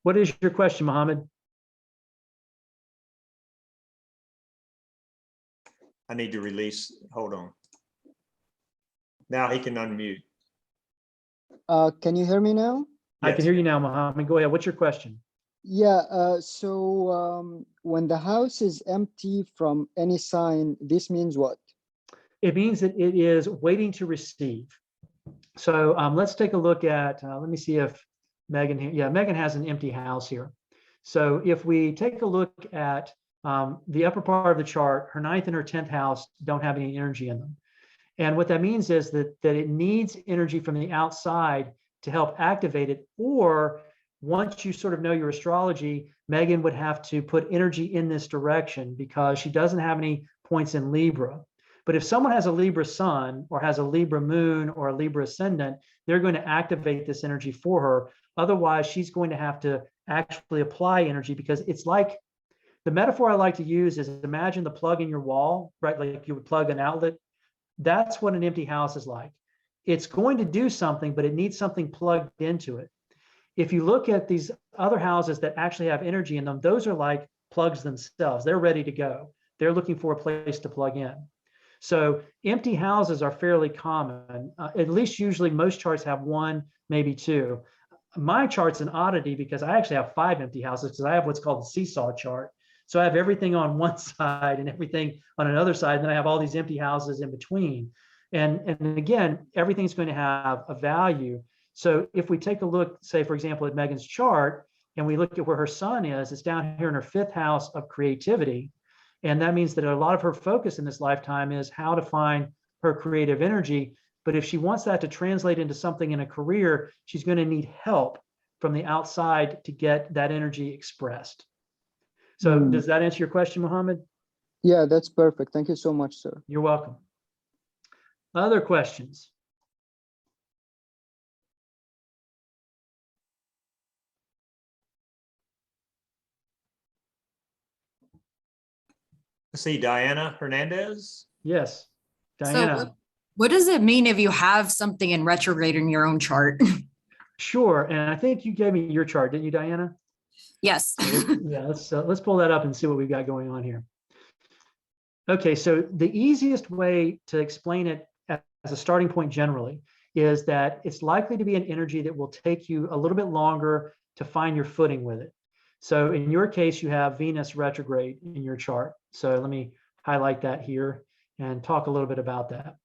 S2: What is your question, Mohammed?
S1: I need to release, hold on. Now he can unmute.
S9: Can you hear me now?
S2: I can hear you now, Mohammed. Go ahead. What's your question?
S9: Yeah, when the house is empty from any sign, this means what?
S2: It means that it is waiting to receive. So let's take a look at, let me see if Megan, yeah, Megan has an empty house here. So if we take a look at the upper part of the chart, her 9th and her 10th house don't have any energy in them. And what that means is that it needs energy from the outside to help activate it. Or once you sort of know your astrology, Megan would have to put energy in this direction because she doesn't have any points in Libra. But if someone has a Libra sun or has a Libra moon or a Libra ascendant, they're going to activate this energy for her. Otherwise, she's going to have to actually apply energy, because it's like, the metaphor I like to use is, imagine the plug in your wall, right? Like you would plug an outlet. That's what an empty house is like. It's going to do something, but it needs something plugged into it. If you look at these other houses that actually have energy in them, those are like plugs themselves. They're ready to go. They're looking for a place to plug in. So empty houses are fairly common. At least usually most charts have one, maybe two. My chart's an oddity because I actually have 5 empty houses, because I have what's called the seesaw chart. So I have everything on one side and everything on another side, and then I have all these empty houses in between. And again, everything's going to have a value. So if we take a look, say, for example, at Megan's chart, and we look at where her sun is, it's down here in her 5th house of creativity. And that means that a lot of her focus in this lifetime is how to find her creative energy. But if she wants that to translate into something in a career, she's going to need help from the outside to get that energy expressed. So does that answer your question, Mohammed?
S9: Yeah, that's perfect. Thank you so much, sir.
S2: You're welcome. Other questions?
S1: I see Diana Hernandez.
S2: Yes, Diana.
S10: So what does it mean if you have something in retrograde in your own chart?
S2: Sure, and I think you gave me your chart, didn't you, Diana?
S10: Yes.
S2: Yeah, let's pull that up and see what we've got going on here. Okay, so the easiest way to explain it as a starting point generally is that it's likely to be an energy that will take you a little bit longer to find your footing with it. So in your case, you have Venus retrograde in your chart. So let me highlight that here and talk a little bit about that.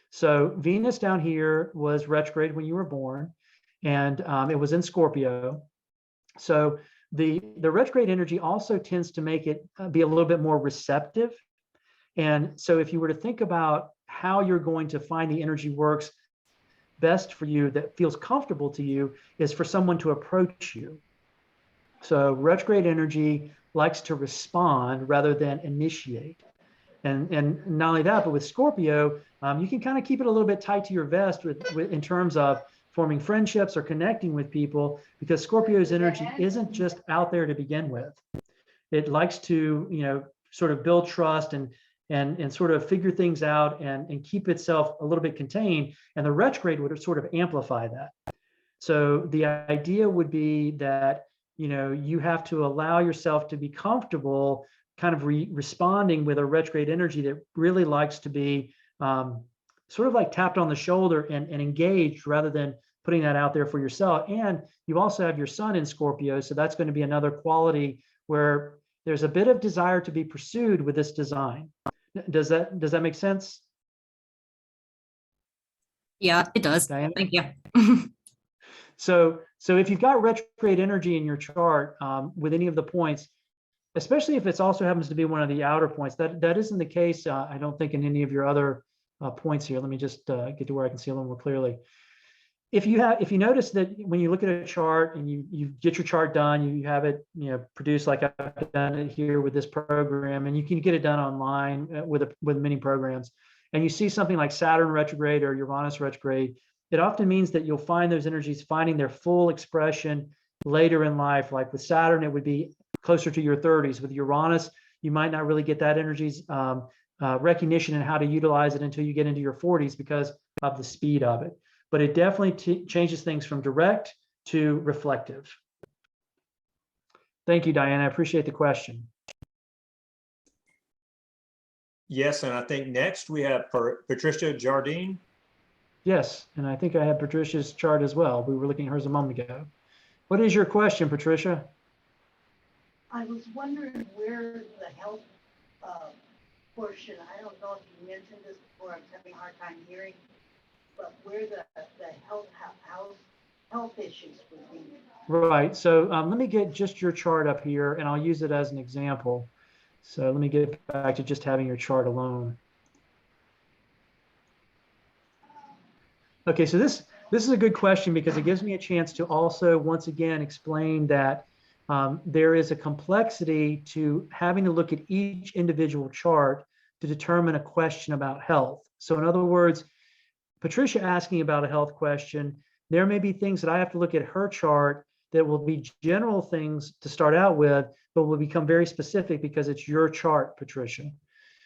S2: So Venus down here was retrograde when you were born, and it was in Scorpio. So the retrograde energy also tends to make it be a little bit more receptive. And so if you were to think about how you're going to find the energy works best for you, that feels comfortable to you, is for someone to approach you. So retrograde energy likes to respond rather than initiate. And not only that, but with Scorpio, you can kind of keep it a little bit tight to your vest in terms of forming friendships or connecting with people, because Scorpio's energy isn't just out there to begin with. It likes to, sort of build trust and sort of figure things out and keep itself a little bit contained. And the retrograde would sort of amplify that. So the idea would be that, you have to allow yourself to be comfortable kind of responding with a retrograde energy that really likes to be sort of like tapped on the shoulder and engaged rather than putting that out there for yourself. And you also have your sun in Scorpio. So that's going to be another quality where there's a bit of desire to be pursued with this design. Does that make sense?
S10: Yeah, it does.
S2: Diana?
S10: Thank you.
S2: So if you've got retrograde energy in your chart with any of the points, especially if it also happens to be one of the outer points, that isn't the case, I don't think, in any of your other points here. Let me just get to where I can see a little more clearly. If you notice that when you look at a chart and you get your chart done, you have it produced like I've done it here with this program, and you can get it done online with many programs, and you see something like Saturn retrograde or Uranus retrograde, it often means that you'll find those energies finding their full expression later in life. Like with Saturn, it would be closer to your 30s. With Uranus, you might not really get that energy's recognition and how to utilize it until you get into your 40s because of the speed of it. But it definitely changes things from direct to reflective. Thank you, Diana. I appreciate the question.
S1: Yes, and I think next we have Patricia Jardine.
S2: Yes, and I think I have Patricia's chart as well. We were looking at hers a moment ago. What is your question, Patricia?
S11: I was wondering where the health portion, I don't know if you mentioned this before, I'm having a hard time hearing, but where the health issues would be.
S2: Right, so let me get just your chart up here and I'll use it as an example. So let me get back to just having your chart alone. Okay, so this is a good question because it gives me a chance to also once again explain that there is a complexity to having to look at each individual chart to determine a question about health. So in other words, Patricia asking about a health question, there may be things that I have to look at her chart that will be general things to start out with, but will become very specific because it's your chart, Patricia.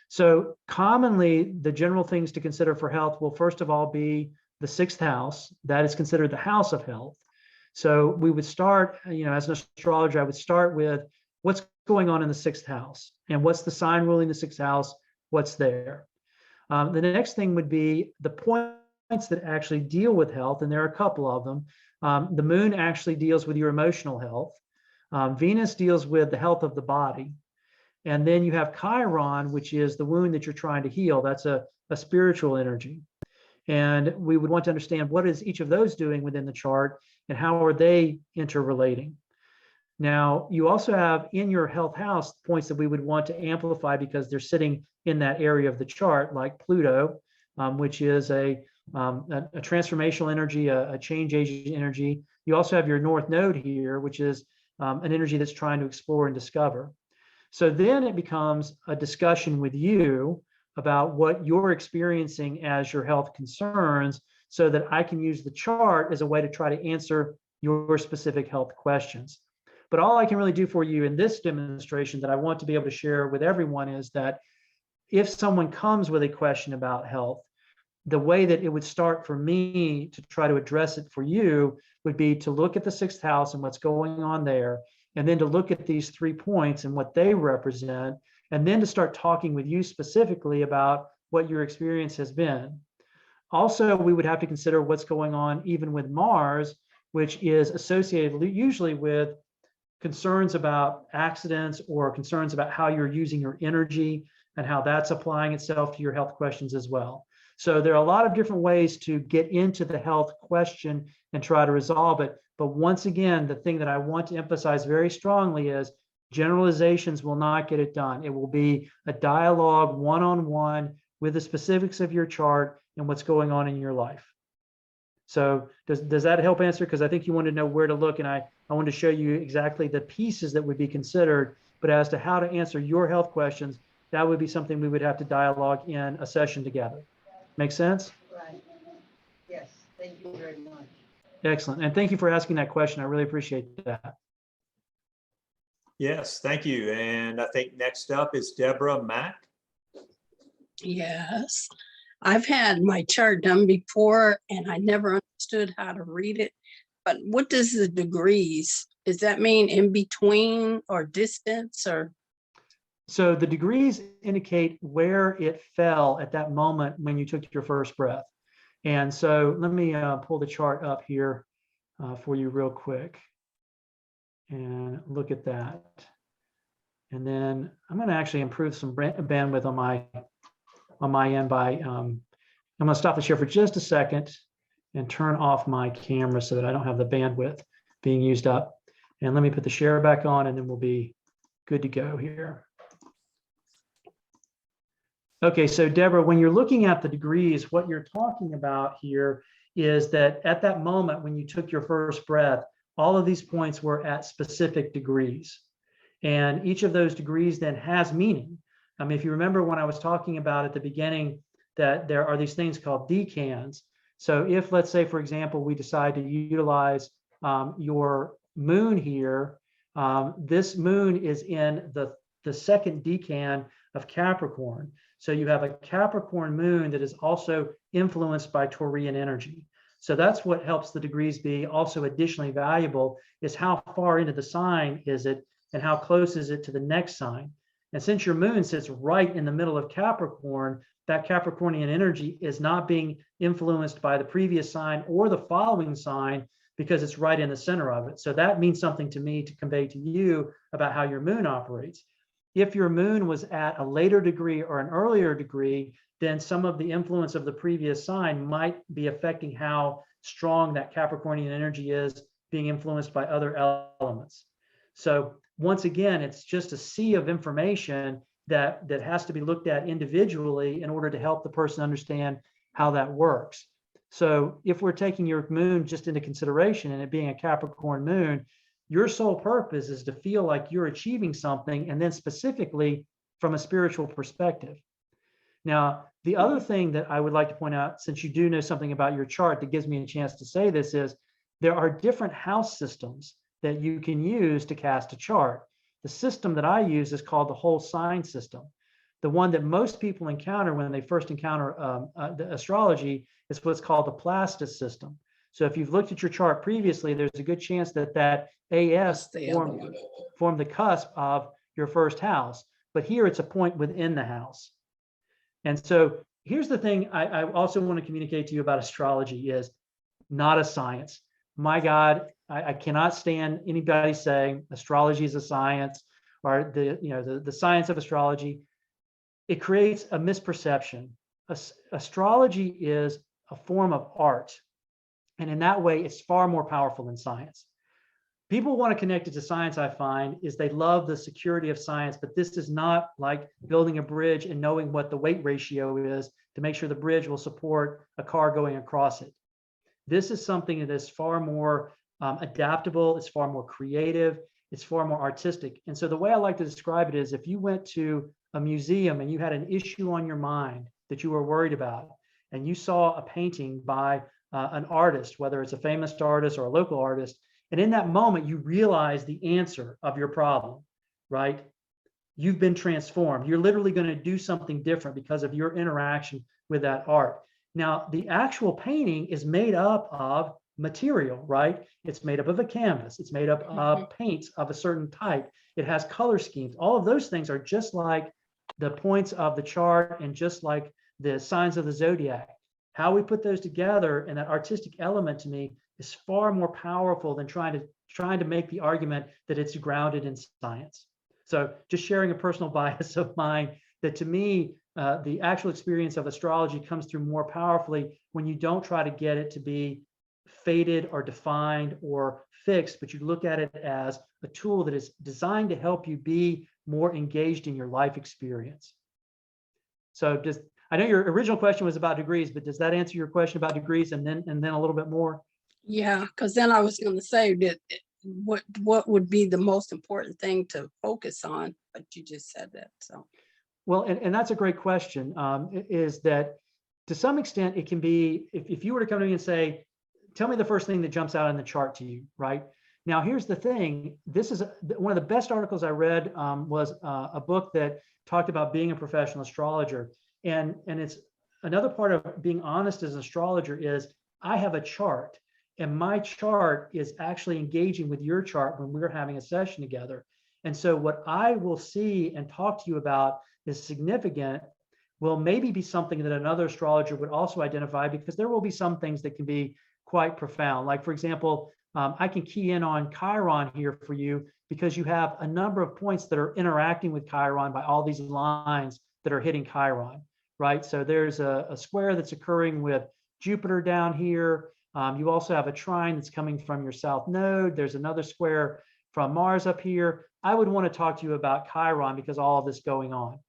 S2: So commonly, the general things to consider for health will first of all be the 6th house. That is considered the house of health. So we would start, as an astrologer, I would start with what's going on in the 6th house and what's the sign ruling the 6th house, what's there. The next thing would be the points that actually deal with health, and there are a couple of them. The moon actually deals with your emotional health. Venus deals with the health of the body. And then you have Chiron, which is the wound that you're trying to heal. That's a spiritual energy. And we would want to understand what is each of those doing within the chart and how are they interrelating. Now, you also have in your health house points that we would want to amplify because they're sitting in that area of the chart, like Pluto, which is a transformational energy, a change agent energy. You also have your North Node here, which is an energy that's trying to explore and discover. So then it becomes a discussion with you about what you're experiencing as your health concerns so that I can use the chart as a way to try to answer your specific health questions. But all I can really do for you in this demonstration that I want to be able to share with everyone is that if someone comes with a question about health, the way that it would start for me to try to address it for you would be to look at the 6th house and what's going on there, and then to look at these 3 points and what they represent, and then to start talking with you specifically about what your experience has been. Also, we would have to consider what's going on even with Mars, which is associated usually with concerns about accidents or concerns about how you're using your energy and how that's applying itself to your health questions as well. So there are a lot of different ways to get into the health question and try to resolve it. But once again, the thing that I want to emphasize very strongly is generalizations will not get it done. It will be a dialogue one-on-one with the specifics of your chart and what's going on in your life. So does that help answer? Because I think you want to know where to look, and I want to show you exactly the pieces that would be considered, but as to how to answer your health questions, that would be something we would have to dialogue in a session together. Make sense?
S11: Right. Yes, thank you very much.
S2: Excellent, and thank you for asking that question. I really appreciate that.
S1: Yes, thank you. And I think next up is Deborah Mack.
S12: Yes, I've had my chart done before and I never understood how to read it. but what does the degrees? Does that mean in between or distance or?
S2: So the degrees indicate where it fell at that moment when you took your first breath. And so let me pull the chart up here for you real quick and look at that. And then I'm going to actually improve some bandwidth on my end by, I'm going to stop the share for just a second and turn off my camera so that I don't have the bandwidth being used up. And let me put the share back on, and then we'll be good to go here. Okay, so Deborah, when you're looking at the degrees, what you're talking about here is that at that moment when you took your first breath, all of these points were at specific degrees. And each of those degrees then has meaning. I mean, if you remember when I was talking about at the beginning that there are these things called decans. So if, let's say, for example, we decide to utilize your moon here, this moon is in the second decan of Capricorn. So you have a Capricorn moon that is also influenced by Taurian energy. So that's what helps the degrees be also additionally valuable, is how far into the sign is it and how close is it to the next sign. And since your moon sits right in the middle of Capricorn, that Capricornian energy is not being influenced by the previous sign or the following sign because it's right in the center of it. So that means something to me to convey to you about how your moon operates. If your moon was at a later degree or an earlier degree, then some of the influence of the previous sign might be affecting how strong that Capricornian energy is being influenced by other elements. So once again, it's just a sea of information that has to be looked at individually in order to help the person understand how that works. So if we're taking your moon just into consideration and it being a Capricorn moon, your sole purpose is to feel like you're achieving something, and then specifically from a spiritual perspective. Now, the other thing that I would like to point out, since you do know something about your chart that gives me a chance to say this, is there are different house systems that you can use to cast a chart. The system that I use is called the whole sign system. The one that most people encounter when they first encounter the astrology is what's called the Plastis system. So if you've looked at your chart previously, there's a good chance that that AS formed the cusp of your first house, but here it's a point within the house. And so here's the thing I also want to communicate to you about astrology is not a science. My God, I cannot stand anybody saying astrology is a science or the science of astrology. It creates a misperception. Astrology is a form of art. And in that way, it's far more powerful than science. People want to connect it to science, I find, is they love the security of science, but this is not like building a bridge and knowing what the weight ratio is to make sure the bridge will support a car going across it. This is something that is far more adaptable, it's far more creative, it's far more artistic. And so the way I like to describe it is if you went to a museum and you had an issue on your mind that you were worried about, and you saw a painting by an artist, whether it's a famous artist or a local artist, and in that moment, you realize the answer of your problem, right? You've been transformed. You're literally going to do something different because of your interaction with that art. Now, the actual painting is made up of material, right? It's made up of a canvas. It's made up of paints of a certain type. It has color schemes. All of those things are just like the points of the chart and just like the signs of the zodiac. How we put those together and that artistic element to me is far more powerful than trying to make the argument that it's grounded in science. So just sharing a personal bias of mine that to me, the actual experience of astrology comes through more powerfully when you don't try to get it to be fated or defined or fixed, but you look at it as a tool that is designed to help you be more engaged in your life experience. So I know your original question was about degrees, but does that answer your question about degrees and then a little bit more?
S12: Yeah, because then I was going to say that what would be the most important thing to focus on, but you just said that. So,
S2: well, and that's a great question. Is that to some extent it can be if you were to come to me and say, tell me the first thing that jumps out in the chart to you, right? Now, here's the thing. This is one of the best articles I read was a book that talked about being a professional astrologer. And it's another part of being honest as an astrologer is I have a chart. and my chart is actually engaging with your chart when we're having a session together. And so what I will see and talk to you about is significant will maybe be something that another astrologer would also identify, because there will be some things that can be quite profound. Like, for example, I can key in on Chiron here for you because you have a number of points that are interacting with Chiron by all these lines that are hitting Chiron, right? So there's a square that's occurring with Jupiter down here. You also have a trine that's coming from your south node. There's another square from Mars up here. I would want to talk to you about Chiron because all of this going on.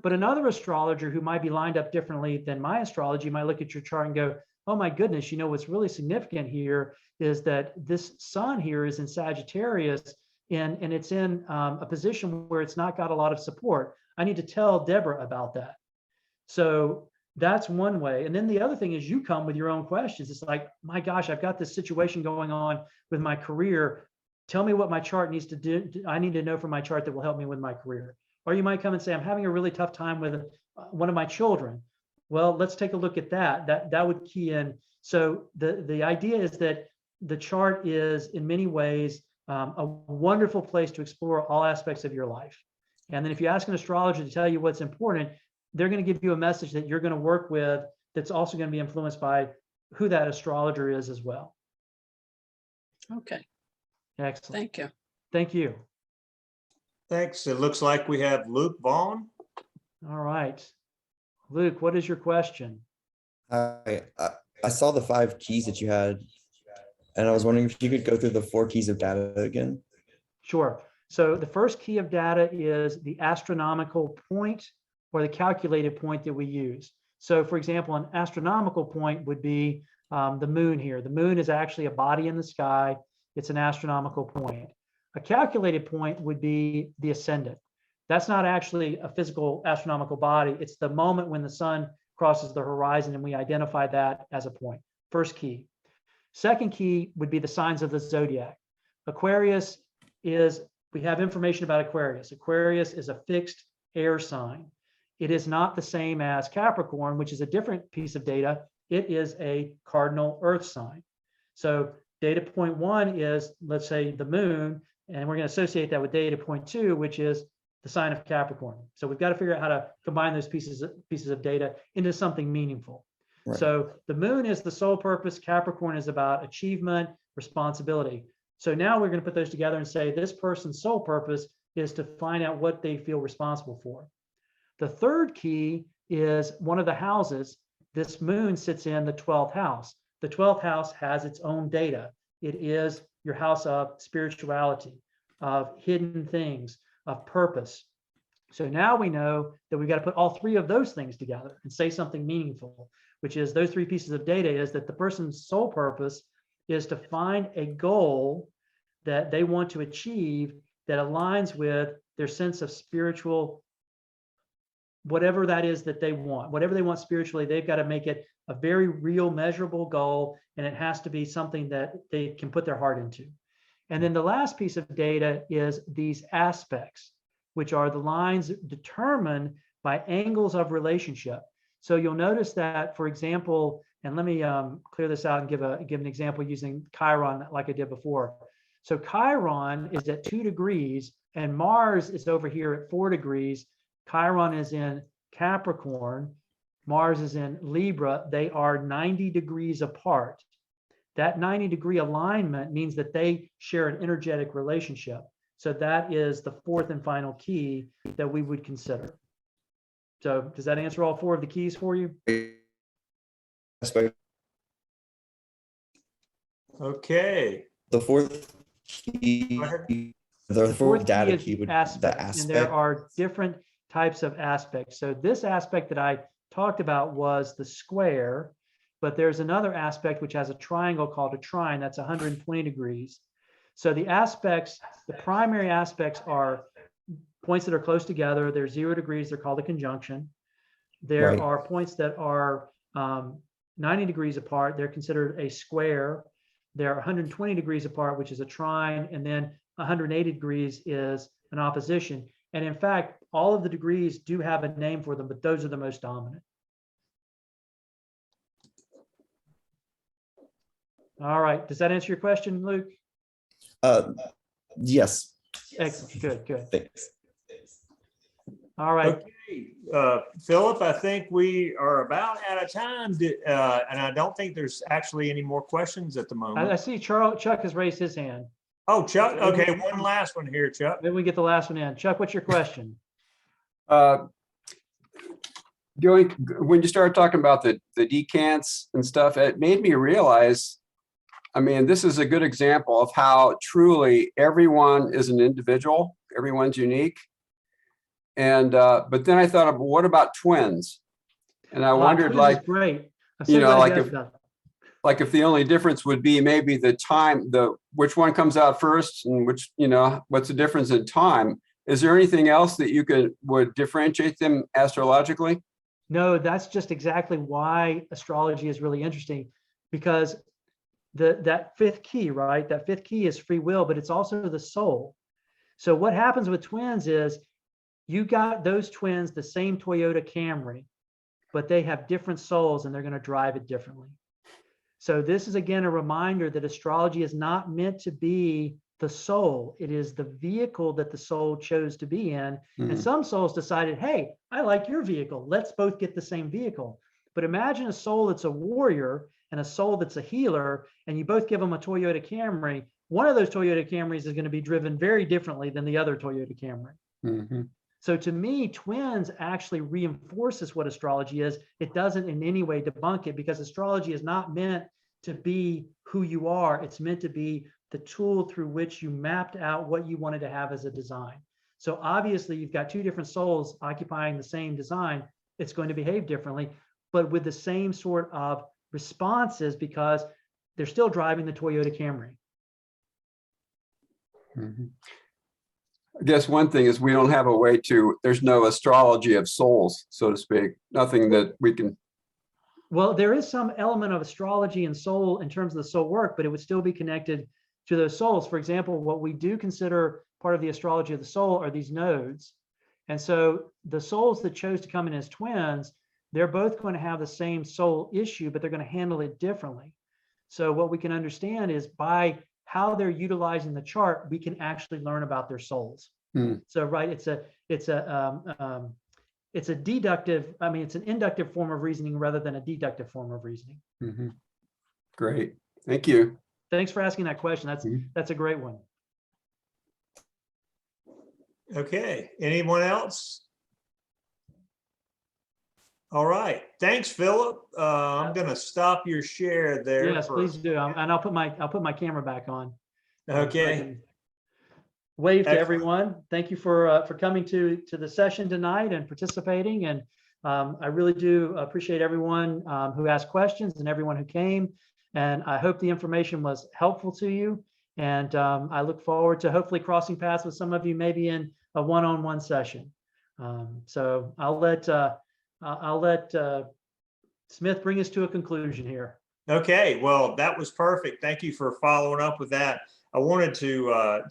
S2: But another astrologer who might be lined up differently than my astrology might look at your chart and go, oh my goodness, you know, what's really significant here is that this sun here is in Sagittarius and it's in a position where it's not got a lot of support. I need to tell Deborah about that. So that's one way. And then the other thing is you come with your own questions. It's like, my gosh, I've got this situation going on with my career. Tell me what my chart needs to do. I need to know from my chart that will help me with my career. Or you might come and say, I'm having a really tough time with one of my children. Well, let's take a look at that. That would key in. So the idea is that the chart is in many ways a wonderful place to explore all aspects of your life. And then if you ask an astrologer to tell you what's important, they're going to give you a message that you're going to work with that's also going to be influenced by who that astrologer is as well.
S12: Okay.
S2: Excellent.
S12: Thank you.
S2: Thank you.
S1: Thanks. It looks like we have Luke Vaughn.
S2: All right. Luke, what is your question?
S13: Hi, I saw the 5 keys that you had, and I was wondering if you could go through the 4 keys of data again.
S2: Sure. So the first key of data is the astronomical point or the calculated point that we use. So for example, an astronomical point would be the moon here. The moon is actually a body in the sky. It's an astronomical point. A calculated point would be the ascendant. That's not actually a physical astronomical body. It's the moment when the sun crosses the horizon and we identify that as a point. First key. Second key would be the signs of the zodiac. Aquarius is, we have information about Aquarius. Aquarius is a fixed air sign. It is not the same as Capricorn, which is a different piece of data. It is a cardinal earth sign. So data point 1 is, let's say, the moon, and we're going to associate that with data point 2, which is the sign of Capricorn. So we've got to figure out how to combine those pieces of data into something meaningful. Right. So the moon is the sole purpose. Capricorn is about achievement, responsibility. So now we're going to put those together and say this person's sole purpose is to find out what they feel responsible for. The third key is one of the houses. This moon sits in the 12th house. The 12th house has its own data. It is your house of spirituality, of hidden things, of purpose. So now we know that we've got to put all 3 of those things together and say something meaningful, which is those 3 pieces of data is that the person's sole purpose is to find a goal that they want to achieve that aligns with their sense of spiritual, whatever that is that they want, whatever they want spiritually, they've got to make it a very real, measurable goal, and it has to be something that they can put their heart into. And then the last piece of data is these aspects, which are the lines determined by angles of relationship. So you'll notice that, for example, and let me clear this out and give an example using Chiron like I did before. So Chiron is at 2 degrees and Mars is over here at 4 degrees. Chiron is in Capricorn, Mars is in Libra. They are 90 degrees apart. That 90-degree alignment means that they share an energetic relationship. So that is the 4th and final key that we would consider. So does that answer all 4 of the keys for you?
S1: Okay.
S13: The 4th key, the 4th data key would be the aspect.
S2: And there are different types of aspects. So this aspect that I talked about was the square, but there's another aspect which has a triangle called a trine that's 120 degrees. So the aspects, the primary aspects are points that are close together. They're 0 degrees, they're called a conjunction. There are points that are 90 degrees apart, they're considered a square. They're 120 degrees apart, which is a trine, and then 180 degrees is an opposition. And in fact, all of the degrees do have a name for them, but those are the most dominant. All right. Does that answer your question, Luke?
S13: Yes.
S2: Excellent. Good, good.
S13: Thanks.
S2: All right.
S1: Okay, Philip, I think we are about out of time, and I don't think there's actually any more questions at the
S2: I
S1: moment.
S2: see Chuck has raised his hand.
S1: Oh, Chuck, okay, one last one here, Chuck.
S2: Maybe we get the last one in. Chuck, what's your question?
S8: When you started talking about the decants and stuff, it made me realize, I mean, this is a good example of how truly everyone is an individual, everyone's unique. And but then I thought, what about twins? And I wondered,
S2: Twins
S8: like,
S2: is great. I'm so
S8: you know,
S2: glad
S8: like
S2: you asked
S8: if,
S2: that.
S8: like if the only difference would be maybe the time, which one comes out first, and which, you know, what's the difference in time? Is there anything else that you would differentiate them astrologically?
S2: No, that's just exactly why astrology is really interesting, because that fifth key, right? That fifth key is free will, but it's also the soul. So what happens with twins is you got those twins the same Toyota Camry, but they have different souls and they're going to drive it differently. So this is again a reminder that astrology is not meant to be the soul. It is the vehicle that the soul chose to be in. And some souls decided, hey, I like your vehicle. Let's both get the same vehicle. But imagine a soul that's a warrior and a soul that's a healer, and you both give them a Toyota Camry. One of those Toyota Camrys is going to be driven very differently than the other Toyota Camry. So to me, twins actually reinforces what astrology is. It doesn't in any way debunk it, because astrology is not meant to be who you are. It's meant to be the tool through which you mapped out what you wanted to have as a design. So obviously you've got two different souls occupying the same design. It's going to behave differently, but with the same sort of responses, because they're still driving the Toyota Camry.
S8: I guess one thing is we don't have a way there's no astrology of souls, so to speak. Nothing that we can.
S2: Well, there is some element of astrology and soul in terms of the soul work, but it would still be connected to those souls. For example, what we do consider part of the astrology of the soul are these nodes. And so the souls that chose to come in as twins, they're both going to have the same soul issue, but they're going to handle it differently. So what we can understand is by how they're utilizing the chart, we can actually learn about their souls. So, right, it's a deductive, I mean, it's an inductive form of reasoning rather than a deductive form of reasoning.
S8: Great, thank you.
S2: Thanks for asking that question. That's a great one.
S1: Okay, anyone else? All right, thanks, Philip. I'm going to stop your share there.
S2: Yes, please do. And I'll put my camera back on.
S1: Okay.
S2: Wave to everyone. Thank you for coming to the session tonight and participating. And I really do appreciate everyone who asked questions and everyone who came. And I hope the information was helpful to you. And I look forward to hopefully crossing paths with some of you, maybe in a one-on-one session. So I'll let Smith bring us to a conclusion here.
S1: Okay, well, that was perfect. Thank you for following up with that. I wanted to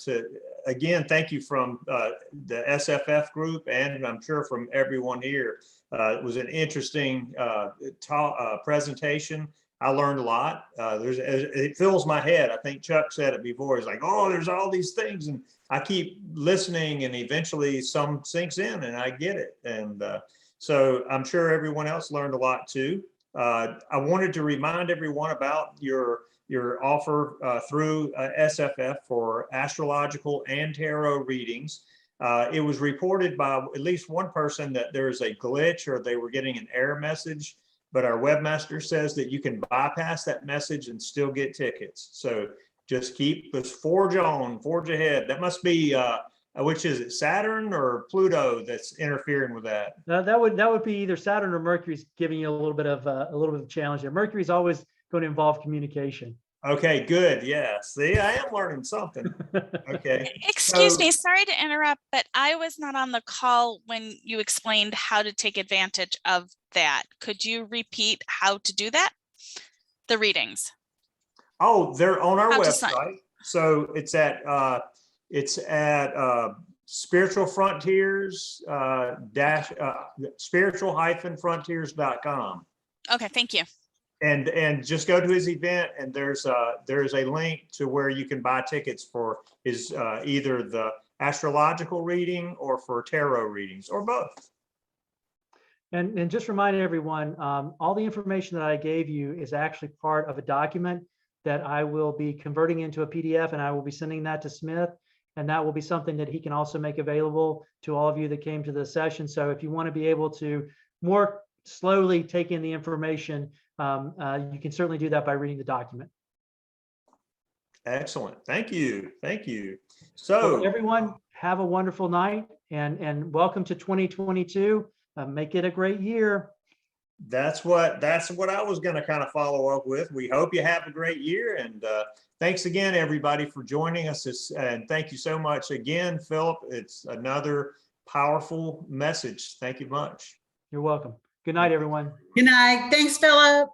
S1: again, thank you from the SFF group, and I'm sure from everyone here. It was an interesting presentation. I learned a lot. It fills my head. I think Chuck said it before. He's like, oh, there's all these things. And I keep listening, and eventually some sinks in and I get it. And so I'm sure everyone else learned a lot too. I wanted to remind everyone about your offer through SFF for astrological and tarot readings. It was reported by at least one person that there's a glitch or they were getting an error message, but our webmaster says that you can bypass that message and still get tickets. So just forge on, forge ahead. That must be, which is it, Saturn or Pluto that's interfering with that?
S2: That would be either Saturn or Mercury's giving you a little bit of a challenge there. Mercury's always going to involve communication.
S1: Okay, good. Yeah. See, I am learning something. Okay.
S14: Excuse me, sorry to interrupt, but I was not on the call when you explained how to take advantage of that. Could you repeat how to do that? The readings.
S1: Oh, they're on our website. So it's at Spiritual Frontiers spiritual-frontiers.com.
S14: Okay, thank you.
S1: And just go to his event, and there's a link to where you can buy tickets for his either the astrological reading or for tarot readings or both.
S2: And just remind everyone, all the information that I gave you is actually part of a document that I will be converting into a PDF, and I will be sending that to Smith. And that will be something that he can also make available to all of you that came to the session. So if you want to be able to more slowly take in the information, you can certainly do that by reading the document.
S1: Excellent. Thank you. Thank you. So
S2: well, everyone, have a wonderful night, and welcome to 2022. Make it a great year.
S1: That's what I was going to kind of follow up with. We hope you have a great year, and thanks again, everybody, for joining us. And thank you so much again, Philip. It's another powerful message. Thank you much.
S2: You're welcome. Good night, everyone.
S3: Good night. Thanks, Philip.